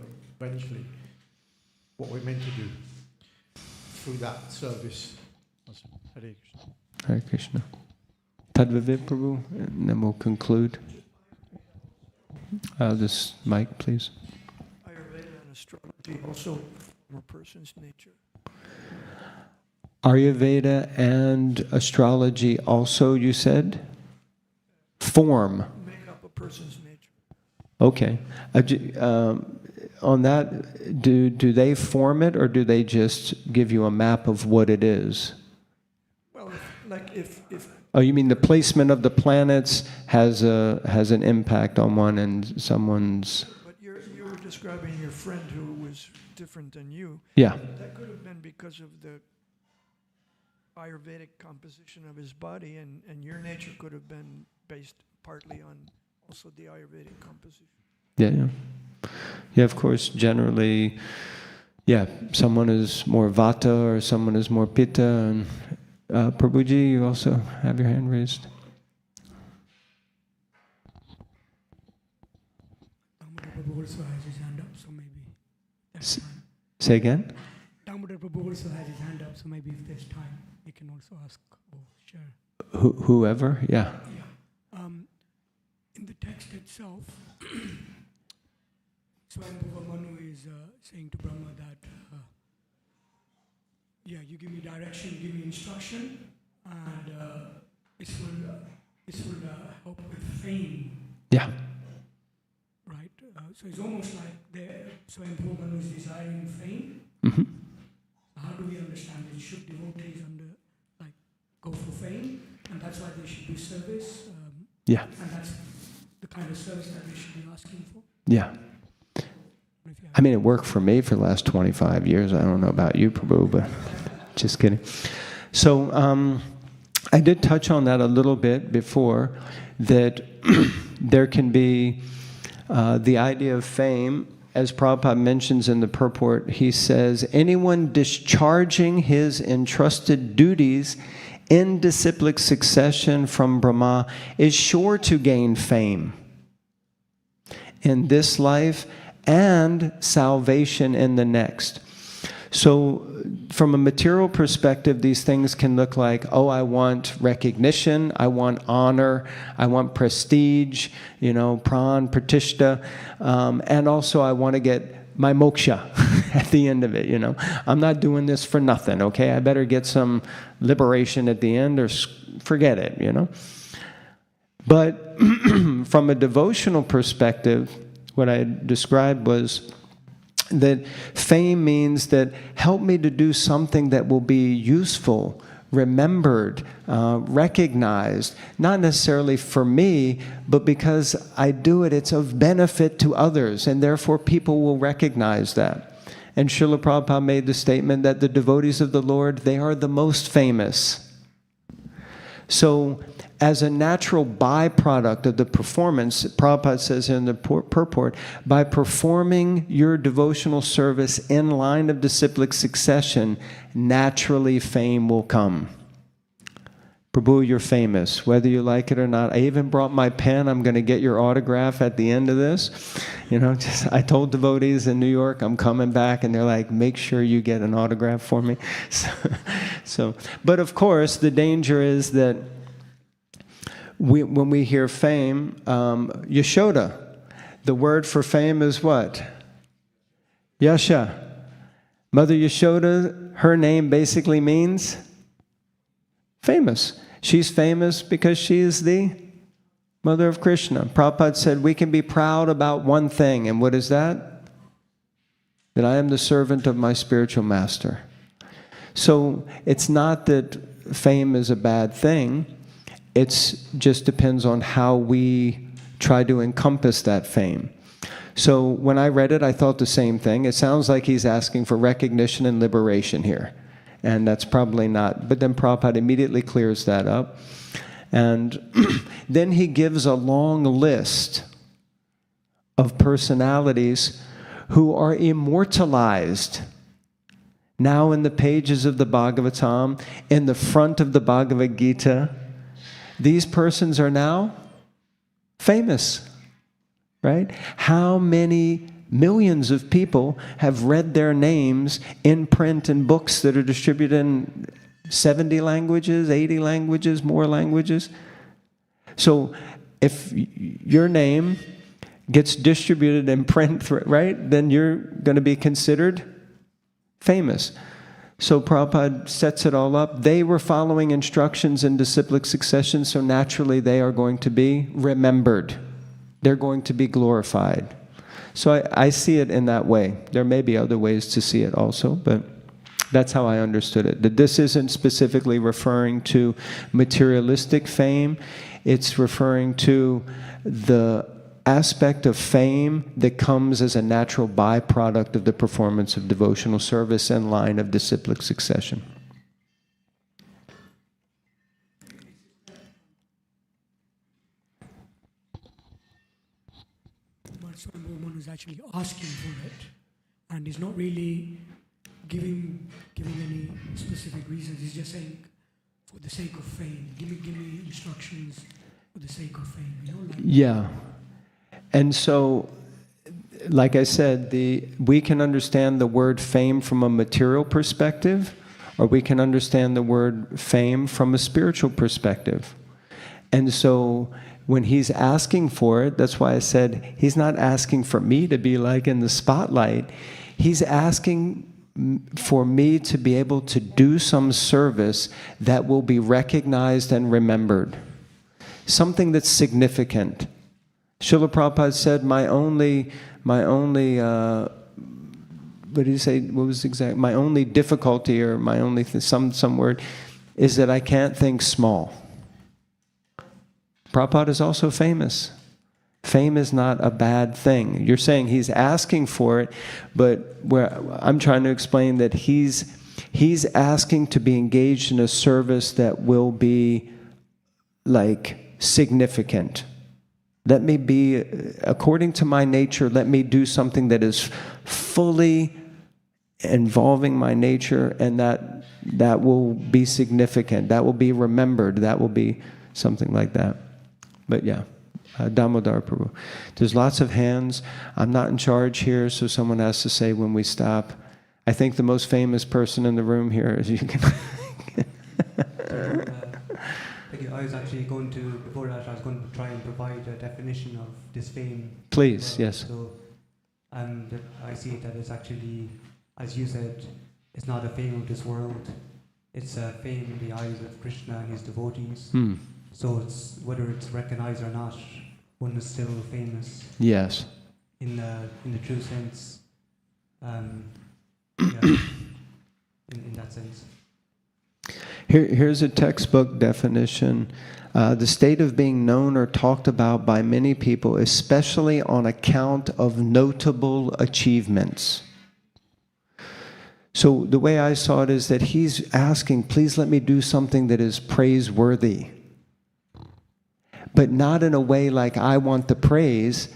eventually what we're meant to do through that service. Awesome. Hare Krishna. Hare Krishna. Tadvivit Prabhu, and then we'll conclude. This mic, please. Ayurveda and astrology also from a person's nature. Ayurveda and astrology also, you said? Form. Make up a person's nature. Okay. On that, do they form it, or do they just give you a map of what it is? Well, if Oh, you mean the placement of the planets has an impact on one and someone's... But you were describing your friend who was different than you. Yeah. That could have been because of the Ayurvedic composition of his body, and your nature could have been based partly on also the Ayurvedic composition. Yeah. Yeah, of course, generally, yeah, someone is more Vata or someone is more Pitta. And Prabhuji, you also have your hand raised. Prabhu also has his hand up, so maybe that's time. Say again? Damodar Prabhu also has his hand up, so maybe if there's time, he can also ask or share. Whoever? Yeah. Yeah. In the text itself, Swayambhuva Manu is saying to Brahma that, you give me direction, give me instruction, and this will help with fame. Yeah. Right? So it's almost like Swayambhuva Manu is desiring fame. Mm-hmm. How do we understand it? Should devotees go for fame, and that's why they should do service? Yeah. And that's the kind of service that they should be asking for? Yeah. I mean, it worked for me for the last 25 years. I don't know about you, Prabhu, but just kidding. So I did touch on that a little bit before, that there can be the idea of fame. As Prabhupada mentions in the purport, he says, anyone discharging his entrusted duties in disciplic succession from Brahma is sure to gain fame in this life and salvation in the next. So from a material perspective, these things can look like, oh, I want recognition, I want honor, I want prestige, pran, pratishta, and also I want to get my moksha at the end of it, I'm not doing this for nothing, okay? I better get some liberation at the end or forget it, But from a devotional perspective, what I described was that fame means that help me to do something that will be useful, remembered, recognized, not necessarily for me, but because I do it, it's of benefit to others, and therefore people will recognize that. And Srila Prabhupada made the statement that the devotees of the Lord, they are the most famous. So, as a natural byproduct of the performance, Prabhupada says in the purport, by performing your devotional service in line of disciplic succession, naturally fame will come. Prabhu, you're famous, whether you like it or not. I even brought my pen. I'm going to get your autograph at the end of this. I told devotees in New York, I'm coming back, and they're like, make sure you get an autograph for me. But of course, the danger is that when we hear fame, Yashoda, the word for fame is what? Yasha. Mother Yashoda, her name basically means famous. She's famous because she is the mother of Krishna. Prabhupada said we can be proud about one thing, and what is that? That I am the servant of my spiritual master. So it's not that fame is a bad thing. It just depends on how we try to encompass that fame. So when I read it, I thought the same thing. It sounds like he's asking for recognition and liberation here. And that's probably not. But then Prabhupada immediately clears that up. And then he gives a long list of personalities who are immortalized now in the pages of the Bhagavatam, in the front of the Bhagavad Gita. These persons are now famous, right? How many millions of people have read their names in print in books that are distributed in 70 languages, 80 languages, more languages? So if your name gets distributed in print, right, then you're going to be considered famous. So Prabhupada sets it all up. They were following instructions in disciplic succession, so naturally they are going to be remembered. They're going to be glorified. So I see it in that way. There may be other ways to see it also, but that's how I understood it. That this isn't specifically referring to materialistic fame. It's referring to the aspect of fame that comes as a natural byproduct of the performance of devotional service and line of disciplic succession. But someone is actually asking for it, and he's not really giving any specific reasons. He's just saying, for the sake of fame, give me instructions for the sake of fame. You know, like yeah. And so, like I said, we can understand the word fame from a material perspective, or we can understand the word fame from a spiritual perspective. And so, when he's asking for it, that's why I said he's not asking for me to be like in the spotlight. He's asking for me to be able to do some service that will be recognized and remembered. Something that's significant. Srila Prabhupada said, my only, what did he say, what was exact? My only difficulty, or my only, some word, is that I can't think small. Prabhupada is also famous. Fame is not a bad thing. You're saying he's asking for it, but I'm trying to explain that he's asking to be engaged in a service that will be like significant. Let me be, according to my nature, let me do something that is fully involving my nature, and that will be significant, that will be remembered, that will be something like that. But yeah, Damodar Prabhu. There's lots of hands. I'm not in charge here, so someone has to say when we stop. I think the most famous person in the room here is you can... I was actually going to, before that, I was going to try and provide a definition of this fame. Please, yes. So, I see that it's actually, as you said, it's not a fame of this world. It's a fame in the eyes of Krishna and his devotees. So it's, whether it's recognized or not, one is still famous. Yes. In the true sense. In that sense. Here's a textbook definition. The state of being known or talked about by many people, especially on account of notable achievements. So the way I saw it is that he's asking, please let me do something that is praiseworthy. But not in a way like I want the praise,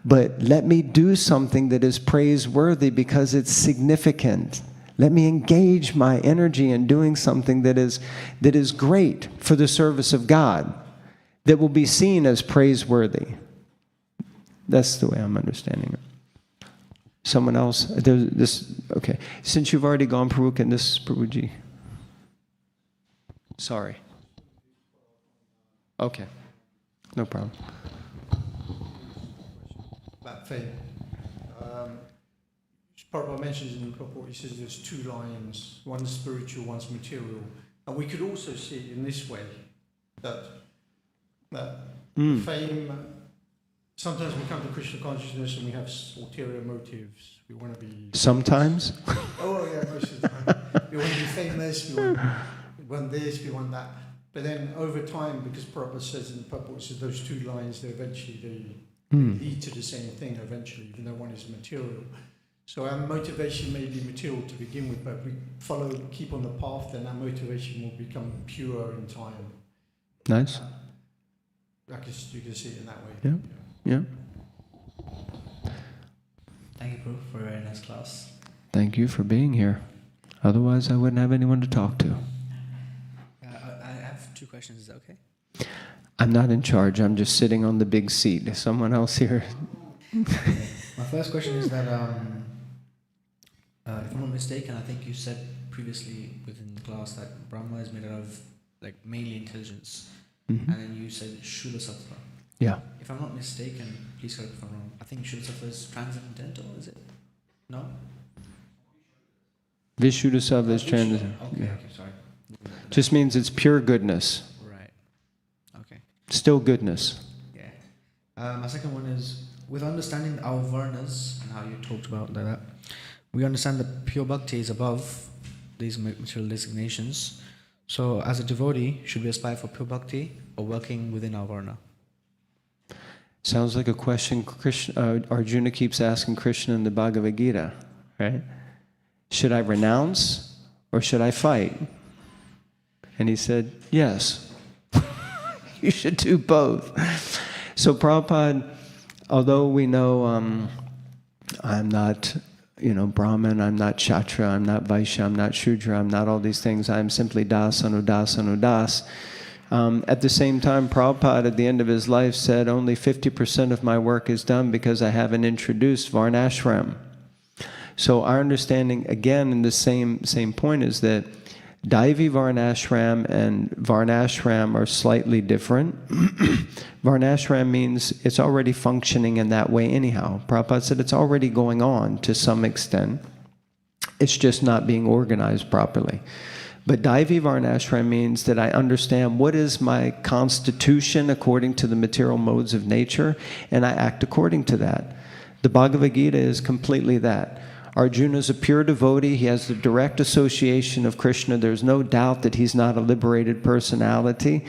but let me do something that is praiseworthy because it's significant. Let me engage my energy in doing something that is great for the service of God, that will be seen as praiseworthy. That's the way I'm understanding it. Someone else? Okay. Since you've already gone, Prabhu, can this, Prabhuji? Sorry. Okay. No problem. About fame. Prabhupada mentions in the purport, he says there's two lines, one's spiritual, one's material. And we could also see it in this way, that fame, sometimes we come to Krishna consciousness and we have ulterior motives. We want to be... Sometimes? Oh yeah, most of the time. We want to be famous, we want this, we want that. But then over time, because Prabhupada says in the purport, so those two lines, they eventually lead to the same thing eventually, even though one is material. So our motivation may be material to begin with, but if we keep on the path, then our motivation will become pure in time. Nice. I guess you can see it in that way. Yeah. Thank you, Prabhu, for a very nice class. Thank you for being here. Otherwise, I wouldn't have anyone to talk to. I have 2 questions. Is that okay? I'm not in charge. I'm just sitting on the big seat. Is someone else here? My first question is that, if I'm not mistaken, I think you said previously within the class that Brahma is made out of like mainly intelligence, Mhm. and then you said Shuddha Sattva. Yeah. If I'm not mistaken, please correct me if I'm wrong. I think Shuddha Sattva is transcendental, is it? No? Vishuddha is transcendental. Okay, sorry. Just means it's pure goodness. Right. Okay. Still goodness. Yeah. My second one is, with understanding our varnas and how you talked about that, we understand that pure bhakti is above these material designations. So, as a devotee, should we aspire for pure bhakti or working within our varna? Sounds like a question Arjuna keeps asking Krishna in the Bhagavad Gita, right? Should I renounce or should I fight? And he said, yes. You should do both. So Prabhupada, although we know I'm not, Brahmin, I'm not Kshatriya, I'm not Vaishya, I'm not Shudra, I'm not all these things, I'm simply Das, Anudas, Anudas. At the same time, Prabhupada at the end of his life said, only 50% of my work is done because I haven't introduced Varnashram. So our understanding, again, in the same point is that Daivi Varnashram and Varnashram are slightly different. Varnashram means it's already functioning in that way anyhow. Prabhupada said it's already going on to some extent. It's just not being organized properly. But Daivi Varnashram means that I understand what is my constitution according to the material modes of nature, and I act according to that. The Bhagavad Gita is completely that. Arjuna is a pure devotee. He has the direct association of Krishna. There's no doubt that he's not a liberated personality.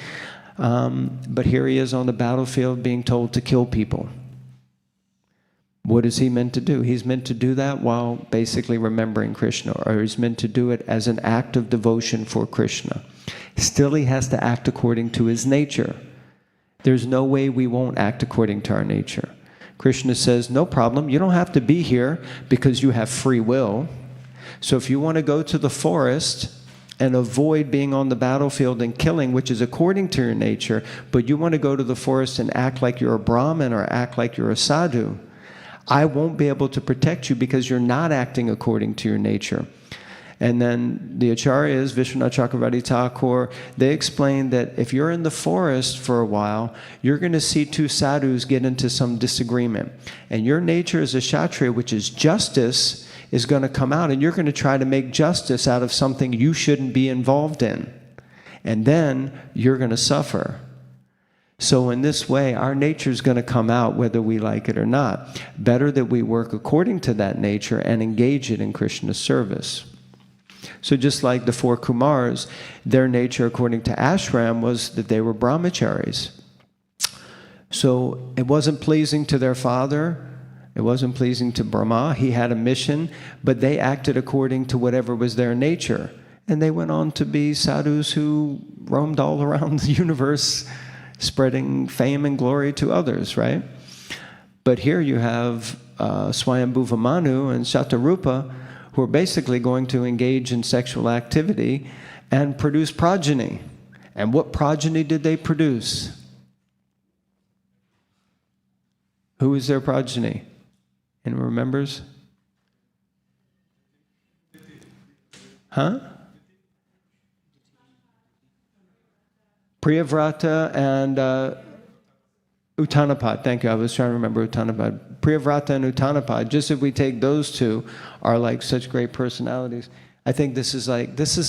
But here he is on the battlefield being told to kill people. What is he meant to do? He's meant to do that while basically remembering Krishna, or he's meant to do it as an act of devotion for Krishna. Still, he has to act according to his nature. There's no way we won't act according to our nature. Krishna says, no problem, you don't have to be here because you have free will. So if you want to go to the forest and avoid being on the battlefield and killing, which is according to your nature, but you want to go to the forest and act like you're a Brahmin or act like you're a sadhu, I won't be able to protect you because you're not acting according to your nature. And then the Acharyas, Vishwanath Chakravarti Thakur, they explain that if you're in the forest for a while, you're going to see 2 sadhus get into some disagreement. And your nature as a Kshatriya, which is justice, is going to come out, and you're going to try to make justice out of something you shouldn't be involved in. And then you're going to suffer. So in this way, our nature is going to come out whether we like it or not. Better that we work according to that nature and engage it in Krishna's service. So just like the 4 Kumars, their nature according to ashram was that they were brahmacharis. So it wasn't pleasing to their father, it wasn't pleasing to Brahma, he had a mission, but they acted according to whatever was their nature. And they went on to be sadhus who roamed all around the universe, spreading fame and glory to others, right? But here you have Swayambhuva Manu and Shatarupa, who are basically going to engage in sexual activity and produce progeny. And what progeny did they produce? Who is their progeny? Anyone remembers? Huh? Priyavrata and Uttanapad. Thank you. I was trying to remember Uttanapad. Priyavrata and Uttanapad. Just if we take those 2 are like such great personalities. I think this is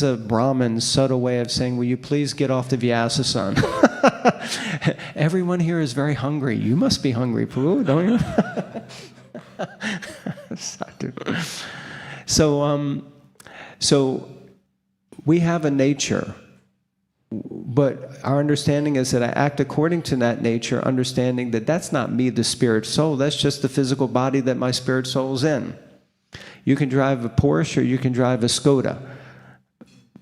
a Brahmin subtle way of saying, will you please get off the Vyasa-san? Everyone here is very hungry. You must be hungry, Prabhu, don't you? So we have a nature. But our understanding is that I act according to that nature, understanding that that's not me, the spirit soul, that's just the physical body that my spirit soul's in. You can drive a Porsche or you can drive a Skoda,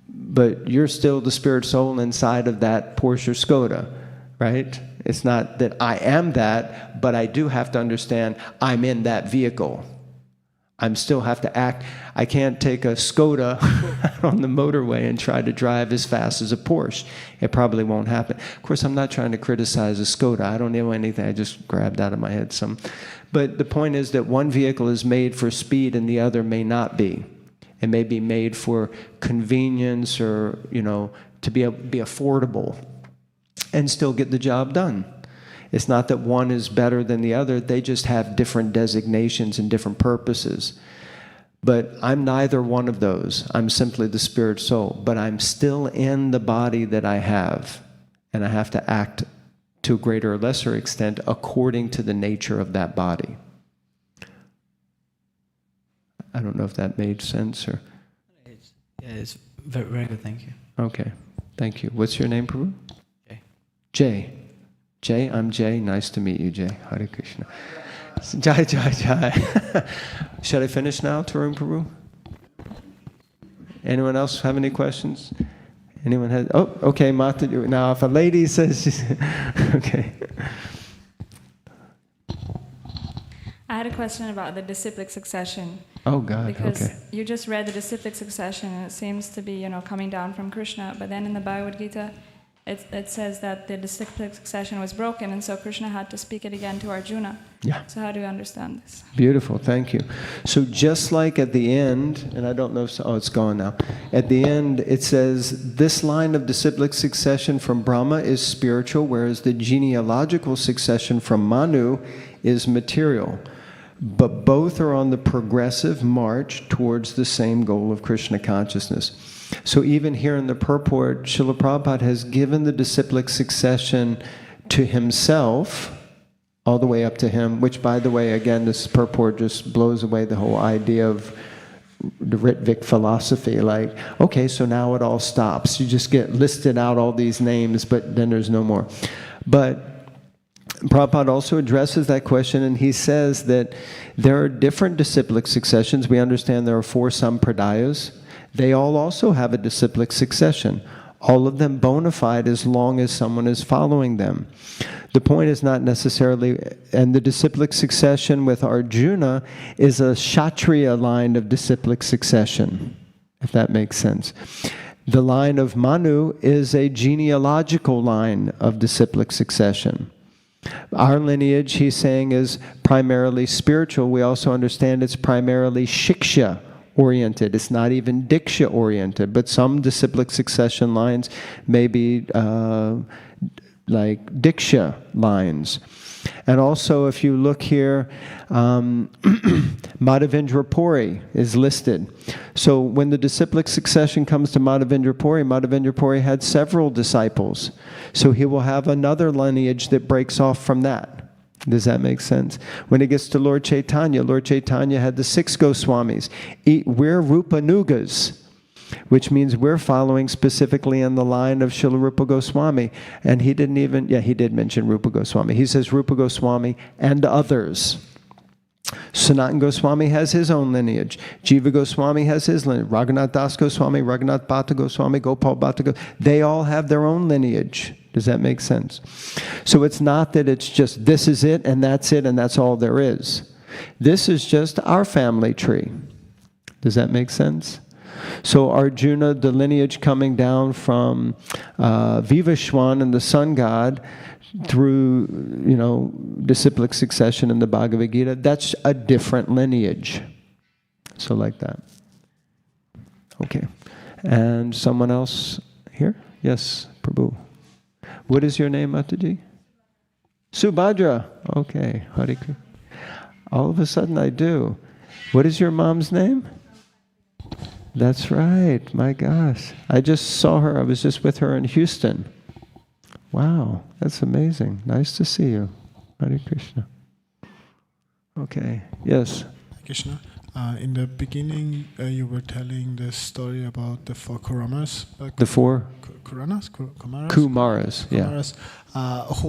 but you're still the spirit soul inside of that Porsche or Skoda, right? It's not that I am that, but I do have to understand I'm in that vehicle. I'm still have to act. I can't take a Skoda on the motorway and try to drive as fast as a Porsche. It probably won't happen. Of course, I'm not trying to criticize a Skoda. I don't know anything. I just grabbed out of my head some. But the point is that one vehicle is made for speed and the other may not be. It may be made for convenience or, to be affordable and still get the job done. It's not that one is better than the other. They just have different designations and different purposes. But I'm neither one of those. I'm simply the spirit soul. But I'm still in the body that I have. And I have to act to a greater or lesser extent according to the nature of that body. I don't know if that made sense or... It's very, very good, thank you. Okay, thank you. What's your name, Prabhu? Jay. Jay. Jay, I'm Jay. Nice to meet you, Jay. Hare Krishna. Jai, Jai, Jai. Should I finish now, Tarun Prabhu? Anyone else have any questions? Anyone has? Oh, okay, Mata. Now, if a lady says she's... Okay. I had a question about the disciplic succession. Oh, God, because okay. you just read the disciplic succession, and it seems to be, coming down from Krishna. But then in the Bhagavad Gita, it says that the disciplic succession was broken, and so Krishna had to speak it again to Arjuna. Yeah. So how do you understand this? Beautiful, thank you. So just like at the end, and I don't know if... it's gone now. At the end, it says, this line of disciplic succession from Brahma is spiritual, whereas the genealogical succession from Manu is material. But both are on the progressive march towards the same goal of Krishna consciousness. So even here in the purport, Srila Prabhupada has given the disciplic succession to himself, all the way up to him, which, by the way, again, this purport just blows away the whole idea of the Ritvik philosophy. Like, okay, so now it all stops. You just get listed out all these names, but then there's no more. But Prabhupada also addresses that question, and he says that there are different disciplic successions. We understand there are 4 sampradayas. They all also have a disciplic succession. All of them bona fide as long as someone is following them. The point is not necessarily, and the disciplic succession with Arjuna is a Kshatriya line of disciplic succession, if that makes sense. The line of Manu is a genealogical line of disciplic succession. Our lineage, he's saying, is primarily spiritual. We also understand it's primarily shiksha oriented. It's not even diksha oriented, but some disciplic succession lines may be like diksha lines. And also, if you look here, Madhavendra Puri is listed. So when the disciplic succession comes to Madhavendra Puri had several disciples. So he will have another lineage that breaks off from that. Does that make sense? When it gets to Lord Chaitanya had the 6 Goswamis. We're Rupanugas, which means we're following specifically in the line of Srila Rupa Goswami. And he didn't even, he did mention Rupa Goswami. He says Rupa Goswami and others. Sanatana Goswami has his own lineage. Jiva Goswami has his lineage. Raghunath Das Goswami, Raghunath Bhatta Goswami, Gopal Bhatta Goswami, they all have their own lineage. Does that make sense? So it's not that it's just this is it and that's all there is. This is just our family tree. Does that make sense? So Arjuna, the lineage coming down from Vivashwan and the sun god through, disciplic succession in the Bhagavad Gita, that's a different lineage. So like that. Okay. And someone else here? Yes, Prabhu. What is your name, Mataji? Subhadra. Okay. Hare Krishna. All of a sudden I do. What is your mom's name? That's right. My gosh. I just saw her. I was just with her in Houston. Wow. That's amazing. Nice to see you. Hare Krishna. Okay. Yes. Krishna. In the beginning, you were telling the story about the 4 Kumaras. The 4? Kumaras? Kumaras, yeah. Who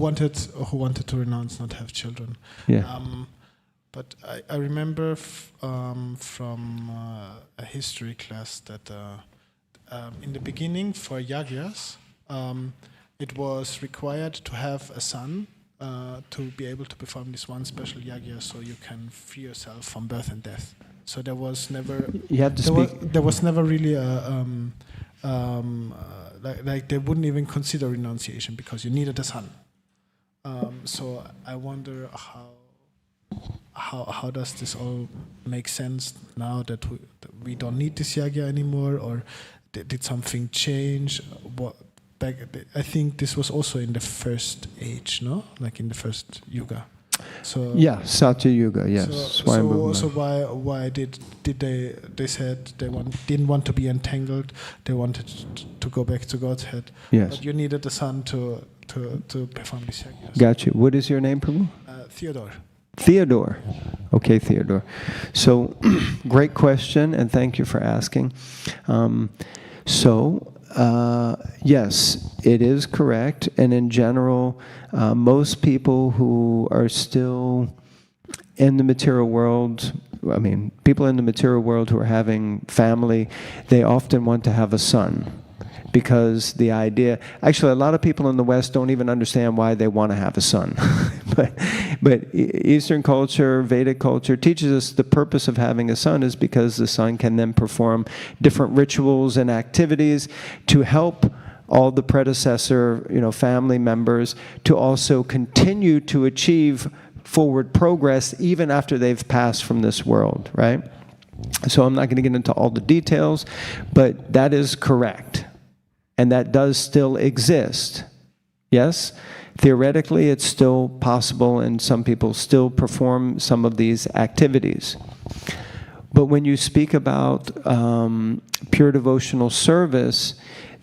wanted to renounce, not have children. Yeah. But I remember from a history class that in the beginning for yagyas, it was required to have a son to be able to perform this one special yagya so you can free yourself from birth and death. So there was never. You have to speak. There was never really a like they wouldn't even consider renunciation because you needed a son. So I wonder how does this all make sense now that we don't need this yagya anymore, or did something change? I think this was also in the first age, no? Like in the first yuga. So yeah, Satya Yuga, yes. So why did they said didn't want to be entangled? They wanted to go back to Godhead. Yes. But you needed a son to perform this yagya. Got you. What is your name, Prabhu? Theodore. Theodore. Okay, Theodore. So, great question, and thank you for asking. Yes, it is correct. And in general, most people who are still in the material world, people in the material world who are having family, they often want to have a son. Because the idea, actually a lot of people in the West don't even understand why they want to have a son. but Eastern culture, Vedic culture teaches us the purpose of having a son is because the son can then perform different rituals and activities to help all the predecessor, family members to also continue to achieve forward progress even after they've passed from this world, right? So I'm not going to get into all the details, but that is correct. And that does still exist. Yes? Theoretically, it's still possible, and some people still perform some of these activities. But when you speak about pure devotional service,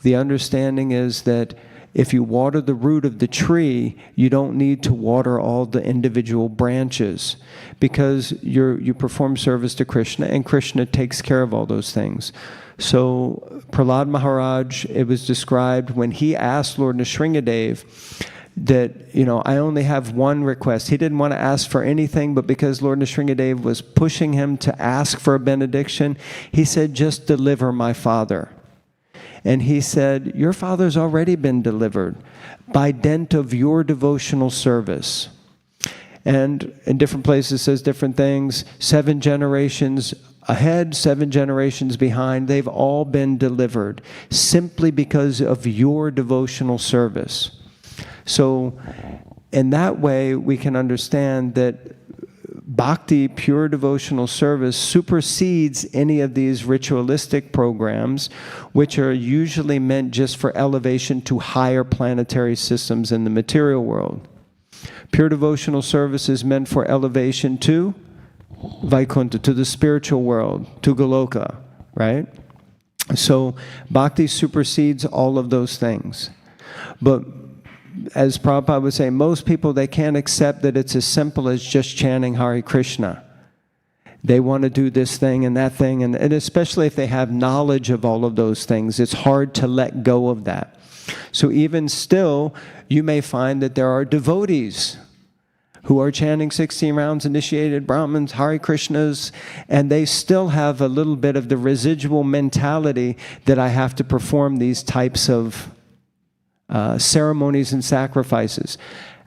the understanding is that if you water the root of the tree, you don't need to water all the individual branches, because you perform service to Krishna, and Krishna takes care of all those things. So Prahlad Maharaj, it was described when he asked Lord Nrsingadev that, I only have one request. He didn't want to ask for anything, but because Lord Nrsingadev was pushing him to ask for a benediction, he said, just deliver my father. And he said, your father's already been delivered by dint of your devotional service. And in different places it says different things. 7 generations ahead, 7 generations behind, they've all been delivered simply because of your devotional service. So in that way, we can understand that bhakti, pure devotional service, supersedes any of these ritualistic programs, which are usually meant just for elevation to higher planetary systems in the material world. Pure devotional service is meant for elevation to Vaikuntha, to the spiritual world, to Goloka, right? So bhakti supersedes all of those things. But as Prabhupada would say, most people, they can't accept that it's as simple as just chanting Hare Krishna. They want to do this thing and that thing, and especially if they have knowledge of all of those things, it's hard to let go of that. So even still, you may find that there are devotees who are chanting 16 rounds, initiated Brahmins, Hare Krishnas, and they still have a little bit of the residual mentality that I have to perform these types of ceremonies and sacrifices.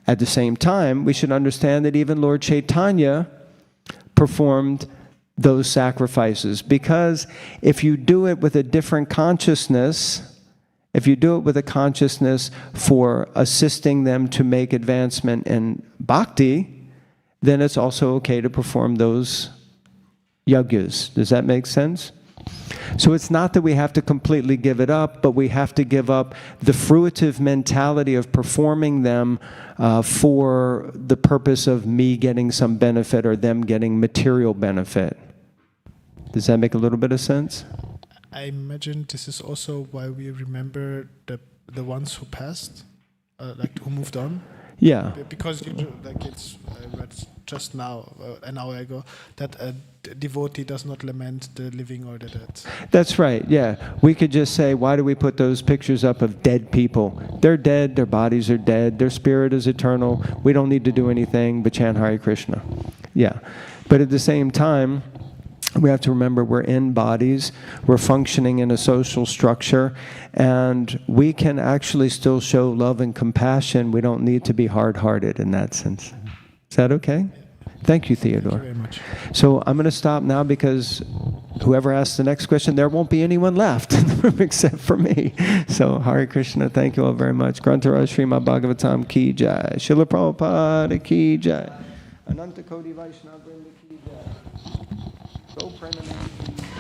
At the same time, we should understand that even Lord Chaitanya performed those sacrifices, because if you do it with a different consciousness, if you do it with a consciousness for assisting them to make advancement in bhakti, then it's also okay to perform those yagyas. Does that make sense? So it's not that we have to completely give it up, but we have to give up the fruitive mentality of performing them for the purpose of me getting some benefit or them getting material benefit. Does that make a little bit of sense? I imagine this is also why we remember the ones who passed, like who moved on. Yeah. Because I read just now, an hour ago, that a devotee does not lament the living or the dead. That's right, yeah. We could just say, why do we put those pictures up of dead people? They're dead, their bodies are dead, their spirit is eternal. We don't need to do anything but chant Hare Krishna. Yeah. But at the same time, we have to remember we're in bodies, we're functioning in a social structure, and we can actually still show love and compassion. We don't need to be hard-hearted in that sense. Is that okay? Thank you, Theodore. Thank you very much. So I'm going to stop now because whoever asks the next question, there won't be anyone left in the room except for me. So Hare Krishna, thank you all very much. Grantaraj Srimad Bhagavatam ki jai. Srila Prabhupada ki jai. Ananta Koti Vaishnava Vrinda ki jai. Go Premanandi.